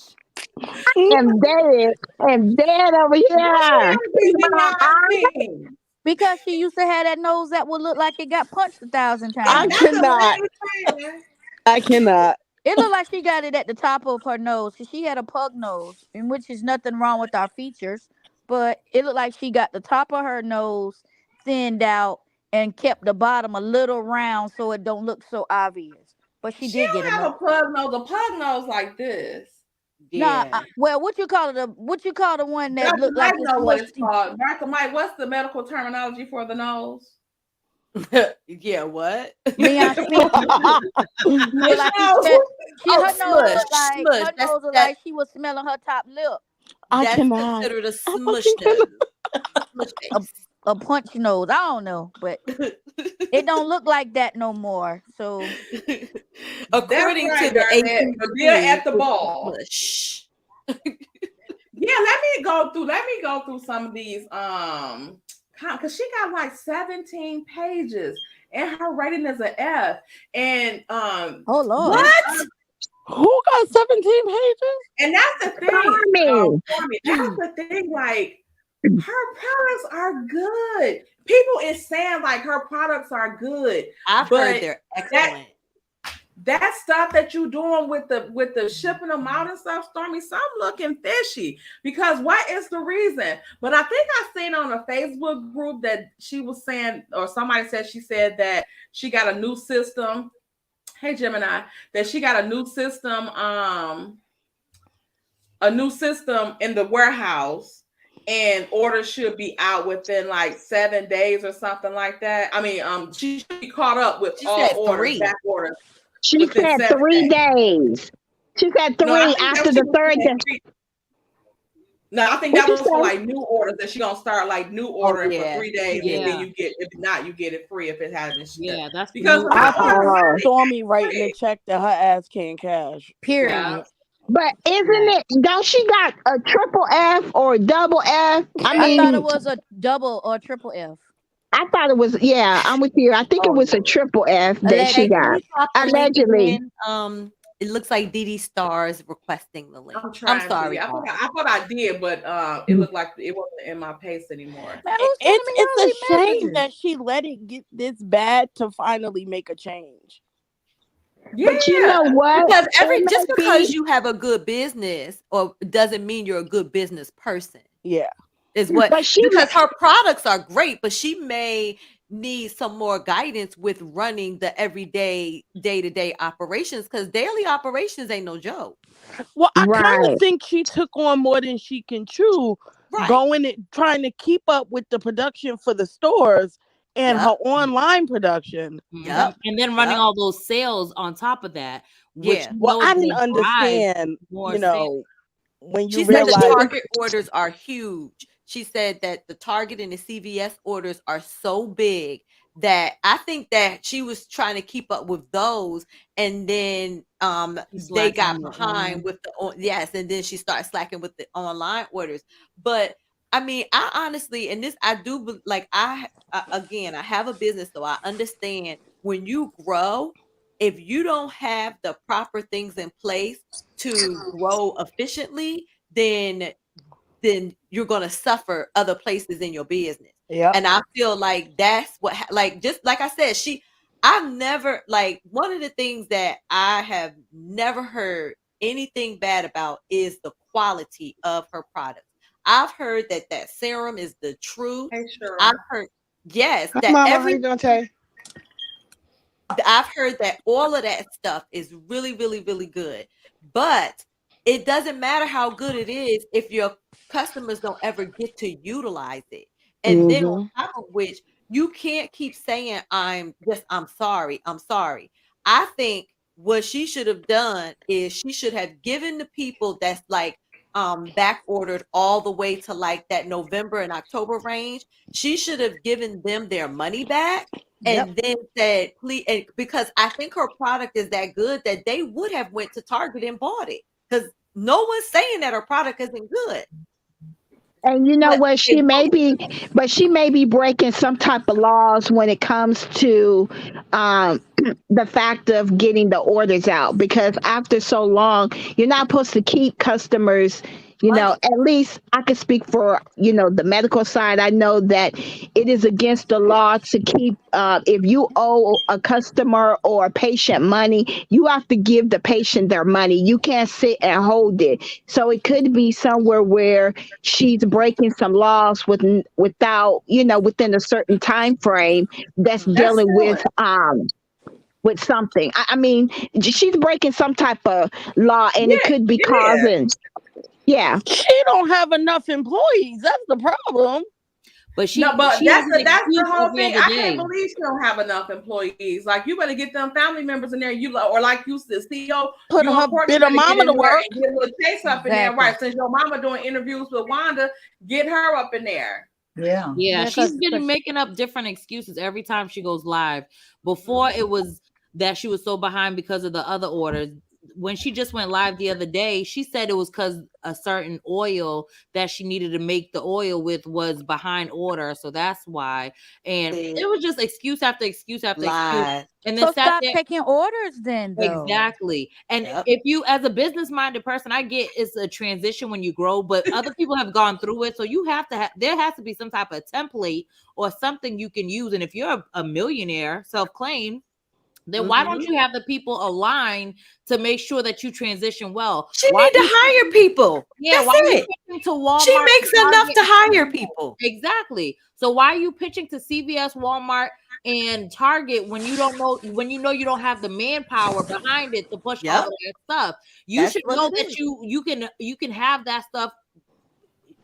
And dead over here. Because she used to have that nose that would look like it got punched 1,000 I times. That's a cannot. lady. I cannot. It looked like she got it at the top of her nose. 'Cause she had a pug nose, in which is nothing wrong with our features. But it looked like she got the top of her nose thinned out and kept the bottom a little round so it don't look so obvious. But she She did get a don't have nose. a pug nose. A pug nose like this. Nah, Yeah. well, what you call it? What you call the one that Dr. looked like Mike it know what it's smushed in? called. Dr. Mike, what's the medical terminology for the nose? Yeah, what? Leon Spinks. Look like she nose? smelled. Oh, Her nose smush, looked like smush. her That's nose looked that. like she was smelling her top lip. I That's cannot. considered a I smush fucking cannot. nose. Smush face. A punch nose. I don't know, but it don't look like that no more. So That's According to right, the Darnett. But they're at ACC, the it's a ball. smush. Yeah, let me go through some of these because she got like 17 pages and her rating is an F. And oh Lord. What? Who got 17 pages? and that's the thing. Tommy. That's the thing, like her products are good. People is saying like her products are good. I've But heard they're excellent. That stuff that you doing with the shipping them out and stuff, Stormy, some looking fishy. Because what is the reason? But I think I seen on a Facebook group that she was saying, or somebody said she said that she got a new system. Hey Gemini, that she got a new system in the warehouse, and orders should be out within like 7 days or something like that. I mean, she should be caught up with She all said orders, 3. back orders. She Within said 7 3 days. days. She said No, I 3 think that after she the was third saying day. No, I think What that you was for say? like new orders, that she gonna start like new ordering for yeah. 3 days, Yeah. and then Yeah. you get, if not, you get it free if it hasn't shipped. Yeah, that's Because new my I order. order think Oh. Stormy writing a check that her ass can't cash. Period. Yeah. But isn't it? Don't she got a triple F or a double F? I I thought it mean, was a double or triple F. I thought it was. Yeah, I'm with you. I think it Oh, was a no. triple F that she Hey, can Allegedly. got. you drop the link Allegedly. again? It looks like Dee Stars requesting the link. I'm I'm trying sorry, to. guys. I thought I did, but it looked like it wasn't in my pace anymore. Man, who's sending me It's all a these shame messages? that she let it get this bad to finally make a change. But you Yeah. know what? Because It just may because be. you have a good business or doesn't mean you're a good business person. Yeah. Is what But she because her products are great, but she may need some more guidance with running the everyday day-to-day operations, because daily operations ain't no joke. Well, I kind Right. of think she took on more than she can chew, Right. going and trying to keep up with the production for the stores and Yep. her online production. Yep. And then running Yep. all those sales on top of that, which Yeah. you Well, know I is didn't gonna drive understand, more you sales. know, when you She said the realize Target orders are huge. She said that the Target and the CVS orders are so big that I think that she was trying to keep up with those, and then She they slacks got on the behind with yes, and then she started slacking with the online orders. But I mean, I honestly, and this I do like again, I have a business, so I understand when you grow, if you don't have the proper things in place to grow efficiently, then you're going to suffer other places in your business. Yeah. And I feel like that's what, like, just like I said, I've never, like, one of the things that I have never heard anything bad about is the quality of her products. I've heard that serum is the truth. Hey, sure. I've heard, yes, Hi, that Mama. How you doing, Tay? I've heard that all of that stuff is really, really, really good. But it doesn't matter how good it is if your customers don't ever get to utilize it. And then on top of which, you can't keep saying, I'm sorry. I think what she should have done is she should have given the people that's like back ordered all the way to like that November and October range. She should have given them their money back. And then said, please, because I think her product is that good that they would have went to Target and bought it. Because no one's saying that her product isn't good. And you know what? She may be breaking some type of laws when it comes to the fact of getting the orders out. Because after so long, you're not supposed to keep customers. You know, at least I can speak for, the medical side. I know that it is against the law to keep, if you owe a customer or a patient money, you have to give the patient their money. You can't sit and hold it. So it could be somewhere where she's breaking some laws without, within a certain time frame that's dealing with something. I mean, she's breaking some type of law, and it could be causing. Yeah, she don't have enough employees. That's the problem. But that's the whole thing. I can't believe she don't have enough employees. Like, you better get them family members in there. Or like you said, CEO, put her bit of mama to work. Get a little Chase up in there, right? Since your mama doing interviews with Wanda, get her up in there. Yeah. She's been making up different excuses every time she goes live. Before it was that she was so behind because of the other orders. When she just went live the other day, she said it was because a certain oil that she needed to make the oil with was behind order. So that's why. And it was just excuse after excuse after excuse. And then so stop taking orders then, though. Exactly. And if you, as a business-minded person, I get it's a transition when you grow, but other people have gone through it. So you have to there has to be some type of template or something you can use. And if you're a millionaire, self-claimed, then why don't you have the people aligned to make sure that you transition well? She need to hire people. Yeah, that's it. To Walmart, she makes enough to hire people. Exactly. So why are you pitching to CVS, Walmart, and Target when you don't know, you don't have the manpower behind it to push all of that stuff? You should know that you can have that stuff.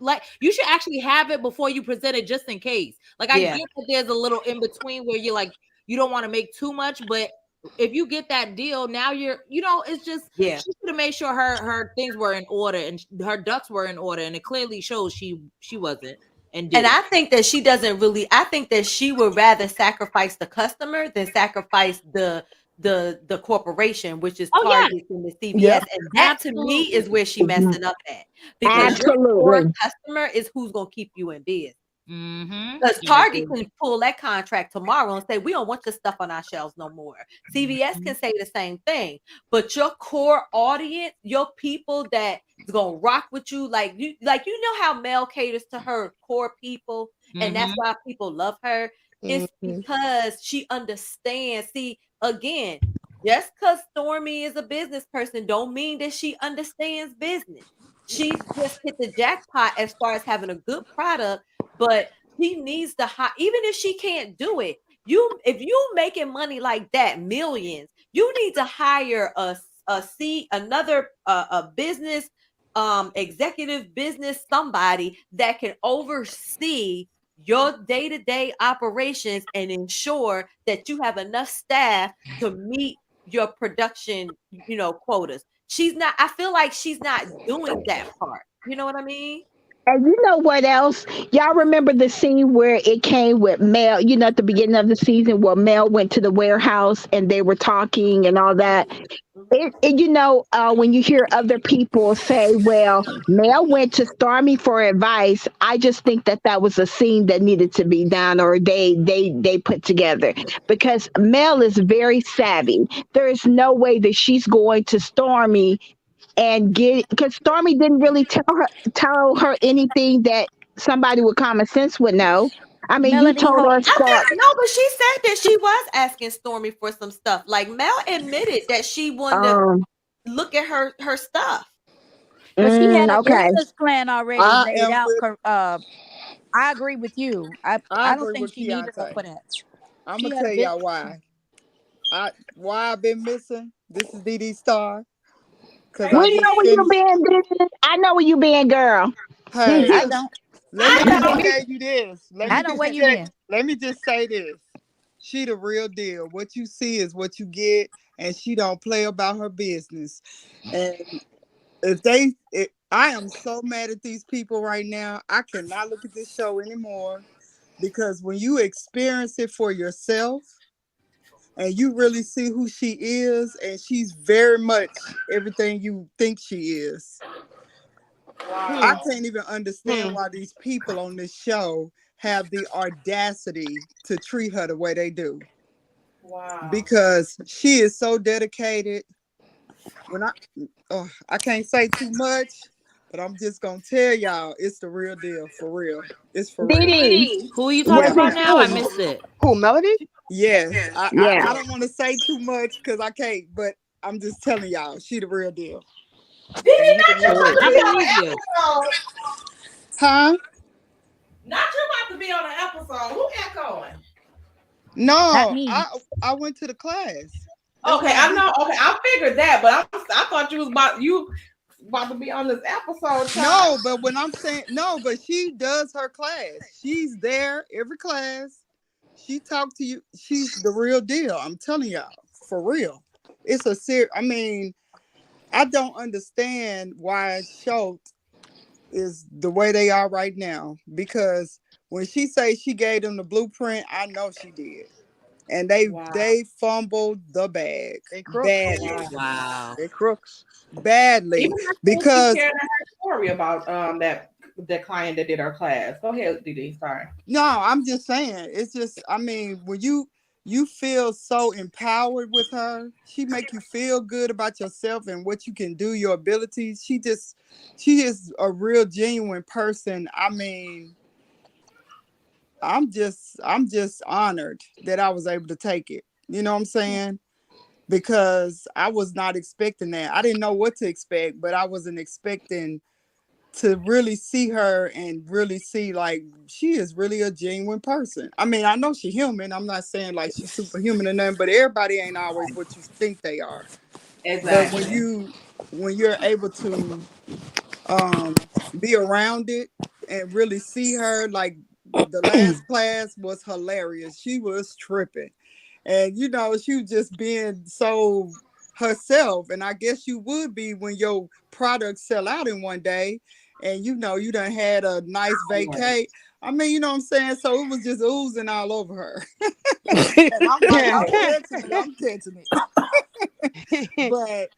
Like, you should actually have it before you present it, just in case. Like, I get that there's a little in between where you're like, you don't want to make too much, but if you get that deal, now it's just, she should have made sure her things were in order and her ducks were in order, and it clearly shows she wasn't. And I think that she doesn't really. I think that she would rather sacrifice the customer than sacrifice the corporation, which is Target and the CVS, and that to me is where she messing up at, because your core customer is who's gonna keep you in business. Because Target can pull that contract tomorrow and say, we don't want your stuff on our shelves no more. CVS can say the same thing, but your core audience, your people that is gonna rock with you, like you know how Mel caters to her core people, and that's why people love her. It's because she understands. See, again, just because Stormy is a business person don't mean that she understands business. She just hit the jackpot as far as having a good product, but she needs to hire. Even if she can't do it, if you making money like that, millions, you need to hire another business executive business, somebody that can oversee your day-to-day operations and ensure that you have enough staff to meet your production, quotas. I feel like she's not doing that part. You know what I mean? And you know what else? Y'all remember the scene where it came with Mel, at the beginning of the season where Mel went to the warehouse and they were talking and all that. When you hear other people say, well, Mel went to Stormy for advice, I just think that was a scene that needed to be done, or they put together, because Mel is very savvy. There is no way that she's going to Stormy and get, because Stormy didn't really tell her anything that somebody with common sense would know. I mean, you Melody, told us I that. think no, but she said that she was asking Stormy for some stuff. Like Mel admitted that she wanted to Um, look at her stuff. but she had a okay. business plan already I laid am out. with. I agree with you. I I don't agree think with she needed her for Keontae. that. I'm She gonna had a tell y'all business. why I've been missing. This is DD Star because Hey, I We just know where Didi. you finished. been, Didi. I know where you been, girl. Hey, I don't. let I me don't just know. tell you this. I don't where you been. Let me just say this. She the real deal. What you see is what you get, and she don't play about her business. And I am so mad at these people right now. I cannot look at this show anymore because when you experience it for yourself and you really see who she is, and she's very much everything you think she is. I Wow. can't even understand why these people on this show have the audacity to treat her the way they do. Wow. Because she is so dedicated. I can't say too much, but I'm just gonna tell y'all it's the real deal, for real. It's for real. Didi, Who are you was talking Yeah. about it now? I missed it. Who, Melody? Yes. yeah. I don't want to say too much because I can't, but I'm just telling y'all, she the real deal. Didi, And you not would you never about I to be guess. on believe an you. episode. Huh? Not you about to be on an episode. Who echoing? Not No, me. I went to the class. That's Okay, why I I be know. Okay, I figured that, but I thought you about to be on this episode, child. no, but when I'm saying no, but she does her class. She's there every class. She talked to you. She's the real deal. I'm telling y'all, for real. It's a I mean, I don't understand why Schultz is the way they are right now. Because when she say she gave them the blueprint, I know she did. And Wow. they fumbled the bag They crooks. badly. Wow. They crooks. Badly. Even I think she Because shared her story about that client that did her class. Go ahead, Didi. Sorry. no, I'm just saying. It's just, I mean, when you feel so empowered with her, she make you feel good about yourself and what you can do, your abilities. She is a real genuine person. I mean, I'm just honored that I was able to take it. You know what I'm saying? Because I was not expecting that. I didn't know what to expect, but I wasn't expecting to really see her and really see like she is really a genuine person. I mean, I know she's human. I'm not saying like she's superhuman or nothing, but everybody ain't always what you think they are. But Exactly. when you're able to be around it and really see her, like the last class was hilarious. She was tripping. And you know, she was just being so herself. And I guess you would be when your products sell out in one day and you know you done had a nice vacay. I mean, you know what I'm saying? So it was just oozing all over her. And I'm like, I'm catching it. But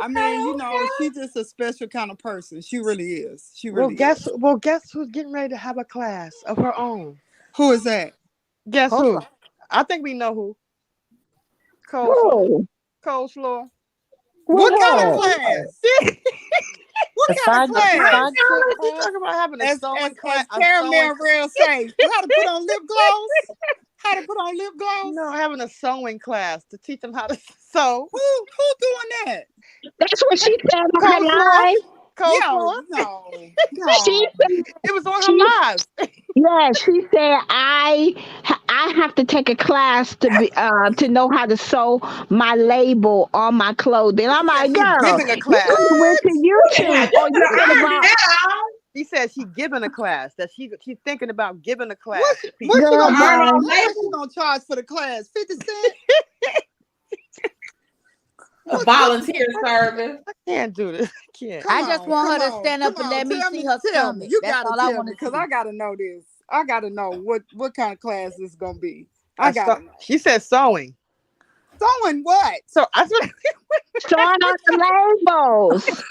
I mean, you know, she's just a special kind of person. She really is. She really is. Guess who's getting ready to have a class of her own? Who is that? Guess who? Coleslaw. I think we know who. Coleslaw. Whoa. Coleslaw. What kind of Whoa. class? What The kind of side class? You talking about having a As sewing class? Caramel Rail say, how to put on lip gloss? How to put on lip gloss? No, having a sewing class to teach them how to sew. Who doing that? That's what she said on her Coleslaw. live. Coleslaw. No. She said, It was on she, her live. yeah, she said I have to take a class to know how to sew my label on my clothing. I'm She said like, she's girl, giving a you class. could have went to YouTube or you could have bought. She said she's giving a class. That she's thinking about giving a class. What she Girl, gonna bye. charge? How much she gonna charge for the class? 50 cents? A volunteer service. I can't do this. I can't. I just want her to stand up and let me see her Tell me. stomach. You That's gotta all I tell want me to because see. I gotta know this. I gotta know what kind of class this is gonna be. I gotta know. She said sewing. Sewing what? So I said, Sewing on the labels.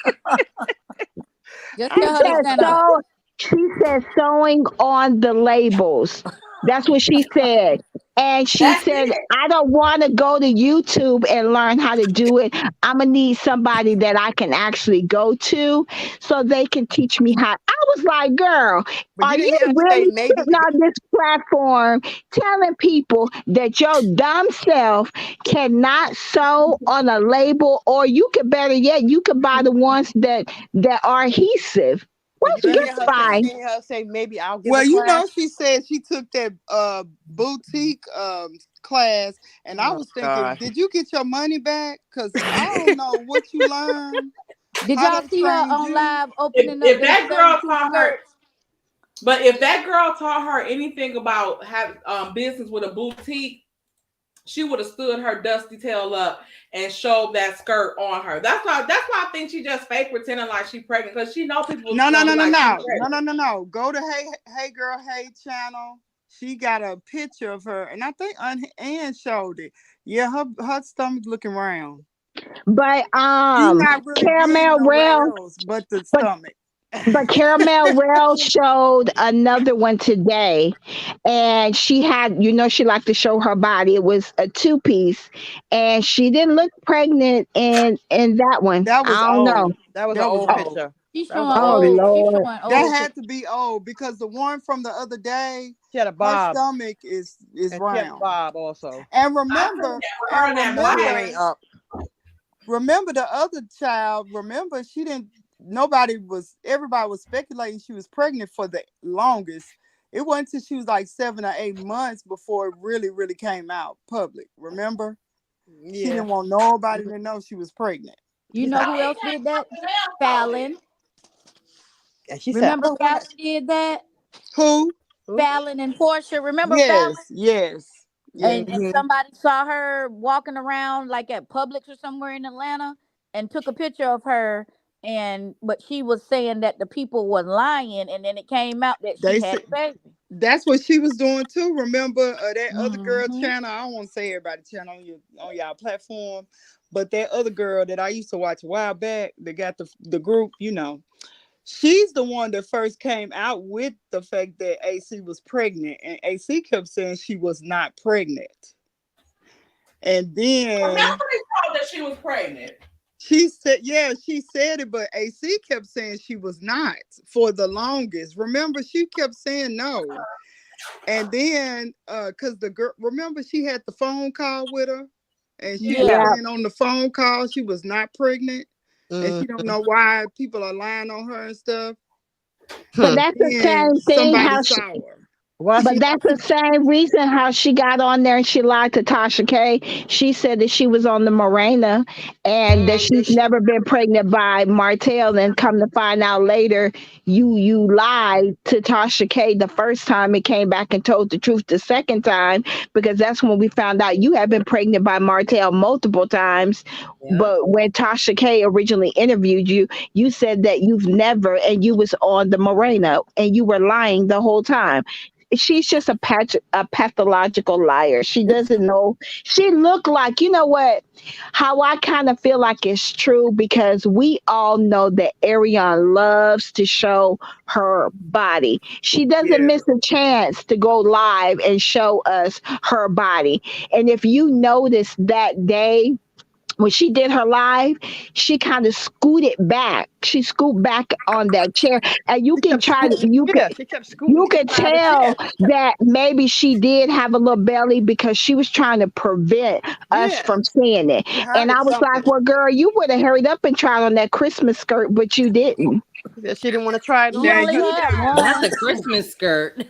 Just She tell her to said stand up. She said sewing on the labels. That's what she said. And she That's said, it. I don't want to go to YouTube and learn how to do it. I'm going to need somebody that I can actually go to so they can teach me how. I was like, girl, But you are you didn't hear her say really maybe. sitting on this platform telling people that your dumb self cannot sew on a label, or you could, better yet, you could buy the ones that are adhesive? But you What's didn't good hear her say. You bye? didn't hear her say maybe I'll give Well, a you class. know, she said she took that boutique class, and I Oh was thinking, God. did you get your money back? Because I don't know what you learned, Did how y'all they see her trained on you. live opening up If them that girl 32 taught her, skirts? but if that girl taught her anything about have business with a boutique, she would have stood her dusty tail up and showed that skirt on her. That's why I think she just fake pretending like she's pregnant, because she know people was No, no, gonna no, be no, like, she's no, no, pregnant. no, no, no. Go to Hey Girl, Hey channel. She got a picture of her, and I think Ann showed it. Yeah, her stomach looking round. But She's not really big Caramel nowhere Rail, else but the but stomach. But Caramel Rail showed another one today, and she had, she liked to show her body. It was a two-piece, and she didn't look pregnant in that one. That was I don't know. old. That was an That was old old. picture. She's That was showing an Oh old old. picture. She's Lord. showing That old had pictures. to be old because the one from the other day, She had a her bob, stomach is and she had a round. bob also. And I seen remember, that with her in that Her hair ain't class. up. remember the other child. Remember, she didn't. Everybody was speculating she was pregnant for the longest. It wasn't until she was like 7 or 8 months before it really, really came out public. Remember, she Yeah. didn't want nobody to know she was pregnant. You know who else did that? Fallon. And she said, Remember "Oh, Fallon did that? Who? Fallon and Portia. Remember Fallon? Yes, yes, yes. And mm-hmm. somebody saw her walking around like at Publix or somewhere in Atlanta and took a picture of her, but she was saying that the people were lying, and then it came out that she They had said a baby. that's what she was doing too. Remember that other girl Mm-hmm. channel? I don't want to say everybody channel on y'all platform, but that other girl that I used to watch a while back, that got the group, she's the one that first came out with the fact that AC was pregnant, and AC kept saying she was not pregnant. And then Remember they told that she was pregnant. she said, yeah, she said it, but AC kept saying she was not for the longest. Remember, she kept saying no. And then, because the girl, remember, she had the phone call with her, and she was Yeah. Yeah. saying on the phone call she was not pregnant, and she don't know why people are lying on her and stuff. But that's the Then same thing somebody how saw her. Well, But that's the same reason how she got on there and she lied to Tasha K. She said that she was on the Morena and that she's never been pregnant by Martell. And come to find out later, you lied to Tasha K the first time and came back and told the truth the second time, because that's when we found out you have been pregnant by Martell multiple times. Yeah. But when Tasha K originally interviewed you, you said that you've never, and you was on the Morena and you were lying the whole time. She's just a pathological liar. She doesn't know. She looked like, you know what? How I kind of feel like it's true, because we all know that Ariane loves to show her body. She doesn't Yeah. miss a chance to go live and show us her body. And if you notice that day, when she did her live, she kind of scooted back. She scooped back on that chair, and you can try to she kept scooting you could inside the tell chair. that maybe she did have a little belly, because she was trying to prevent us Yeah, from seeing it. she And hiding I was something. like, well, girl, you would have hurried up and tried on that Christmas skirt, but you didn't. She said she didn't want to try it She Now on. only you had know, Not one. the Christmas skirt.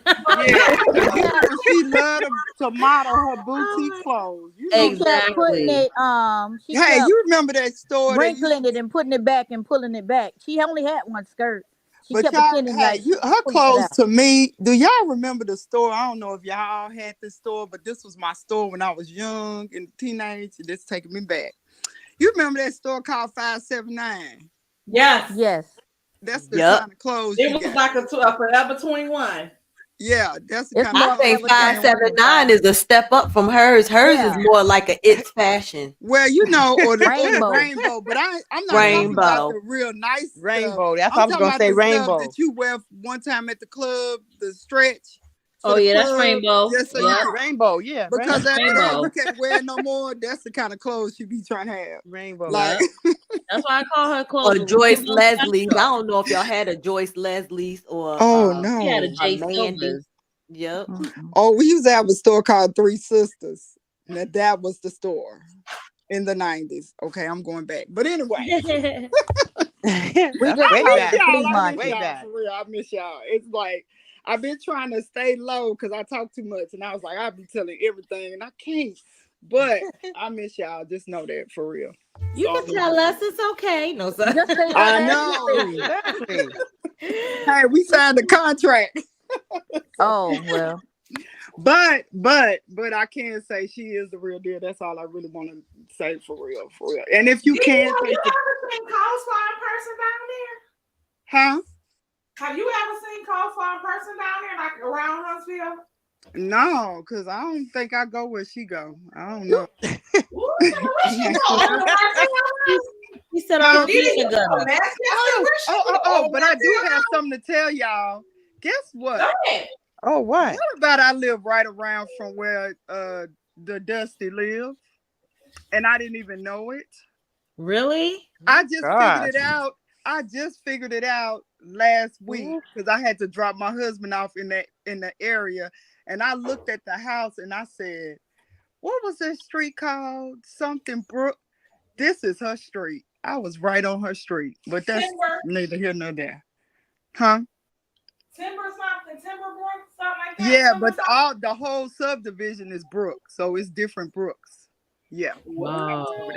yeah, you know she loved to model her boutique clothes. You She know she kept loved putting Exactly. it. it. She Hey, kept you remember that store that used wrinkling it and putting it back and pulling it back. She only had one skirt. She But kept y'all, pretending hey, like she was her pulling it clothes out. to me. Do y'all remember the store? I don't know if y'all had this store, but this was my store when I was young and teenage. And this taking me back. You remember that store called 579? Yes. Yes. That's the Yep. kind of clothes It you was got. like a Forever 21. Yeah, that's the It's kind of I more clothes think Forever you got. 579 21. is a step up from hers. Hers is Yeah. more like a it's fashion. Well, or the Rainbow. rainbow, but I'm not talking about Rainbow. the real nice stuff. Rainbow. That's what I I'm was talking gonna about say. the stuff Rainbow. that you wear one time at the club, the stretch. to Oh the yeah, that's club, rainbow. just so you Yep. can. Rainbow, yeah. Because That's after that, rainbow. you can't wear it no more. That's the kind of clothes she be trying to have. Rainbow. Like, Yep. That's why I call her Or close. Joyce Leslie's. I don't know if y'all had a Joyce Leslie's or oh We had a no. a J Mandy. Silvers. Yep. Mm-mm. Oh, we used to have a store called Three Sisters. Now that was the store in the 90s. Okay, I'm going back. But anyway, We That's just way I call miss it the back. flea y'all. I miss market. Way y'all back. for real. I miss y'all. It's like I've been trying to stay low because I talk too much, and I was like, I'll be telling everything, and I can't. But I miss y'all. Just know that for real. You So can tell us it's okay. No, sir. Just say I as know. you see. Exactly. Hey, we signed the contract. Oh well. But I can say she is the real deal. That's all I really want to say for real, for real. And if you Did can, you ever seen Coleslaw in person down there? huh? Have you ever seen Coleslaw in person down there, like around Huntsville? No, because I don't think I go where she go. I don't know. Ooh, where she go? On the right He said Huh? I'm in the gutter. Oh, but I do have something to tell y'all. Guess what? Go ahead. Oh, what? What about I live right around from where the Dusty lives, and I didn't even know it. Really? I just figured Gosh. it out. I just figured it out last week because I had to drop my husband off in the area, and I looked at the house and I said, "What was that street called? Something Brook. This is her street." I was right on her street, but that's Timber, neither here nor there, huh? Timber something, Timberbrook, something like that. Yeah, Timber but something. the whole subdivision is Brook, so it's different Brooks. Yeah, I was over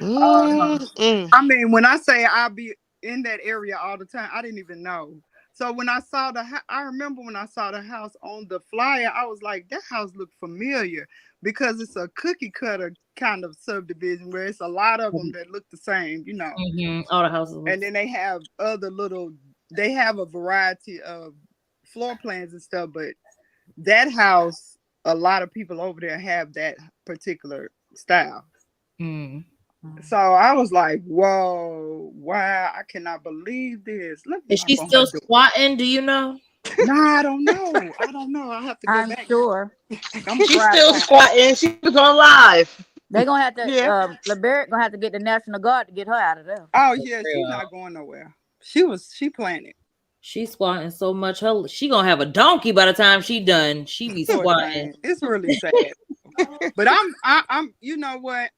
Wow. there. Mm-mm. I mean, when I say I'll be in that area all the time, I didn't even know. So when I saw I remember when I saw the house on the flyer, I was like, that house looked familiar because it's a cookie cutter kind of subdivision where it's a lot of them that look the same, you know. Mm-hmm. All the houses. And then they have they have a variety of floor plans and stuff, but that house, a lot of people over there have that particular style. Mm. So I was like, whoa, wow, I cannot believe this. Let me Is knock she on still her door. squatting? Do you know? No, I don't know. I don't know. I have to go I'm back. sure I'm She's fried still out. squatting. She was on live. they're gonna have to. Yeah. LeBert gonna have to get the National Guard to get her out of there. Oh yeah, she's Real. not going nowhere. She planned it. She's squatting so much. She gonna have a donkey by the time she done. She be Poor squatting. thing. It's really sad. But I'm you know what?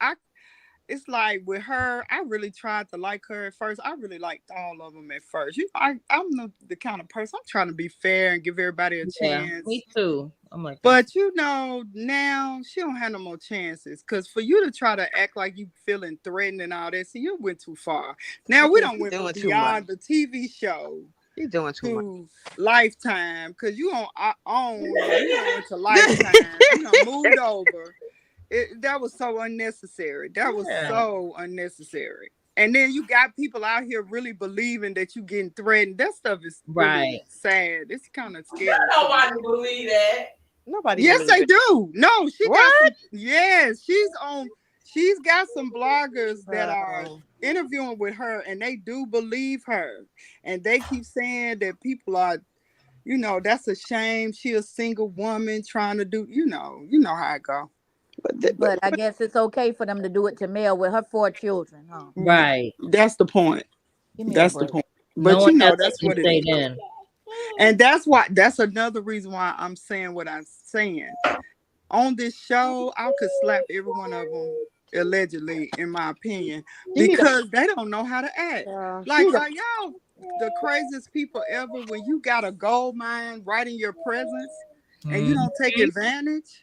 It's like with her, I really tried to like her at first. I really liked all of them at first. I'm the kind of person, I'm trying to be fair and give everybody a Yeah, chance. me too. I'm like, But you know, now she don't have no more chances. Cause for you to try to act like you feeling threatened and all that, see, you went too far. Now we don't went from Doing too much. beyond the TV show You're doing too much. to Lifetime. Cause you on own, you know, into Lifetime. You know, moved over. That was so unnecessary. That was so unnecessary. And then you got people out here really believing that you getting threatened. That stuff is really sad. It's kind of scary. Nobody believe that. Nobody. Yes, they do. No, she What? got some. Yes, she's got some bloggers that are interviewing with her, and they do believe her. And they keep saying that people are, you know, that's a shame. She a single woman trying to do, you know how it go. But I guess it's okay for them to do it to Mel with her 4 children, huh? Right. That's the point. Give me That's a the break. point. No But one you know, has that's nothing what to it say is. then. And that's another reason why I'm saying what I'm saying. On this show, I could slap every one of them, allegedly, in my opinion, because they don't know how to act. Like, are y'all the craziest people ever when you got a gold mine right in your presence and you don't take advantage?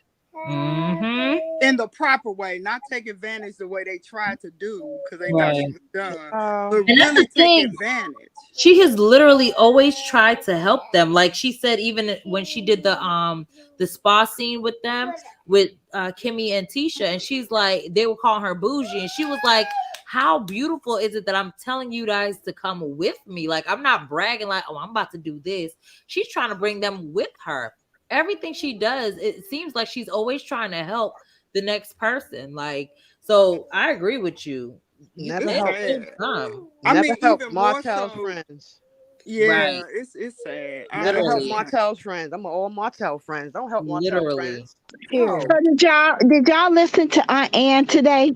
In the proper way, not take advantage the way they tried to do because they thought she was done, but And that's really the take thing. advantage. She has literally always tried to help them. Like she said, even when she did the spa scene with them with Kimmy and Tisha, and she's like, they were calling her bougie, and she was like, how beautiful is it that I'm telling you guys to come with me? Like, I'm not bragging like, oh, I'm about to do this. She's trying to bring them with her. Everything she does, it seems like she's always trying to help the next person. Like, so I agree with you. Never It's help. sad. Come. I Never mean, help even more Martell's so. friends. Yeah, Right. it's sad. Never help Literally. Martell's friends. I'm all Martell friends. Don't help Martell's Literally. friends. No, So did y'all listen to Aunt Ann today?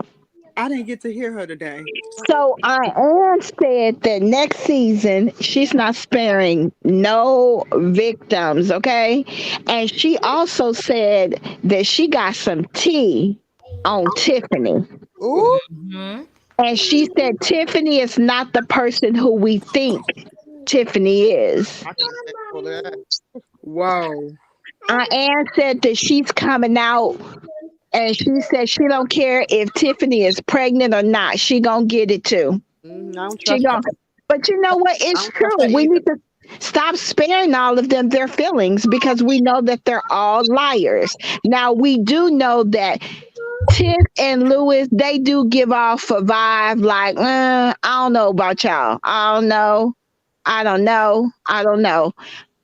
I didn't get to hear her today. So Aunt Ann said that next season she's not sparing no victims, okay? And she also said that she got some tea on Tiffany. Ooh, Hmm. And she said Tiffany is not the person who we think Tiffany is. I can say all of that. Whoa. Aunt Ann said that she's coming out and she said she don't care if Tiffany is pregnant or not. She gonna get it too. I don't She trust her. gonna. But you know what? I It's don't trust true. her We either. need to stop sparing all of them their feelings because we know that they're all liars. Now we do know that Tiff and Lewis, they do give off a vibe like, I don't know about y'all. I don't know. I don't know. I don't know.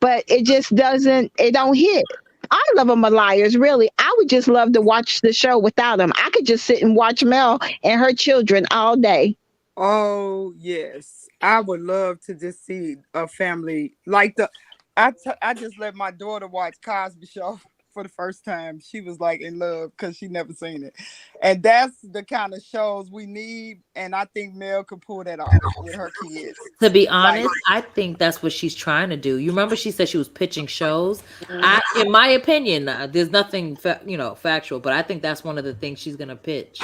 But it just doesn't, it don't hit. All of them are liars, really. I would just love to watch the show without them. I could just sit and watch Mel and her children all day. Oh yes, I would love to just see a family like the. I just let my daughter watch Cosby Show for the first time. She was like in love because she never seen it, and that's the kind of shows we need. And I think Mel could pull that off with her kids. To be Like, honest, I think that's what she's trying to do. You remember she said she was pitching shows. Mhm. In my opinion, there's nothing, factual, but I think that's one of the things she's gonna pitch.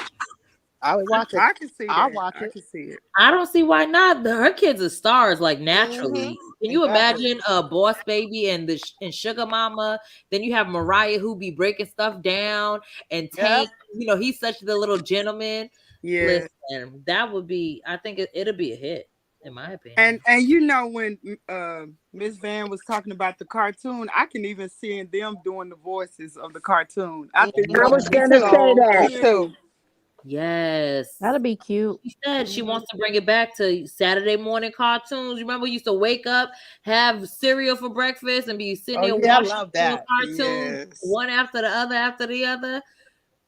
I would watch it. I can see I'll that. watch I it. can see it. I don't see why not. Her kids are stars, like Mhm. naturally. Can you Exactly. imagine a Boss Baby and Sugar Mama? Then you have Mariah who be breaking stuff down, and Yep. Tank. He's such the little gentleman. Yeah. Listen, that would be. I think it'll be a hit, in my opinion. And when Miss Van was talking about the cartoon, I can even see them doing the voices of the cartoon. I think I that was would be gonna say so that. Me too. cute. Yes. That'll be cute. She said she wants to bring it back to Saturday morning cartoons. You remember we used to wake up, have cereal for breakfast, and be sitting Oh there yeah, I watching love that. cartoons Yes. one after the other.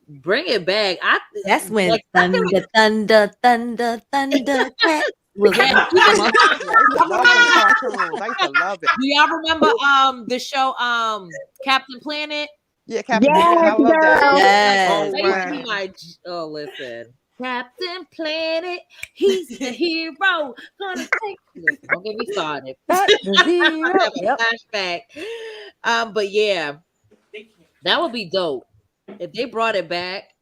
Bring it back. That's when like I feel like Thunder Cat was yeah, come on. Yeah, I used to love them cartoons. I used to love it. do y'all remember the show Captain Planet? Yeah, Captain Planet. I Yes, love that. girl. Yes. Oh That used to be wow. my listen. Captain Planet, he's the hero. Gonna take listen, don't get me started. That's the hero. Have a Yep. flashback. But yeah, that would be dope if they brought it back.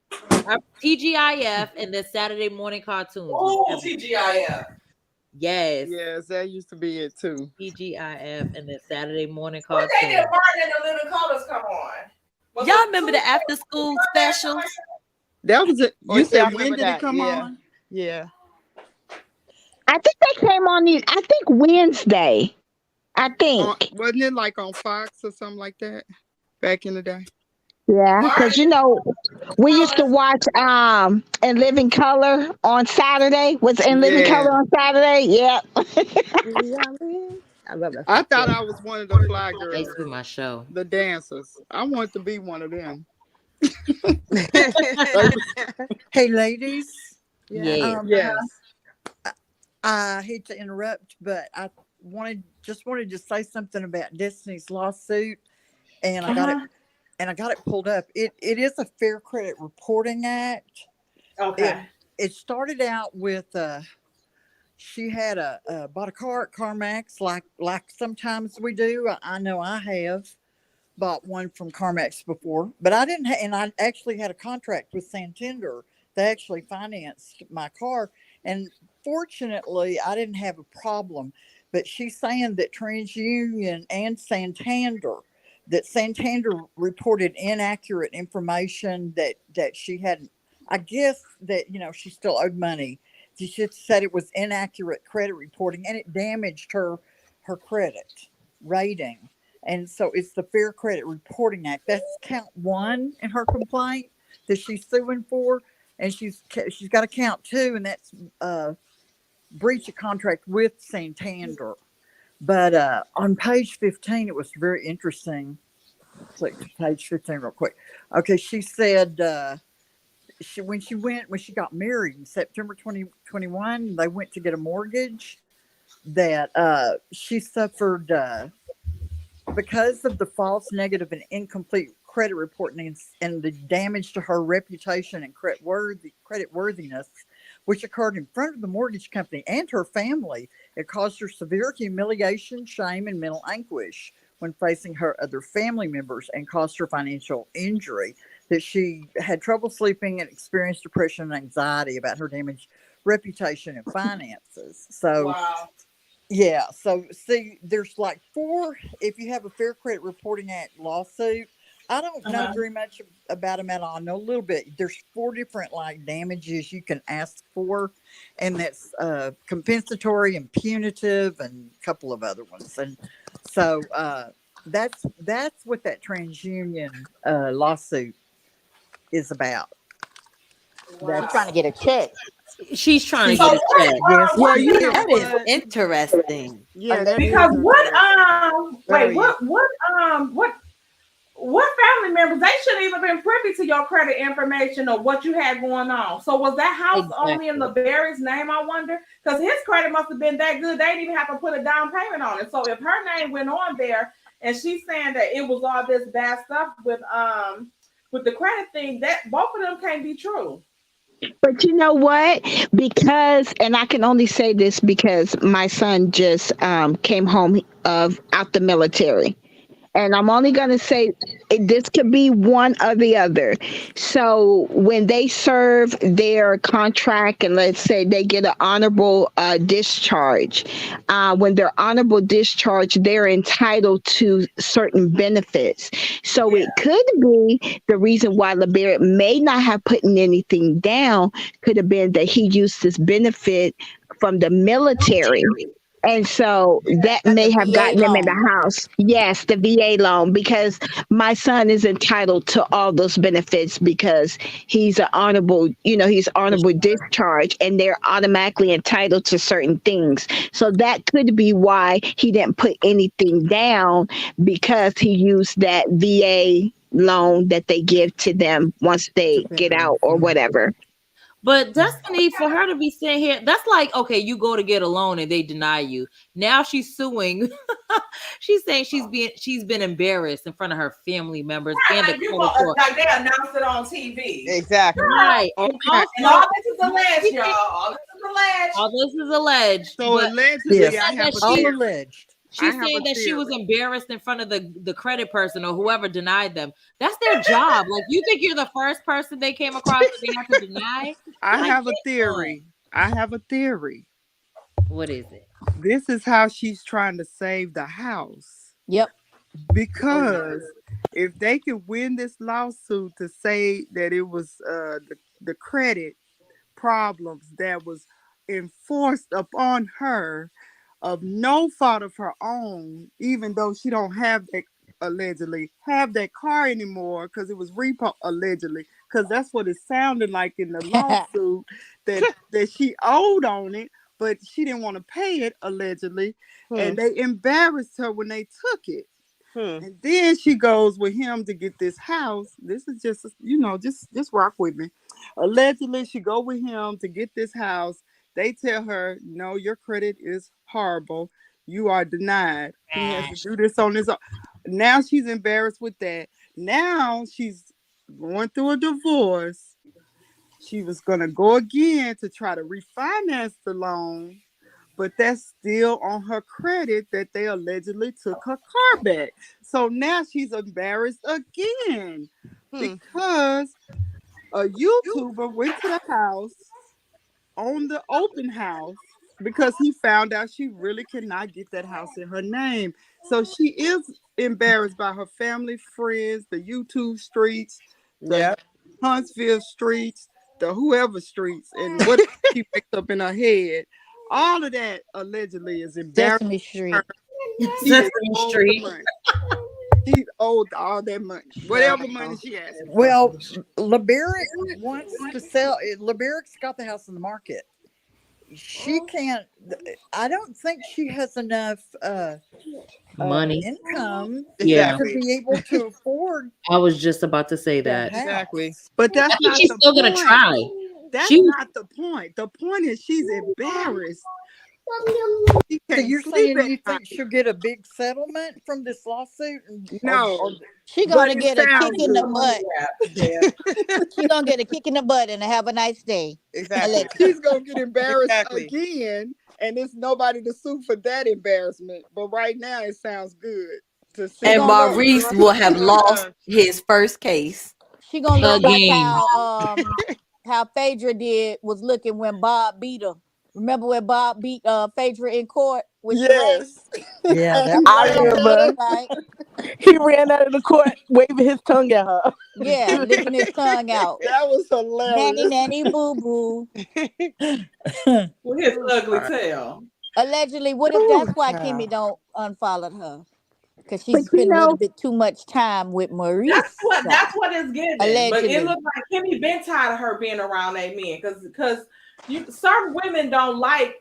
TGIF and then Saturday morning cartoons. Oh, TGIF. Yes. Yes, that used to be it too. TGIF and then Saturday morning When cartoons. they get Martin and the Living Colors come on. Was Y'all it remember the Tuesday? after school specials? That was it. Oh, You yeah, I said when remember did it that. come Yeah. on? Yeah. I think they came on these. I think Wednesday. I think. Wasn't it like on Fox or something like that back in the day? Yeah, because we used to watch In Living Color on Saturday. Was In Living Color Yeah. on Saturday? Yep. I love that. I thought I was one of the fly That girls, used to be my show. the dancers. I wanted to be one of them. Hey, ladies. Yeah. Yes. I hate to interrupt, but I wanted to say something about Destiny's lawsuit, and I got it pulled up. It is a Fair Credit Reporting Act. Okay. It started out with she had bought a car at CarMax like sometimes we do. I know I have bought one from CarMax before, but I didn't and I actually had a contract with Santander. They actually financed my car, and fortunately I didn't have a problem. But she's saying that TransUnion and Santander reported inaccurate information that she hadn't. I guess that she still owed money. She said it was inaccurate credit reporting, and it damaged her credit rating. And so it's the Fair Credit Reporting Act. That's count one in her complaint that she's suing for, and she's got a count two, and that's breach of contract with Santander. But on page 15, it was very interesting. Click to page 15 real quick. Okay, she said when she got married in September 2021, they went to get a mortgage. that she suffered because of the false, negative, and incomplete credit reporting and the damage to her reputation and credit worthiness, which occurred in front of the mortgage company and her family. It caused her severe humiliation, shame, and mental anguish when facing her other family members, and caused her financial injury. That she had trouble sleeping and experienced depression and anxiety about her damaged reputation and finances. So Wow. yeah. So see, there's like four. If you have a Fair Credit Reporting Act lawsuit, I don't know very much about them at all. I know a little bit. There's four different like damages you can ask for, and that's compensatory and punitive, and a couple of other ones. And so that's what that TransUnion lawsuit is about. She's trying to get a check. She's trying to So get a check. Yes, Well, she you is. know That is what? interesting. Yeah, that because is what interesting. wait, Very what family members, they shouldn't even been privy to your credit information or what you had going on. So was that house only in LeBerry's name, I wonder? Because his credit must have been that good. They didn't even have to put a down payment on it. So if her name went on there and she's saying that it was all this bad stuff with the credit thing, that both of them can't be true. But you know what? Because, and I can only say this because my son just came home of out the military. And I'm only going to say this could be one or the other. So when they serve their contract and let's say they get an honorable discharge, when they're honorable discharge, they're entitled to certain benefits. So it could be the reason why LeBarrett may not have put anything down could have been that he used this benefit from the military. And so that And the may have VA gotten them in loan. the house. Yes, the VA loan, because my son is entitled to all those benefits because he's an honorable, he's honorable discharge and they're automatically entitled to certain things. So that could be why he didn't put anything down because he used that VA loan that they give to them once they get out or whatever. But Destiny, for her to be sitting here, that's like, okay, you go to get a loan and they deny you. Now she's suing. She's saying she's been embarrassed in front of her family members and the credit Like they announced it on TV. Exactly. right. Okay. And all this is alleged, y'all. All this is alleged. All this is alleged. So but allegedly, Yes, I have a all theory. alleged. she's I have saying a that she was theory. embarrassed in front of the credit person or whoever denied them. That's their job. Like, you think you're the first person they came across that they have to deny? I Like, have a get theory. I have a theory. what is it? This is how she's trying to save the house. Yep. Because if they could win this lawsuit to say that it was the credit problems that was enforced upon her of no fault of her own, even though she don't have that allegedly have that car anymore because it was repo allegedly, because that's what it sounded like in the lawsuit that she owed on it, but she didn't want to pay it allegedly, and they embarrassed her when they took it. And then she goes with him to get this house. This is just, just rock with me. Allegedly, she go with him to get this house. They tell her, no, your credit is horrible. You are denied. He has to do this on his own. Now she's embarrassed with that. Now she's going through a divorce. She was going to go again to try to refinance the loan, but that's still on her credit that they allegedly took her car back. So now she's embarrassed again because a YouTuber went to the house on the open house because he found out she really cannot get that house in her name. So she is embarrassed by her family, friends, the YouTube streets, the Huntsville streets, the whoever streets, and what she picked up in her head. All of that allegedly is embarrassing. Sesame Street. Sesame Street. She owed all that money, whatever money she has. Well, LeBarrett wants to sell. LeBarrett's got the house in the market. She can't. I don't think she has enough Money. income Yeah. to be able to afford. I was just about to say the that. house. Exactly. But that's I think not she's the still gonna point. try. That's She- not the point. The point is she's embarrassed She So can't you're sleep saying at you night. think she'll get a big settlement from this lawsuit? No, She but gonna it get a kick sounds in the good. butt. Yeah. She gonna get a kick in the butt and have a nice day. Exactly. She's gonna get embarrassed Exactly. again, and there's nobody to sue for that embarrassment. But right now, it sounds good to She see. And gonna look. Maurice will have lost his first case. She gonna look like Again. how Phaedra was looking when Bob beat her. Remember when Bob beat Phaedra in court with Sheree? Yes. Yeah, And that he was I That's ran what at she her. remember looked like. he ran out of the court waving his tongue at her. Yeah, licking his tongue out. That was Nanny, hilarious. nanny, boo boo. With his ugly tail. Allegedly, what if Oh, that's why child. Kimmy don't unfollowed her? Because she But you spent a little know, bit too much time with That's Maurice. what it's giving. But it Allegedly. looks like Kimmy been tired of her being around that men because certain women don't like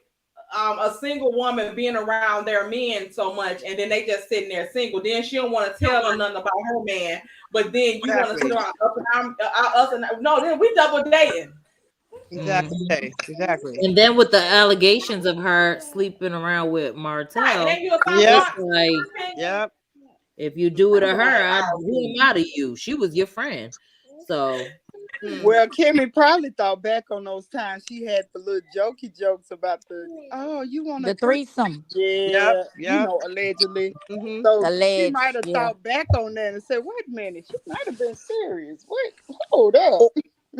a single woman being around their men so much, and then they just sitting there single. Then she don't want to tell them nothing about her man, but then you want to sit Exactly. around us and no, then we double dating. Exactly. Mhm. Exactly. And then with the allegations of her sleeping around with Right, Martell, and you a Yep. it's like Yep. if you do it to her, Right. who am out of you? She was your friend. So Well, Kimmy probably thought back on those times she had the little jokey jokes about you want The to threesome. yeah, Yep. allegedly. Mm-hmm. So she Alleged. might have Yeah. thought back on that and said, wait a minute, she might have been serious. Wait, hold up.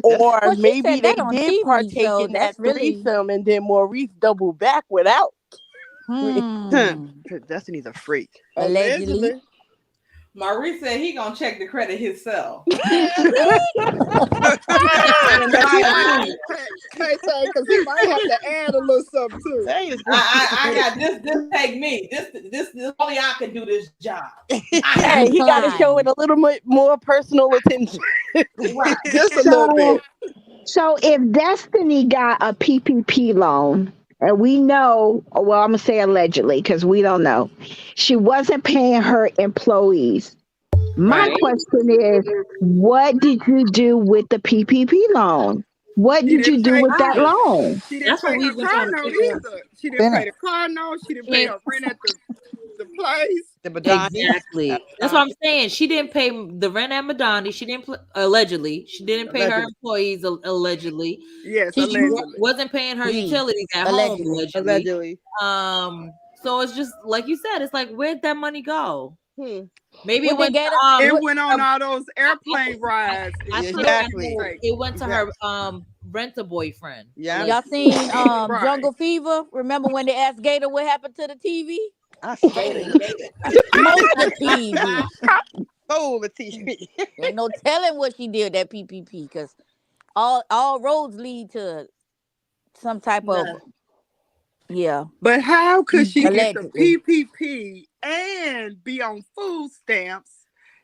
Or Well, she maybe said they that on did TV, partake so in that that's really threesome and then Maurice doubled back without. Destiny's a freak. allegedly. Allegedly. Maurice said he gonna check the credit himself. Because he might have to add a little something too. That is I got this. This take me. This only I can do this job. Hey, he got to show it a little bit more personal attention. Right. Just a little bit. So if Destiny got a PPP loan, and we know, well, I'm gonna say allegedly because we don't know, she wasn't paying her employees. My right. question is, what did you do with the PPP loan? What She did you didn't do pay with that nothing. loan? She didn't That's what pay her we've been car trying to note figure out. either. She didn't pay the car note. She didn't pay She her rent at the place. the Madonna. Exactly. That's what I'm saying. She didn't pay the rent at Madani. She didn't allegedly. She didn't pay her Allegedly. employees allegedly. Yes, She She allegedly. wasn't paying her Mm. utilities at Allegedly. home allegedly. Allegedly. So it's just like you said. It's like where'd that money go? Maybe What it they went gave to her? It went on all those airplane rides. I Yeah, feel exactly. like it went to her rent a boyfriend. Yeah. Y'all seen Right. Jungle Fever? Remember when they asked Gator what happened to the TV? I Gator, stole he gave it. Most the TV. the TV. Ain't no telling what she did with that PPP because all roads lead to some type of But how could she get the allegedly. PPP and be on food stamps?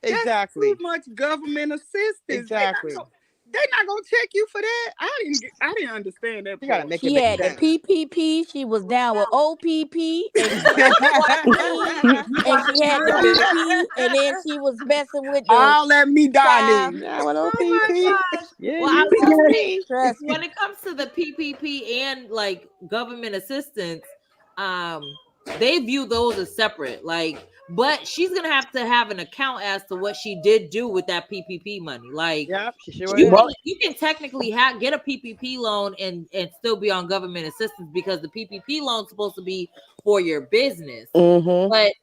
That's Exactly. too much government assistance. Exactly. They're not gonna check you for that. I didn't understand that You gotta part. make She it had the make sense. PPP. She was down with OPP, and she had the 14, and she had the PP, and then she was messing with the All that me child. darling. Now with Oh my OPP. gosh. Yeah, Well, you I will see. say Trust me. when it comes to the PPP and like government assistance, they view those as separate. Like, but she's gonna have to have an account as to what she did do with that PPP money. Like, Yep, she sure you is. can, you can technically get a PPP loan and still be on government assistance because the PPP loan is supposed to be for your business. But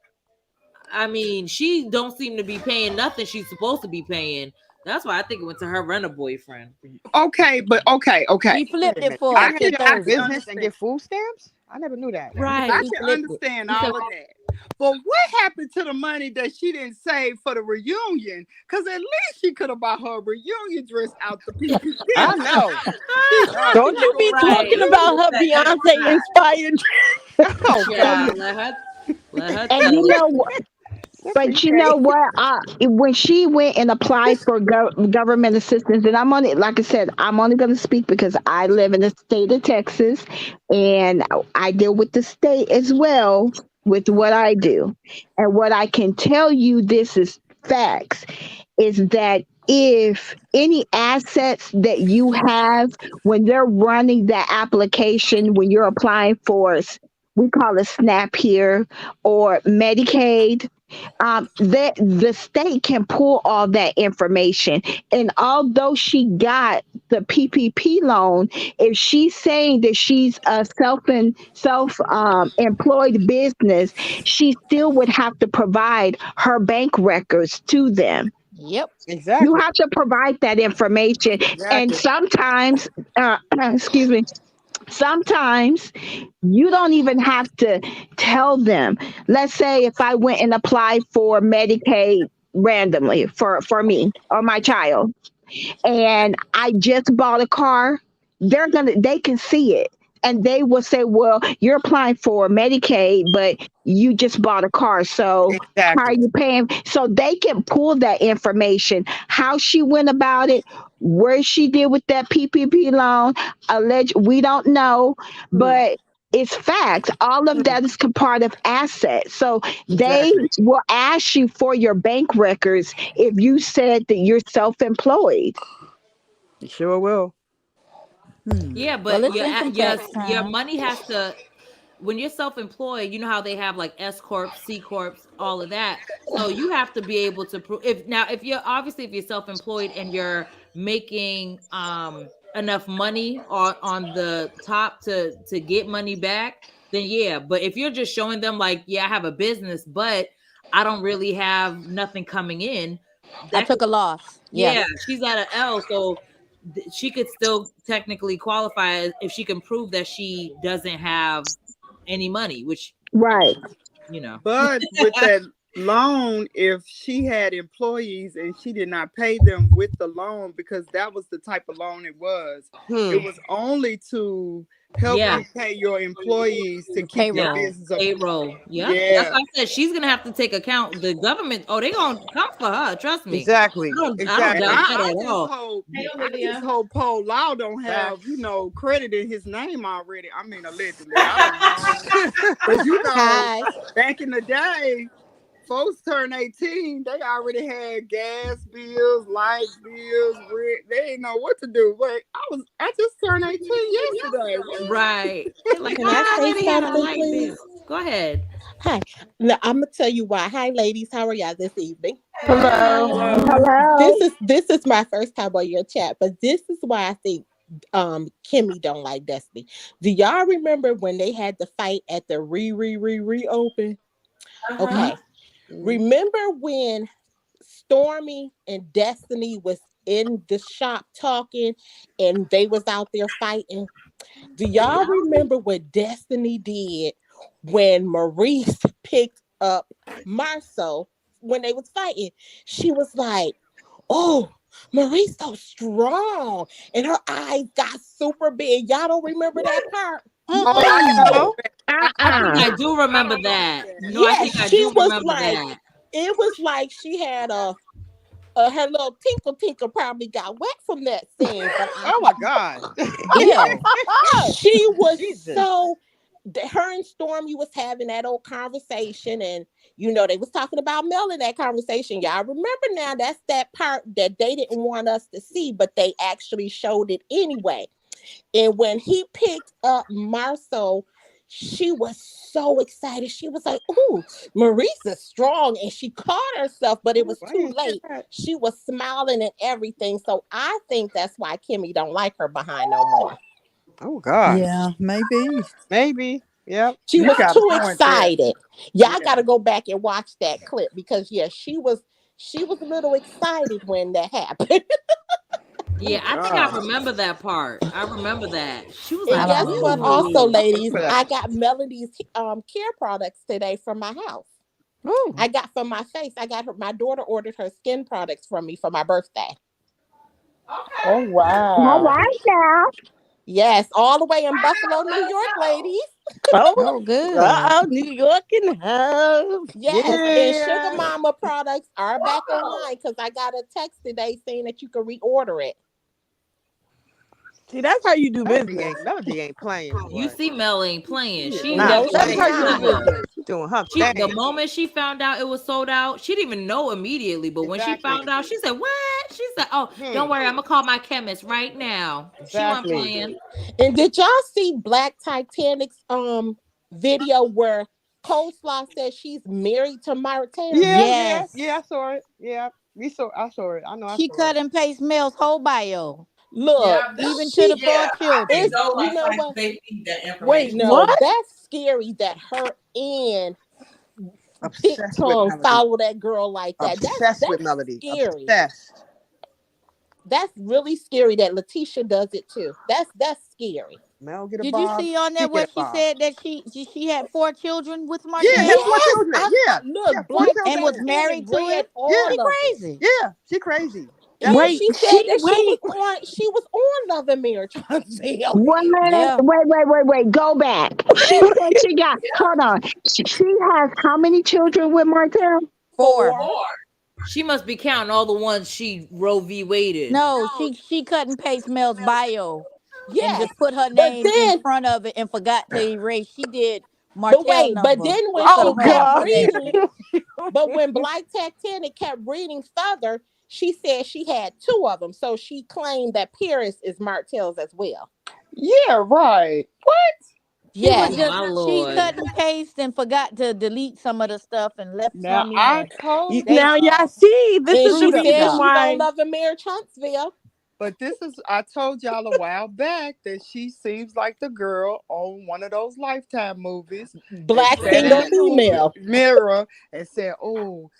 I mean, she don't seem to be paying nothing she's supposed to be paying. That's why I think it went to her renter boyfriend. Okay, but okay. He flipped it for You her can to have your own Thursday. business and get food stamps? I never knew that. Right. I He can flipped it. understand He all said- of that. But what happened to the money that she didn't save for the reunion? Because at least she could have bought her a reunion dress out the PPP. I know. Don't you be talking about her Beyonce inspired. Oh, Yeah, God. let her And tell you it. know what? But you know what? When she went and applied for government assistance, and I'm only, like I said, I'm only going to speak because I live in the state of Texas, and I deal with the state as well with what I do. And what I can tell you, this is facts, is that if any assets that you have when they're running that application, when you're applying for we call it SNAP here, or Medicaid, the state can pull all that information. And although she got the PPP loan, if she's saying that she's a self employed business, she still would have to provide her bank records to them. Yep. You Exactly. have to provide that information. And Exactly. sometimes, excuse me, sometimes you don't even have to tell them. Let's say if I went and applied for Medicaid randomly for me or my child, and I just bought a car, they can see it. And they will say, well, you're applying for Medicaid, but you just bought a car. So how are Exactly. you paying? So they can pull that information, how she went about it, where she did with that PPP loan. We don't know, Hmm. but it's facts. All of Hmm. that is part of assets. So they Exactly. will ask you for your bank records if you said that you're self-employed. You sure will. Hmm. Yeah, Well, but it's income tax your time. money has to, when you're self-employed, you know how they have like S corp, C corps, all of that. So you have to be able to prove, if you're obviously, if you're self-employed and you're making enough money on the top to get money back, then yeah. But if you're just showing them like, yeah, I have a business, but I don't really have nothing coming in, I that took a loss. Yeah. yeah, she's at an L, so she could still technically qualify if she can prove that she doesn't have any money, which Right. you know. But with that loan, if she had employees and she did not pay them with the loan, because that was the type of loan it Hmm. was only to help Yeah, you pay your employees to keep your yeah, Payroll. business up. payroll. Yep, that's Yeah, what I said. She's gonna have to take account. The government, oh, they gonna come for her. Trust me. Exactly. I don't and doubt Exactly. that I at just all. hope Hey, I just Olivia. hope Paul Lau don't have Facts. credit in his name already. I mean, allegedly, I don't know, but Hi. back in the day, folks turn 18, they already had gas bills, light bills, rent. They didn't know what to do. Wait, I just turned 18 yesterday. What? Right. They're like, Can oh, I I say already had a something, light please? bill. Go ahead. Hi. Now I'm gonna tell you why. Hi, ladies. How are y'all this evening? Hey. Hello. Hello. Hello. This is my first time on your chat, but this is why I think Kimmy don't like Destiny. Do y'all remember when they had the fight at the reopen? Uh-huh. Okay. Remember when Stormy and Destiny was in the shop talking and they was out there fighting? Do y'all remember what Destiny did when Maurice picked up Marcel when they was fighting? She was like, "Oh, Maurice so strong," and her eyes got super big. Y'all don't remember that part? Oh, I Mm-mm. know. I think Uh-uh. I do I remember don't know that. that. No, I Yes, think I she do was remember like, that. it was like she had her little tinkle probably got wet from that scene, but Oh my God. yes, she was Jesus. so. Her and Stormy was having that old conversation, and they was talking about Mel in that conversation. Y'all remember now? That's that part that they didn't want us to see, but they actually showed it anyway. And when he picked up Marcel, she was so excited. She was like, "Ooh, Marisa strong," and she caught herself, but it Oh, was I too didn't hear late. that. She was smiling and everything. So I think that's why Kimmy don't like her behind no more. Oh gosh. Yeah, maybe. Maybe. Yep. She You was got a too point there. excited. Y'all got Yeah. to go back and watch that clip because yeah, she was a little excited when that happened. Yeah, Oh I think I God. remember that part. I remember that. She was And like, I don't guess what? remember. Also, ooh. I ladies, remember I that. got Melody's care products today from my house. Oh. I got from my face. My daughter ordered her skin products from me for my birthday. Oh Okay. All wow. right now. Yes, all the way in Buffalo, New York, ladies. Oh, Oh, good. New York in the house. Yes, and Sugar Yeah. Mama products are back online because I got a text today saying that you can reorder it. See, that's how you do business. Melody ain't playing, You boy. see Mel ain't playing. She is She not knew No, what That's was she's how playing. you do not. going on. business. She doing her The thing. moment she found out it was sold out, she didn't even know immediately. But when she Exactly. found out, she said, "What?" She said, "Oh, Hmm. don't worry, I'm gonna call my chemist right now." She wasn't Exactly. playing. And did y'all see Black Titanic's video where Coleslaw says she's married to Martell? Yes. I saw it. Yeah, I saw it. I know, I She saw cut it. and paste Mel's whole bio, Look, Yeah, even to she the four I think children. it's those you are know sites what? they need that Wait, information. no, What? that's scary that her and Thick Obsessed with Tongue Melody. follow that girl like that. Obsessed with That's Melody. scary. Obsessed. That's really scary that Letitia does it too. That's scary. Mel get a Did you bob. see on She there get where a she bob. said that she had 4 children with Yeah, had Martell four Yes, children. Yeah, yeah, look, four Black and children. was Titanic married to read him? Yeah, She all of it. crazy. yeah, she crazy. Yeah, Yep. Wait, she said that she was on Love and Marriage Unveiled. Yeah. wait. Go back. She said she got, hold on. She has how many children with Martell? 4. 4. She must be counting all the ones she Roe v. Waded. No, she cut and paste Mel's bio and Yes, just put her but name in then, front of it and forgot to erase. She did but Martell wait, but number then when for she Oh her kept God. information. reading, but when Black Titanic kept reading further, she said she had 2 of them. So she claimed that Paris is Martell's as well. Yeah, right. She was Oh Yes. just my she lord. cut and paste and forgot to delete some of the stuff and left Now some in I there. told They now y'all see this And is the she screwed up said reason stuff. she's on why. Love and Marriage Huntsville. But I told y'all a while back that she seems like the girl on one of those Lifetime movies that Black sat in single the female. mirror and said, "Oh,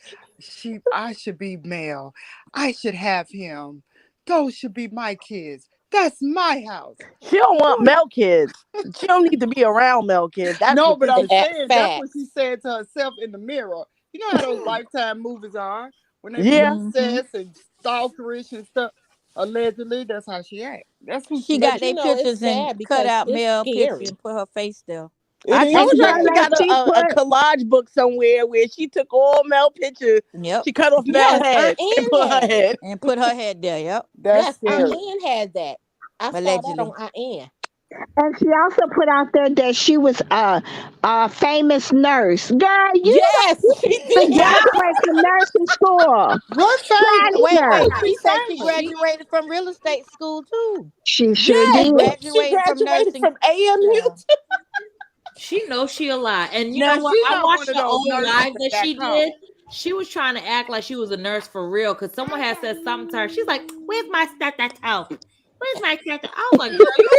I should be male. I should have him. Those should be my kids. That's my house." She don't want Mel kids. She don't need to be around Mel kids. That's No, what but this I'm is. saying that's what she Facts. said to herself in the mirror. You know how those Lifetime movies are when they be Yeah. Hmm. obsessed and stalkerish and stuff. Allegedly, that's how she act. That's who She she got But is. you their know, it's pictures and sad cut because out it's Mel picture scary. and put her face there. It I is told And y'all she scary. girl, got she a put, collage book somewhere where she took all Mel pictures. Yep. She cut off Mel Yes, Aunt head and Ann put her had it. head. And put her head there. Yep. That's Yes, Aunt scary. Ann had that. I saw that on Allegedly. Aunt Ann. and she also put out there that she was a famous nurse. Girl, Yes, she even did. graduate from nursing school. What Try famous? this Wait. How nurse. She she said she famous? She graduated from real estate school too. She sure Yes, And did. she graduated from graduated nursing. from AMU. Yeah. she knows she a lie. And you Now know what? she I not one watched of the those old nurses live that that got she caught. did. She was trying to act like she was a nurse for real because someone had said something to her. She's like, "Where's my stethoscope? Where's my stethoscope?" I was like, "Girl, you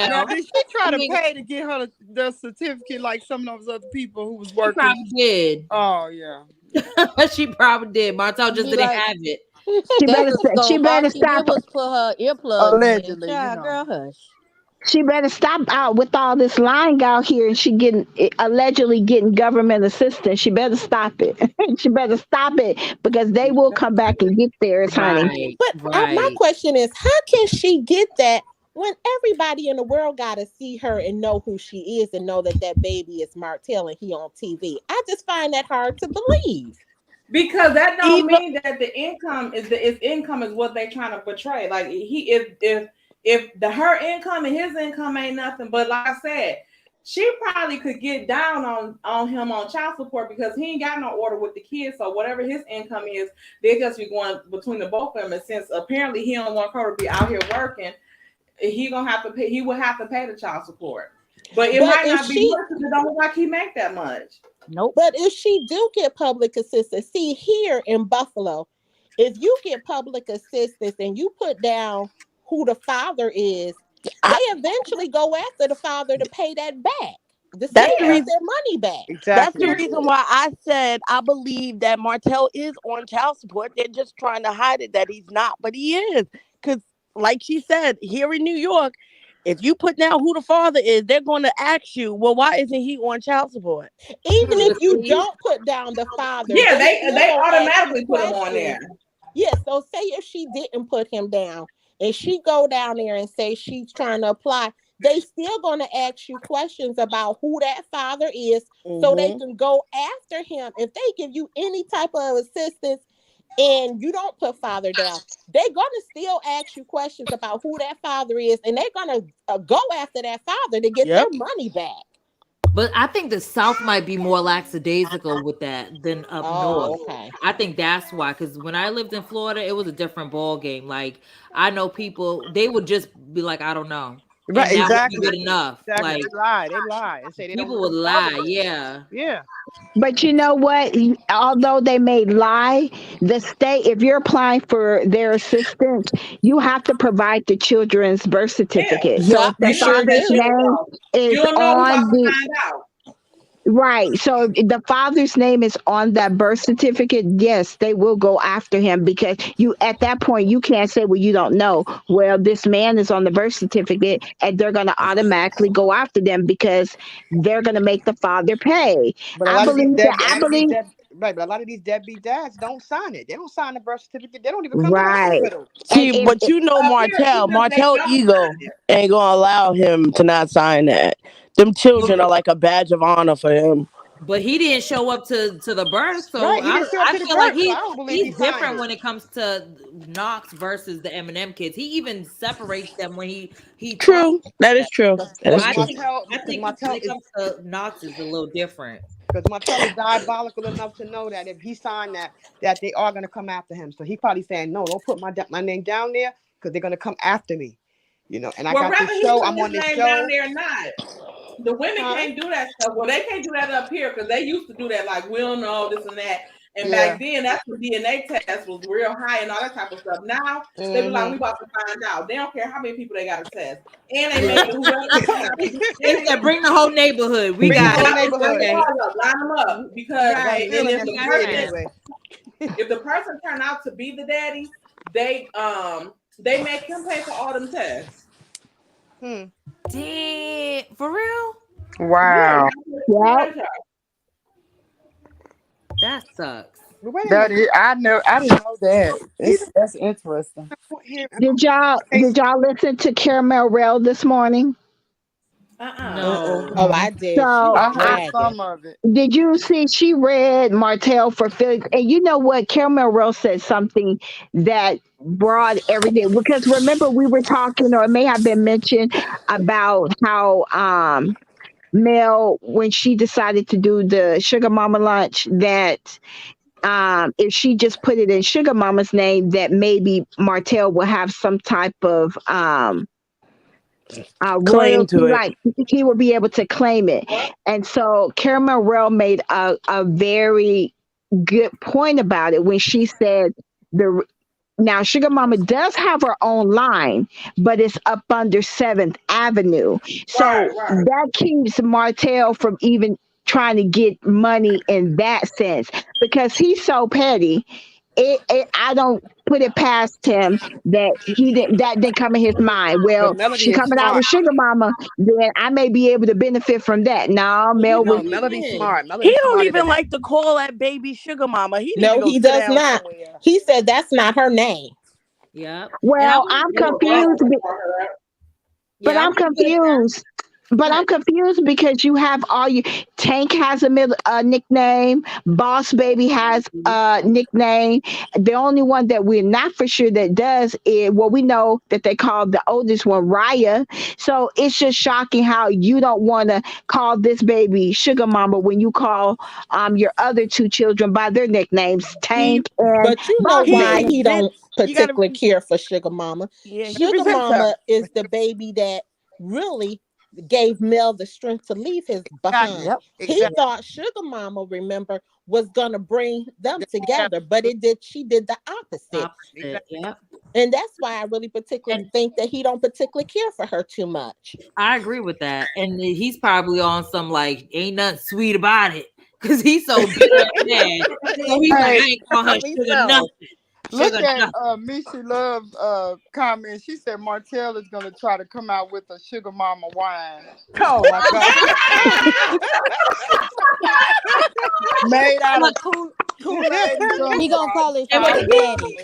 Now well." did she try I to mean, pay to get her the certificate like some of those other people who was she working? probably did. Oh yeah. She probably did. Martel just Be didn't like have it. She stethoscope. All better she did stop. was put her earplugs in. Allegedly, Child, girl, hush. She better stop out with all this lying out here, and she getting allegedly getting government assistance. She better stop it. She better stop it because they will come back and get theirs, honey. Right, But my right. question is, how can she get that when everybody in the world got to see her and know who she is and know that that baby is Martell and he on TV? I just find that hard to believe. Because that don't Even mean that the income is income is what they trying to portray. Like he if the her income and his income ain't nothing, but like I said, she probably could get down on him on child support because he ain't got no order with the kids. So whatever his income is, they just be going between the both of them. And since apparently he don't want her to be out here working, he gonna have to pay. He will have to pay the child support, but it But might if not be she much because it don't look like he make that much. Nope. But if she do get public assistance, see here in Buffalo, if you get public assistance and you put down who the father is, they I, eventually go after the father to pay that back, to see that's the to Yeah. get reason. their money back. That's Exactly. the reason why I said I believe that Martell is on child support. They're just trying to hide it that he's not, but he is. Because, like she said, here in New York, if you put down who the father is, they're going to ask you, well, why isn't he on child support? Even if you See? don't put down the father, Yeah, they they still they gonna ask you automatically put him on questions. there. Yes, so say if she didn't put him down and she go down there and say she's trying to apply, they still gonna ask you questions about who that father is so they Hmm. can go after him. If they give you any type of assistance and you don't put father down, they're gonna still ask you questions about who that father is, and they're gonna go after that father to get their Yep. money back. But I think the South might be more lackadaisical with that than up north. Oh, okay. I think that's why. Because when I lived in Florida, it was a different ball game. Like I know people, they would just be like, I don't know. Right, and that would be exactly. good enough. Exactly. Like They lie and say they don't people want would them father lie, figures. yeah. Yeah. But you know what? Although they may lie, the state, if you're applying for their assistance, you have to provide the children's birth Yeah, certificate. So Yup, if you the they know sure that father's do. shit name wrong. is You don't know who on about to the find out. right, so if the father's name is on that birth certificate, yes, they will go after him because you at that point you can't say, well, you don't know. Well, this man is on the birth certificate, and they're going to automatically go after them because they're going to make the father pay. But a I lot of these believe that. dead, a I lot of these believe dead, right? But a lot of these deadbeat dads don't sign it. They don't sign the birth certificate. They don't even come to the right, hospital. and See, if but you know, Up here, even they Martell don't ego find it. ain't gonna allow him to not sign that. Them children But are like a badge of honor for him. but he didn't show up to the birth, so Right? He didn't show up I to the feel like birth, so I don't believe he he's signed different it. when it comes to Knox versus the Eminem kids. He even separates them when he talks True. about That is them. true. That So is Because true. Martell, when it comes to Knox is a little different. Because Martell is diabolical enough to know that if he signed that, that they are gonna come after him. So he probably saying, no, don't put my name down there because they're gonna come after me. You know. And I well, got this rather he show. put I'm his on this name down show. there or not. The women Huh? can't do that stuff. Well, they can't do that up here because they used to do that. Like we don't know this and that. And Yeah. back then, that's when DNA test was real high and all that type of stuff. Now they be like, we Mm-hmm. about to find out. They don't care how many people they got to test, and they Yeah. make it whoever they want to. They said, "Bring the whole neighborhood. We Bring the got whole it. Line It's neighborhood. okay." them up because I got a Right? and feeling We, if that's we the got weird person time. anyway. if the person turn out to be the daddy, they make him pay for all them tests. Hmm. Damn, for real? Yeah, Wow. yep. That sucks. But wait a That minute. is, I didn't know that. He's That's interesting. here. Did y'all Okay. listen to Caramel Rail this morning? Mm-mm. No. Oh, I did. She So was I heard dragging. some of it. did you see she read Martell for Felix? And you know what? Caramel Rail said something that brought everything because remember we were talking or it may have been mentioned about how Mel when she decided to do the Sugar Mama lunch that if she just put it in Sugar Mama's name, that maybe Martell will have some type of Claim royalty, to it. like he will be able to claim it. And so Caramel Rell made a very good point about it when she said the now Sugar Mama does have her own line, but it's up under 7th Avenue. Right, So right. that keeps Martell from even trying to get money in that sense because he's so petty. I don't put it past him that that didn't come in his mind. But Well, Melody she is coming out smart. with Sugar Mama, then I may be able to benefit from that. No, But he Mel was No, probably Melody's did. smart. He Melody's don't smarter even than that. like to call that baby sugar mama. He need to No, go he sit does down not. somewhere. He said that's not her name. Yep. And I well. want I'm They were wrong confused, for her. but yeah, I I'm want to put it past. confused. But Go I'm ahead. confused because you have all you Tank has a nickname, Boss Baby has a nickname. The only one that we're not for sure that does is well, we know that they call the oldest one Raya. So it's just shocking how you don't want to call this baby Sugar Mama when you call your other two children by their nicknames, He Tank and But you know Boss he why Baby. he don't resents. You gotta. particularly care for Sugar Mama. Yeah, he Sugar resents her. Mama is the baby that really gave Mel the strength to leave his Exactly. behind. Yep. He Exactly. thought Sugar Mama, remember, was gonna bring them Yeah. together, but it did. She did the opposite, Opposite. Exactly. Yep. and that's why I really particularly And think that he don't particularly care for her too much. I agree with that. And he's probably on some like ain't nothing sweet about it. Cause he's so bitter and mad. So he's like, Hey, I ain't calling her Probably sugar so. nothing. look Sugar at nothing. Mishy Love's comment. She said Martell is gonna try to come out with a sugar mama wine Oh my God. made out of Look, Kool-Aid and He gonna gumdrops. call his and father daddy.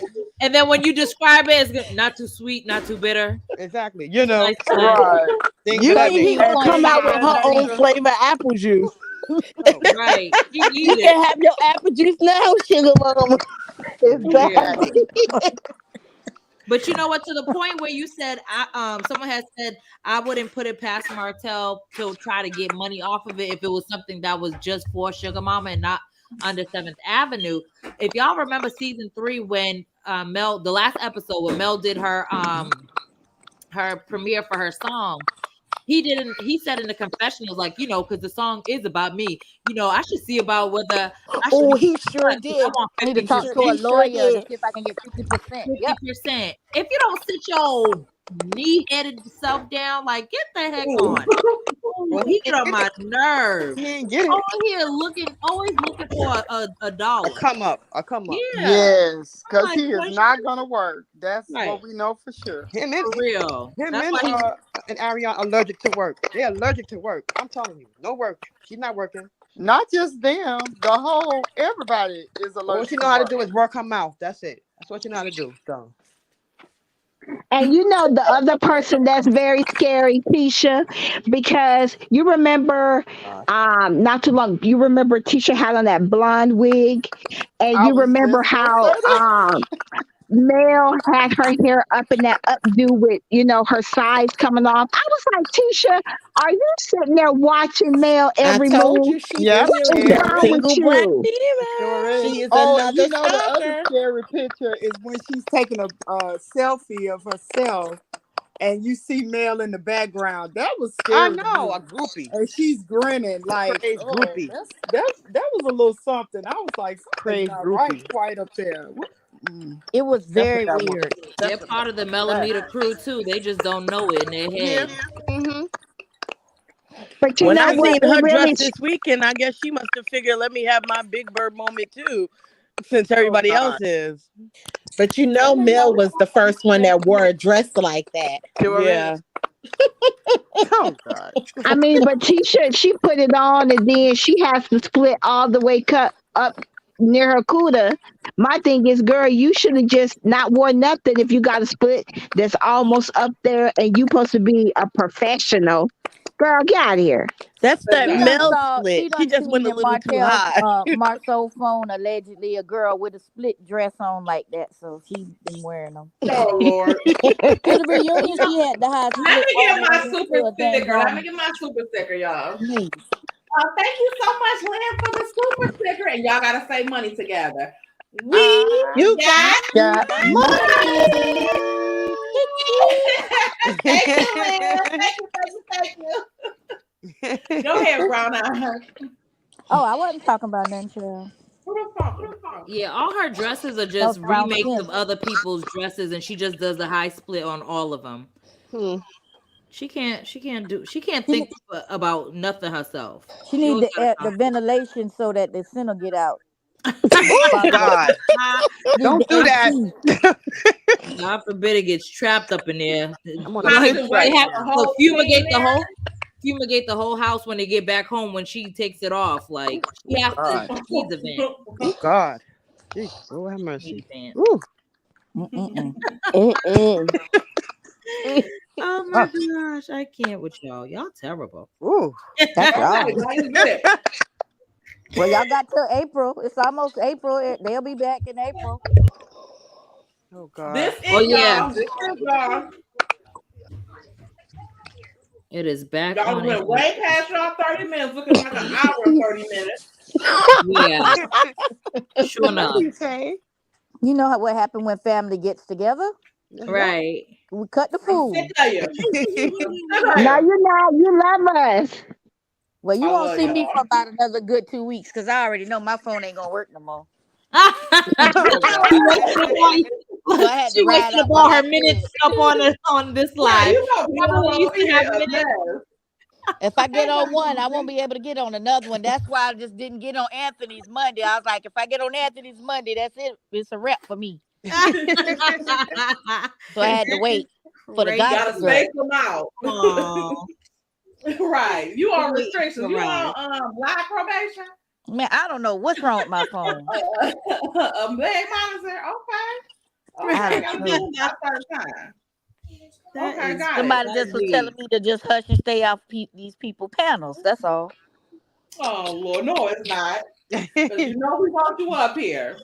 then when you describe it, it's not too sweet, not too bitter. Exactly. You Nice know, blend. Right. things You of that think he nature. gonna And come then out with her own flavor apple juice? Oh, Right. She You need it. can have your apple juice now, sugar mama. yeah. Exactly. But you know what? To the point where you said, someone has said I wouldn't put it past Martell to try to get money off of it if it was something that was just for Sugar Mama and not under 7th Avenue. If y'all remember season 3 when Mel, the last episode when Mel did her her premiere for her song, he said in the confessionals, like, because the song is about me, I should see about whether I should Oh, be he sure I did. want I need to talk 50%. to a He sure lawyer to did. see if I can get 50%. Yep. 50%. If you don't sit your knee-headed self down, like, get the heck on. Well, He get on my nerves. he ain't get it. Always looking for a A dollar. come up. A come up. Yeah. Yes, I'm because like, he is what? not gonna work. That's Right. what we know for sure. Him and For real. him That's and why and Ariana allergic to work. They're allergic to work. I'm telling you, no work. She's not working. Not just them, the whole everybody is All allergic she to know how to work. do is work her mouth. That's it. That's what you know how to do. So And you know the other person that's very scary, Tisha, because you remember not too long, you remember Tisha had on that blonde wig, and I you was remember just gonna say how that. Mel had her hair up in that updo with, her sides coming off. I was like, Tisha, are you sitting there watching Mel I every told move? you she's yep, What is the wrong every with single black you? sure diva. is. She is Oh, and another you know the other stalker. scary picture is when she's taking a selfie of herself, and you see Mel in the background. That was I scary to know me. a groupie, And she's grinning like, crazy oh, groupie, that was a little something. I was like, something's crazy not right groupie. quite up there. It was That's what very that was. weird. they're That's what part of the that. Melamita crew too. They just don't know it in their Yeah. head. Mm-hmm. But you When know I what? seen It her dress really this weekend, I guess she must have figured, let me have my Big Bird moment too, since Oh everybody else God. is. But you know, Mel was the first one that wore a dress like that. Sure yeah. Is. Oh God. I mean, but Tisha, she put it on and then she has to split all the way cut up near her cuda. My thing is, girl, you should have just not worn nothing if you got a split that's almost up there and you supposed to be a professional. Girl, get out of here. That's that Mel She split. She done just seen went a in little too Martell's high. Marceau phone allegedly a girl with a split dress on like that, so she been wearing them. Oh Lord. For the reunion, she had the high Let split me all get the my way super into a dang sticker. Let me on. get my super sticker, y'all. Please. Thank you so much, Lynn, for the super sticker. And y'all gotta say money together. We You got got money. money. Thank you, Lynn. Thank you. Go ahead, Brown Eye. Oh, I wasn't talking about nothing, child. Who the fuck? Who the fuck? Yeah, all her dresses are That just was around remakes of 10. other people's dresses, and she just does a high split on all of them. She can't think about nothing herself. She She need always the gotta ventilation so that the scent will get out. Oh God. Don't do that. God forbid it gets trapped up in there. I'm on They a have sleep track to now. fumigate the whole house when they get back home when she takes it off. Like she has to needs a vent. Oh God. Jeez, Lord have mercy. Ooh. Oh my gosh, I can't with y'all. Y'all terrible. Ooh, that's y'all. Good. Well, y'all got till April. It's almost April. They'll be back in April. Oh God. This is yeah. y'all. This is y'all. It is back Y'all on. went way past y'all 30 minutes, looking like an hour and 30 minutes. Yeah. Sure enough. Okay. You know what happened when family gets together? Right. We cut the food. No, you're not. You love us. Well, you won't see me for about another good 2 weeks because I already know my phone ain't gonna work no more. So I had to ride wasted out all what her I minutes could. up on this live. If I get on one, I won't be able to get on another one. That's why I just didn't get on Anthony's Monday. I was like, if I get on Anthony's Monday, that's it. It's a wrap for me. So I had to wait for the gotta gospel. space them out. Right. You on restrictions. You on live probation? Man, I don't know what's wrong with my phone. A leg monitor? Okay. I Okay, don't gotta know. do that first time. Okay, got Somebody it. just was telling me to just hush and stay off these people panels. That's all. Oh Lord, no, it's not. Because you know we want you up here.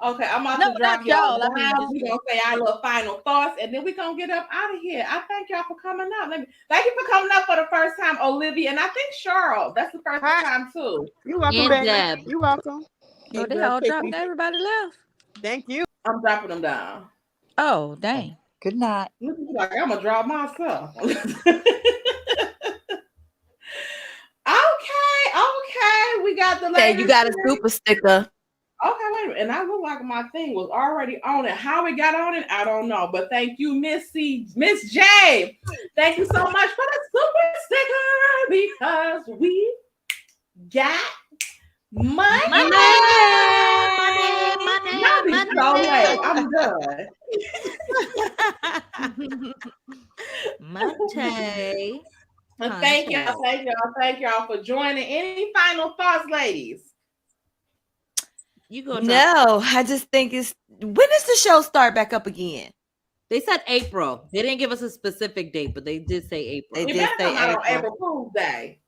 Okay, I'm about to drop y'all down. We're gonna say our little final thoughts, and then we're gonna get up out of here. I thank y'all for coming up. Thank you for coming up for the first time, Olivia, and I think Cheryl. That's the first time too. You're welcome, And baby. Deb. You're welcome. No, they all dropped. Everybody left. Thank you. I'm dropping them down. Oh, dang. Good night. Like I'm gonna draw myself. Okay, we got the Hey, latest. you got a super sticker. Okay, wait a minute. And I look like my thing was already on it. How we got on it, I don't know. But thank you, Miss J. Thank you so much for the super sticker because we got money. Y'all be so late. I'm done. Monday. Thank y'all for joining. Any final thoughts, ladies? You go. No, I just think when does the show start back up again? They said April. They didn't give us a specific date, but they did say April. They did say April. On April Fool's Day.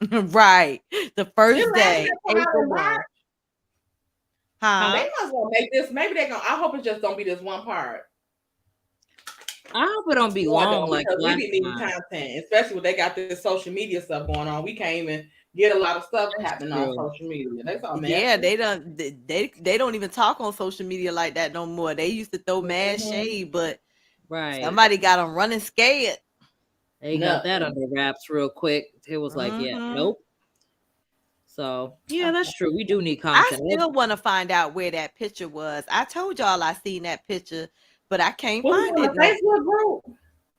Right. The first day. April 1. Huh? They must well make this. Maybe they're gonna. I hope it just don't be this one part. I hope it don't be long. Like we be needing content, especially when they got this social media stuff going on. We can't even get a lot of stuff happening on social media. That's all. Yeah, they don't even talk on social media like that no more. They used to throw mad shade, but somebody got them running scared. They got that under wraps real quick. It was like, nope. So yeah, that's true. We do need content. I still want to find out where that picture was. I told y'all I seen that picture, but I can't find it. Facebook group.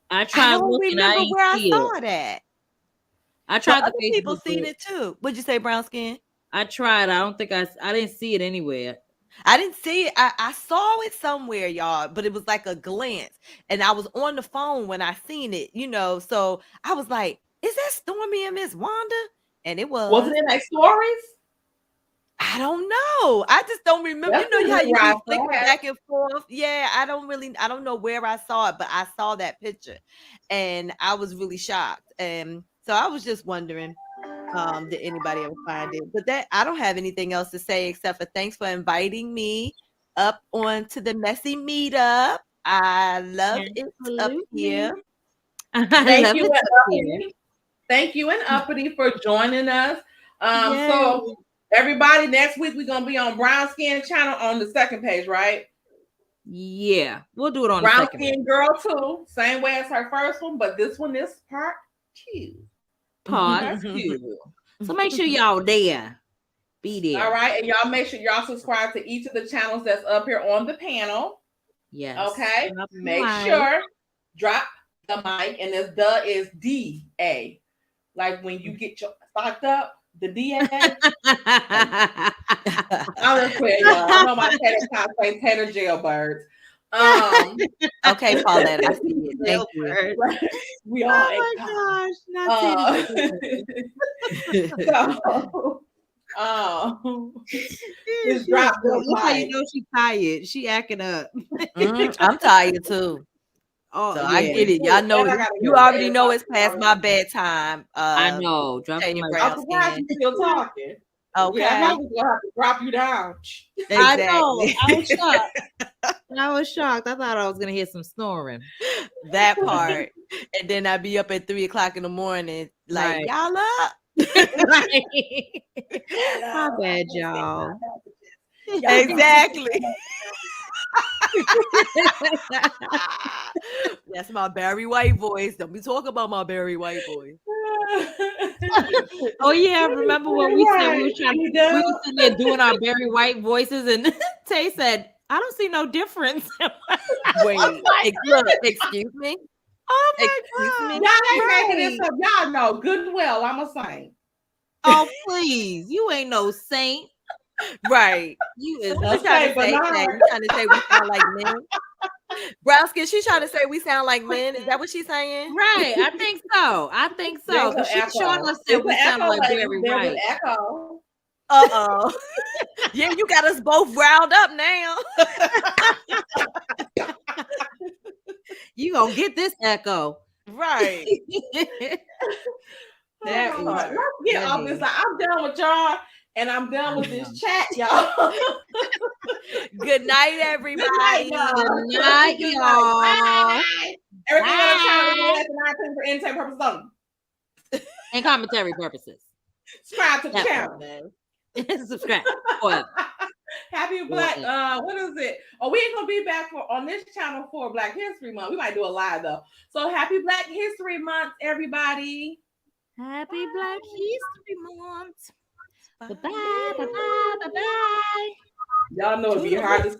I tried. I don't remember where I saw that. I tried. Other people seen it too. What'd you say, brown skin? I tried. I don't think I didn't see it anywhere. I didn't see it. I saw it somewhere, y'all, but it was like a glance. And I was on the phone when I seen it, so I was like, is that Stormy and Miss Wanda? And it was. Was it in like stories? I don't know. I just don't remember. That's how you be flicking back and forth. Yeah, I don't know where I saw it, but I saw that picture and I was really shocked. And so I was just wondering, did anybody ever find it? But I don't have anything else to say except for thanks for inviting me up onto the messy meetup. I love it up here. Thank you and Uppity for joining us. So everybody, next week we're gonna be on Brown Skin channel on the second page, right? Yeah, we'll do it on Brown the second Skin Girl too, same way as her first one, but this one is part 2. Part 2. So make sure y'all there. Be there. All right, and y'all make sure y'all subscribe to each of the channels that's up here on the panel. Yes. Okay. Make sure drop the mic, and this "the" is D-A. Like when you get your stocked up, the DA. I'll just play y'all. I know my tater say tater jailbirds. Okay, Paulette, I see it. Thank you. We all. Oh my gosh! Just drop the mic. How you know she's tired? She acting up. I'm tired too. Oh, so I get it. Y'all know you already know it's past my bedtime. I know. Drop the mic. I'm surprised you still talking. Okay. Yeah, I'm gonna have to drop you down. Exactly. I know. I was shocked. I thought I was gonna hear some snoring. That part. And then I'd be up at 3:00 in the morning, like y'all up. My bad, y'all. Exactly. That's my Barry White voice. Don't be talking about my Barry White voice. Oh yeah, remember when we said we were sitting there doing our Barry White voices, and Tay said, "I don't see no difference." Wait, look, excuse me. Oh my God. Y'all ain't making this up. Y'all know good well I'm a saint. Oh please, you ain't no saint. Right. You is trying to say that. You trying to say we sound like men? Brown skin, she's trying to say we sound like men. Is that what she's saying? Right. I think so. She's showing us that we sound like Barry White. Echo. Yeah, you got us both riled up now. You gonna get this echo. Right. Let's get off this. I'm done with y'all. And I'm done with this chat, y'all. Good night, everybody. Good night, y'all. Everything on the channel is less than 19 for entertainment purposes only. And commentary purposes. Subscribe to the channel. Subscribe. Forever. Happy Black. What is it? Oh, we ain't gonna be back on this channel for Black History Month. We might do a live though. So happy Black History Month, everybody. Happy Black History Month. Bye bye. Bye bye. Bye bye. Y'all know it'd be hard to